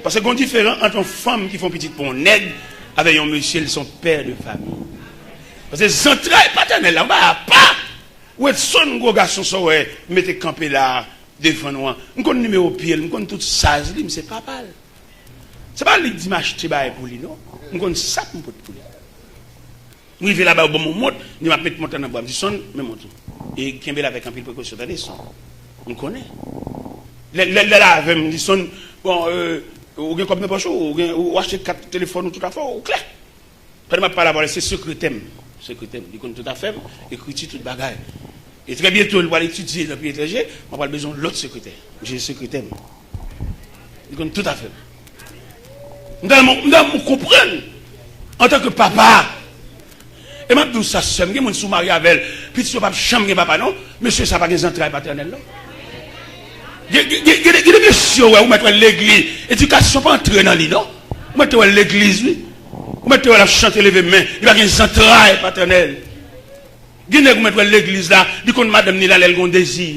Parce que qu'on différent entre une femme qui font petite pour un nègre avec un monsieur, ils sont père de famille. Parce que les entrailles paternelles là, pas. Ou est son gros garçon so ouais, mettez campé là devant nous. On connaît numéro pied, on connaît tout ça, c'est papa. C'est pas lui dit m'acheter bail pour lui non. On connaît ça pour lui. Nous vivons là-bas au bon moment, nous va mettre monter dans bois, son même monte. Et qui est avec un peu de précaution dans les sons. On connaît. Là avec me dit son bon ou bien comme n'importe ou acheter 4 téléphones tout à fait ou clair. Pas de parler c'est secrétaire. Secrétaire, il connaît tout à fait, écrit tout bagaille. Et très bientôt, il va étudier dans le pays étranger, on va besoin de l'autre secrétaire. J'ai un secrétaire. Il connaît tout à fait. Nous devons comprendre, en tant que papa, et maintenant, ça se fait, je suis marié avec elle, puis tu ne vas pas chambre papa, non? Monsieur, ça n'a pas des entrailles paternelles, non? Il y a des questions où vous mettez l'église, éducation pas entrer dans l'île, non? Vous mettez l'église, oui. Vous mettez la chanter lever main, il va y avoir des entrailles paternelles. Vous mettez l'église là, du coup, madame Nila, elle a un désir.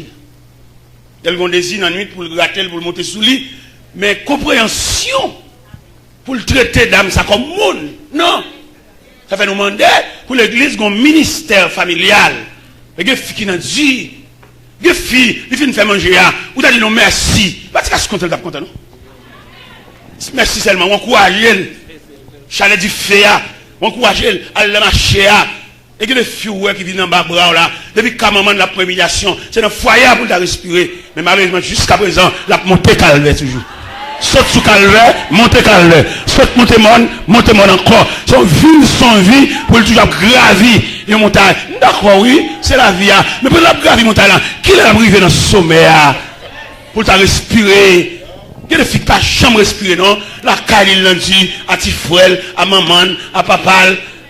Elle a un désir dans la nuit pour le gratter, pour le monter sous lit. Mais compréhension pour le traiter d'âme, ça comme monde. Non. Ça fait nous demander pour l'église un ministère familial. Il y a des filles qui n'ont dit, des filles, les filles nous font manger, ou t'as dit non merci. Parce que c'est content, t'as content, non? Merci seulement, on encourage elle. Chalet du féa, on encourage elle, à la marcher. Et que les filles qui viennent en bas bras là, depuis qu'à moment de la prémédiation, c'est un foyer pour ta respirer. Mais malheureusement, jusqu'à présent, la montée calvaire toujours. Saute sous calvaire, monte calvaire. Saute monte mon encore. Son vie pour toujours gravir les montagnes. D'accord, oui, c'est la vie. Mais pour la gravir montagne là, qui l'a arrivé dans le sommet pour ta respirer? Il y a des filles qui ne peuvent jamais respirer, non? La caille, lundi, à Tifouel, à maman, à papa.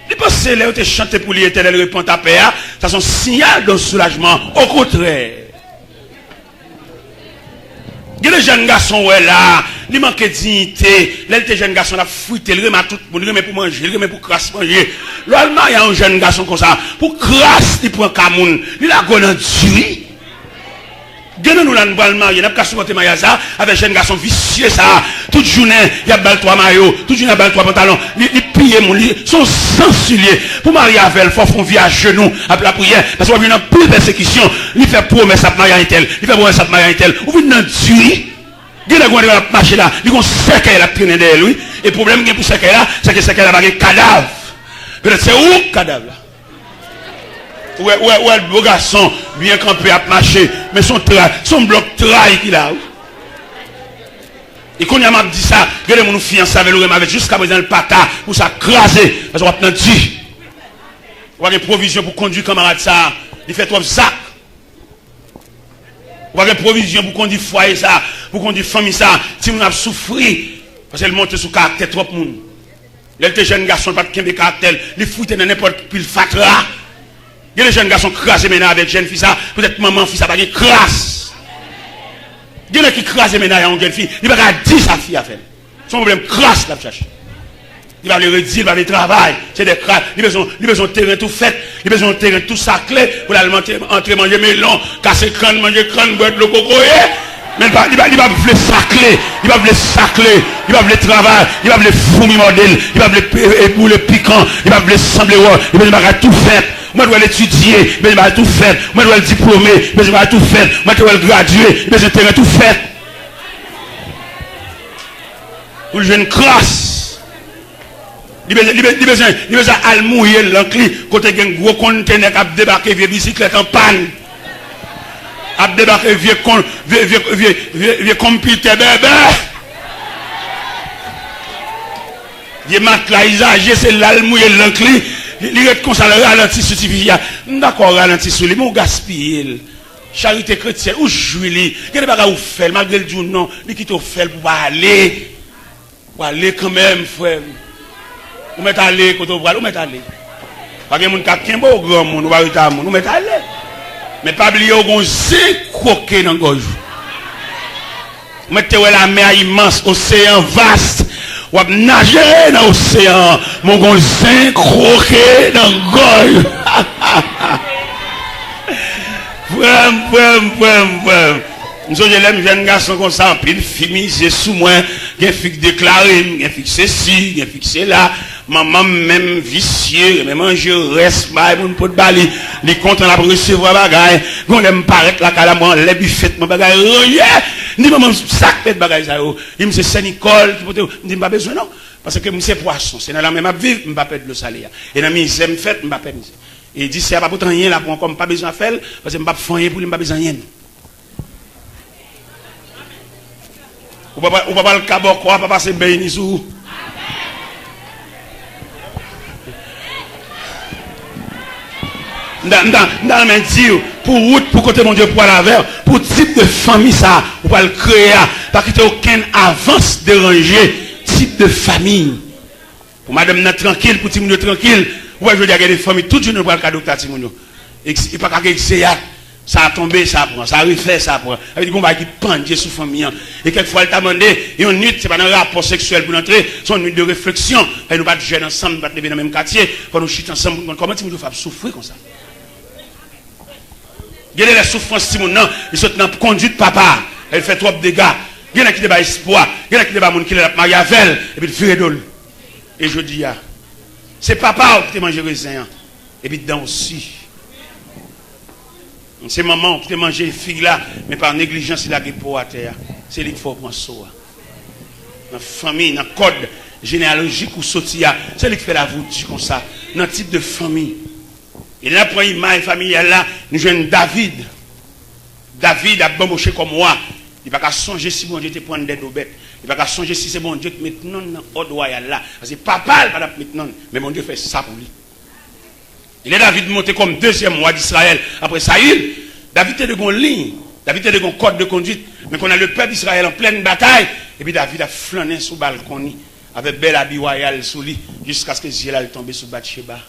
Les pensées, là, où tu chanté pour l'éternel répond à paix, ça sont signal de soulagement. Au contraire. Il y a des jeunes garçons, ouais, là, ils manquent de dignité. Là, les jeunes garçons, là, fouillent, ils remettent tout le monde, ils remettent pour manger, ils remettent pour crasse manger. L'Allemand, il y a un jeune garçon comme ça, pour crasse, il prend Camoun, il a gagné un duri. Gagnons nous là, nous allons marier, nous avons supporté Mayaza avec un jeune garçon vicieux, ça. Toute journée, il y a bal 3 maillots, toute journée, il y a bal 3 pantalons, il pille mon lit, sont sensibiliers. Pour marier avec elle, il faut faire vie à genoux, après la prière, parce qu'on vient dans plus de persécution, il fait promesse à marier un tel, il fait promesse à marier un tel, ou vient dans duri. Il y a des gens qui marcher là, ils ont cercueil à traîner derrière lui, et le problème pour cercueil là, c'est que cercueil là, il y a un cadavre. Peut-être c'est où le cadavre là? Ouais, le beau garçon, bien campé à marcher, mais son bloc trahi qu'il a. Et quand il m'a dit ça, regardez mon fiancé avec le avec jusqu'à présent le pata pour ça craser, parce qu'on va dire. On a une provision pour conduire camarade ça, il fait 3 sacs. On a une provision pour conduire foyer ça, pour conduire famille ça, si on a souffert, parce qu'elle monte sous caractère trop monde. Les jeunes garçons pas de caractère, les foutent dans n'importe quel fatra. Il y a des jeunes garçons crasés maintenant avec jeune fille ça, peut-être maman fille ça pas une crasse. Il y en a qui crasent maintenant avec une jeune fille, il va pas dire sa fille à faire. Son problème crasse la cherche. Il va le redire, il va le travail, c'est des crasses, il a besoin de terrain tout fait, il a besoin de terrain tout saclé pour aller entrer manger melon, casser crâne, manger crâne, boire le coco. Mais il va le sacler, il va le sacler, il va le travail, il va le fourmi modèle, il va le boulet piquant, il va le sembler, il va tout faire. Moi, je dois l'étudier, mais je vais tout faire. Moi, je dois le diplômer, mais je vais tout faire. Moi, je dois le graduer, mais je vais tout faire. Pour le jeune crasse. Il besoin de mouiller l'encli, côté il y a un gros conteneur qui a débarqué vieille bicyclette en panne. A débarqué vieux computer bébé. Vieux matelas usagé, c'est l'almouiller l'encli. Il est comme ça, le ralenti suffisant. D'accord, ralenti sur lui, mais on gaspille. Charité chrétienne, où jouer, quel est le faire, malgré le jour, non, il quitte au faire pour aller. Pour aller quand même, frère. Vous mettez aller, quand vous allez, vous mettez aller. Parce que les gens qui ont un grand monde, vous mettez aller. Mais pas oublier qu'on s'est croqué dans le gorge. Vous mettez la mer immense, océan vaste. Ou nager dans l'océan, mon gonzin croqué dans le gorge. Vraiment. Nous avons des jeunes garçons comme ça, puis fini, c'est sous moi, il y a fixe déclaré, il y a fixe ceci, il y a fixe là. Maman même vicieux, même manger reste, mon pot de bali, les comptes on a recevoir bagaille, on aime paraître la calamant, les buffettes, mon bagaille, ni maman sac de bagaille ça, il me dit Saint-Nicole, il me pas besoin non, parce que c'est poisson, c'est dans la même vie, je ne pas perdre le salaire. Et dans mes j'aime fait, je ne pas perdre. Et il dit c'est pas pour rien là, pour encore pas besoin de faire, parce que je ne pas faire rien pour lui, pas besoin de rien. Ou pas le cabot quoi, pas passer béni sous. Dans le dire pour route pour côté mon Dieu pour la vers pour type de famille ça ou pas le créer pas qu'il y ait aucune avance dérangée type de famille pour madame n'a tranquille pour Timounio tranquille ou je veux dire des familles toute journée pour le cadeau de Timounio et pas qu'à ça a tombé ça prend ça refait ça prend avec des qui pendent sous famille et quelquefois elle t'a demandé et une nuit c'est pas un rapport sexuel pour entrer c'est une nuit de réflexion et nous pas jeune ensemble pas lever dans le même quartier pour nous chuter ensemble comment Timounio fait souffrir comme ça. Il y a des souffrances, Simon, non, ils sont dans la conduite papa, elle fait trop de dégâts. Il y en a qui débat espoir, il y en a qui débat mon qui l'a marié avec elle, et puis il fait d'ol. Et je dis, c'est papa qui t'a mangé raisin, et puis dedans aussi. C'est maman qui t'a mangé figue là, mais par négligence, il a des pots à terre. C'est lui qu'il faut prendre ça. Dans la famille, dans le code généalogique ou sotia, c'est lui qui fait la voûte comme ça, dans le type de famille. Et là, pour l'image familiale là, nous jouons David. David a bambouché comme moi. Il va pas songer si bon Dieu te prendre des bêtes. Il va pas changer si c'est bon Dieu qui maintenant dans ordre royal là. Parce que papa va maintenant, mais mon Dieu fait ça pour lui. Il est David monté comme deuxième roi d'Israël après Saül. David est de gon ligne, David est de gon code de conduite, mais qu'on a le peuple d'Israël en pleine bataille et puis David a flâné sous balcon avec bel habit royal sous lui jusqu'à ce que Dieu là tombe sous Bathsheba.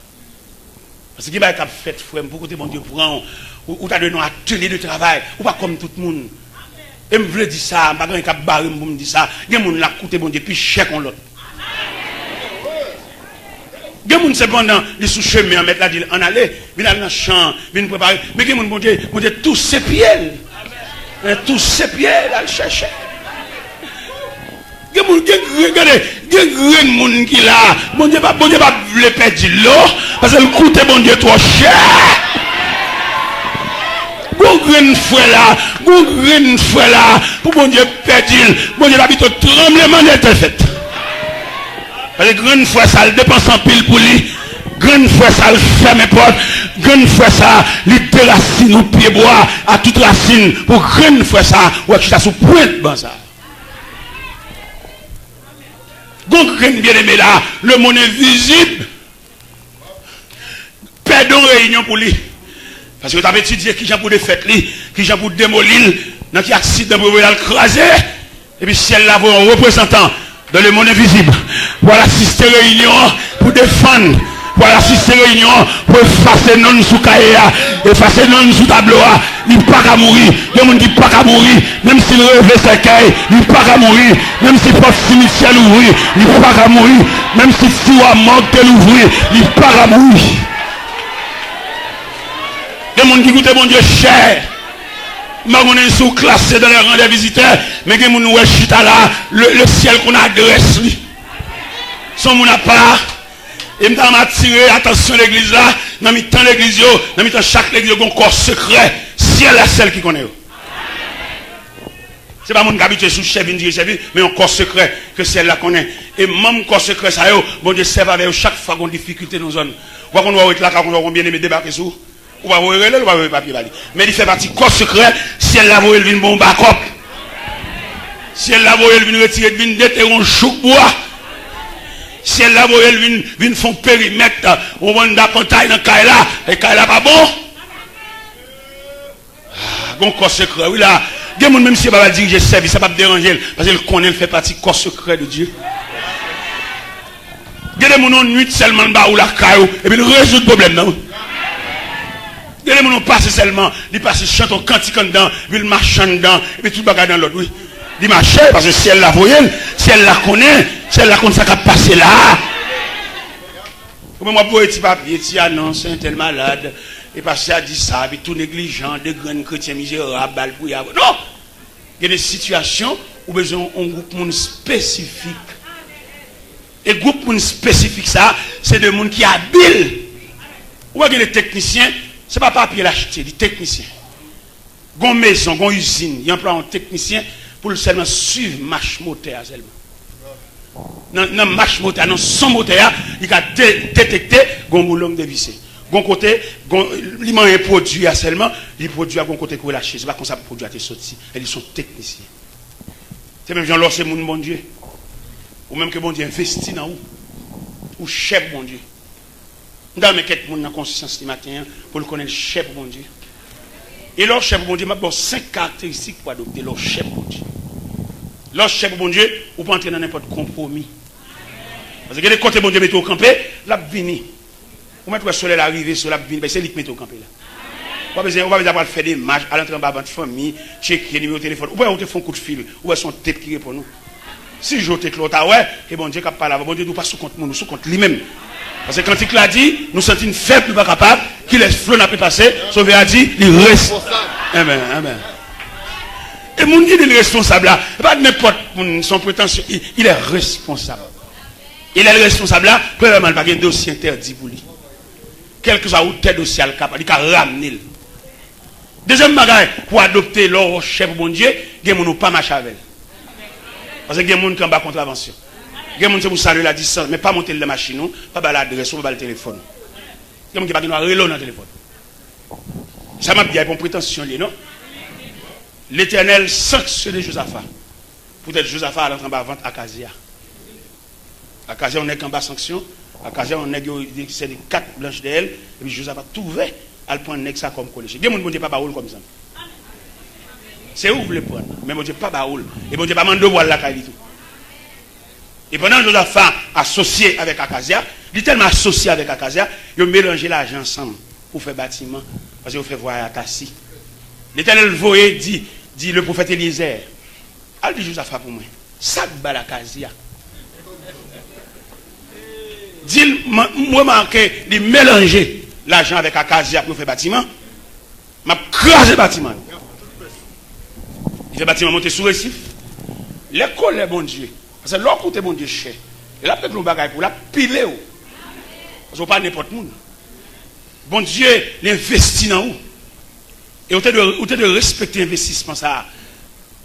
Parce que qui va fait frère pour côté mon Dieu prend ou t'as donné un atelier de travail ou pas comme tout le monde. Et me veut dire ça, pas grand cap barrer pour me dire ça. Il y a monde là coûter bon Dieu puis cher qu'on l'autre. Il y a monde cependant les sous chemin mettre là dit en aller, vient dans le champ, vient préparer. Mais il y a monde bon Dieu tous ses pieds. Tous ses pieds là chercher. Il y a monde regardez, il y a grand monde qui là, bon Dieu pas le perdre l'eau parce que le coûte bon Dieu trop cher. Gougren frère là, pour bon Dieu perdre, bon Dieu habite au tremblement de terre fait. Parce que grand frère ça le dépense en pile pour lui, grand frère ça le ferme porte, grand frère ça il déracine au pied bois à toute racine pour grand frère ça ou qui t'a sous pointe dans ça. Gougren bien aimé là, le monde est visible. Perdons réunion pour lui. Parce que tu avais étudié qui j'ai pour défaire lui, qui j'ai pour démolir, dans qui accident pour le craser, et puis si elle l'a un représentant dans le monde invisible, pour assister à réunion, pour défendre, pour assister à réunion, pour effacer non sous cahier, effacer non sous tableau, il n'est pas qu'à mourir, il y a des gens qui ne pas qu'à mourir, même s'il rêve ses cahiers, il n'est pas qu'à mourir, même si porte cimetière l'ouvrir, il n'est pas qu'à mourir, même si Siwa manque de l'ouvrir, il n'est pas qu'à mourir. Il y a des gens qui goûtent mon Dieu cher. On est sous classé dans les rangs des visiteurs. Mais il y a des gens qui chita là, le ciel qu'on adresse lui. Son moun a pas. Et m'ta m'attirer attention l'église là. Dans mi temps l'église yo, dans mi temps chaque église yo un corps secret. Ciel la celle qui connaît. C'est pas mon qui habite sous chef mais un corps secret que ciel la connaît. Et même corps secret ça yo, bon Dieu serve avec chaque fois qu'on difficulté dans zone. Ou qu'on va être là quand on bien aimer débarquer sous. Ou va voir le ou va papier bali. Mais il fait partie corps secret, si elle la voit elle vient bon backup. Si elle la voit elle vient retirer vient déterrer un chouk bois. Si elle la voit elle vient font périmètre, on va dans contact dans Kaila et Kaila pas bon. Bon corps secret oui là, des monde même si pas diriger service ça pas déranger parce qu'il connaît il fait partie corps secret de Dieu. Des monde en nuit seulement ba ou la caillou et puis il résout le problème non. Les gens n'ont pas seulement, ils passent chantent cantique dedans, ils marchent dedans, et puis tout le bagage dans l'autre, oui. Ils marchent parce que si elle la voyait, si elle la connaît, ça qui a passé là. Moi, pour petit papier, tu annonces un tel malade, et passer à dire ça, puis tout négligent, des grands chrétiens misérables, pour y avoir. Non! Il y a des situations où besoin d'un groupe spécifique. Et le groupe spécifique, ça, c'est des gens qui habiles. Ou il y a des techniciens. Ce n'est pas papier l'acheter, des techniciens. Gon maison, gon usine, il emploie un technicien pour seulement suivre marche moteur seulement. Dans marche moteur, dans son moteur, il a détecté gon boulon de visser. Gon côté, il m'a un produit seulement, il produit à gon côté pour lâcher. C'est pas comme ça produit à tes sorties. Ils sont techniciens. C'est même genre c'est mon bon Dieu. Ou même que bon Dieu investit dans vous. Ou chef bon Dieu. Dans mes quêtes, mon conscience du matin pour le connaître chef bon Dieu. Et leur chef bon Dieu m'a donné 5 caractéristiques pour adopter leur chef bon Dieu. Leur chef bon Dieu, ou pas entrer dans n'importe compromis. Parce que les côtés bon Dieu mettent au campé, la vini. Ou mettre le soleil arriver sur la vini, c'est lui qui met au campé là. On va besoin faire des matchs à l'entrée de votre famille, checker numéro de téléphone. Ou bien on te fait un coup de fil, ou bien son tête qui répond nous. Si je te clôt, et bon Dieu qui parle avant, bon Dieu nous pas sous compte nous, sous compte lui-même. Parce que quand il l'a dit, nous sentons une faible pas capable, qu'il laisse flot n'a pas passé, sauvé a dit, il reste. Amen, amen. Et mon Dieu est responsable là, pas n'importe son prétention, il est responsable. Il est responsable là, premièrement, il n'y a pas de dossier interdit pour lui. Quel que soit où tel dossier capable, il a ramené. Deuxième bagage, pour adopter leur chef bon Dieu, il y a des gens qui pas marcher avec. Parce qu'il y a des gens qui ont pas contravention. Il y a des gens qui pour saluer la distance, mais pas monter la machine, pas l'adresse, pas le téléphone. Il y a des gens qui n'ont pas de relais dans le téléphone. Ça m'a dit, il y a une prétention, non? L'Éternel sanctionne Josaphat. Peut-être Josaphat à l'entrée en bas vente à Kazia. À Kazia, on est en bas sanction. À Kazia, on est c'est 4 blanches d'elle. Et puis Josaphat trouvé à prendre ça comme collège. Bien, mon Dieu, pas baoul comme ça. C'est où vous voulez prendre. Mais mon Dieu, pas baoul. Et mon Dieu, pas mandé voir la caille tout. Et pendant que Josaphat associé avec Akazia, il est tellement associé avec Akazia, il a mélangé l'argent ensemble pour faire bâtiment. Parce qu'il a fait voir à Tassi. L'Éternel voyait, dit le prophète Élisée. Elle dit Josaphat pour moi. Ça bat la Akazia. Dit, moi marqué, de mélanger l'argent avec Akazia pour faire bâtiment. M'a crasé bâtiment. Il fait bâtiment monter sous récif. L'école est bon Dieu. Parce que l'autre côté bon Dieu cher. Et là peut-être le bagage pour la piler. Parce que pas n'importe où. Bon Dieu l'investit dans vous. Et vous avez de respecter l'investissement ça.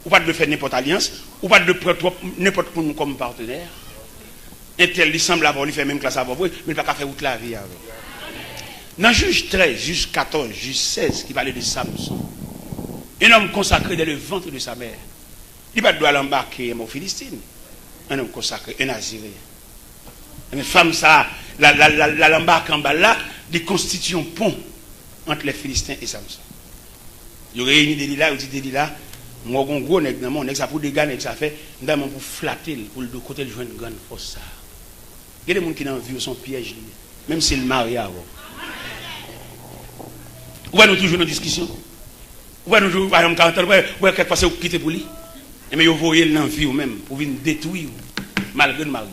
Ou pas de faire n'importe alliance, ou pas de prendre n'importe qui comme partenaire. Un tel, il semble avoir, il fait même classe avant, mais il ne va pas faire toute la vie avec. Dans Juge 13, Juge 14, Juge 16, qui parlait de Samson, un homme consacré dans le ventre de sa mère, il ne doit pas l'embarquer en Philistine. Un homme consacré, un Naziréen. Une femme, ça, l'embarque en bas là, il constitue un pont entre les Philistins et Samson. Il réunit Delilah, il dit Delilah, moi, je gros nèg dans mon nèg ça pour des gars nèg ça fait, ndam pour flatter pour le côté de joindre une grande force ça. Il y a des gens qui dans vie sont pièges même si le mari avant. Ou va nous toujours dans discussion. Ou va nous toujours par exemple 40 ans, ou quelque fois c'est quitter pour lui. Et mais vous voyez dans vie ou même pour venir détruire malgré le mari.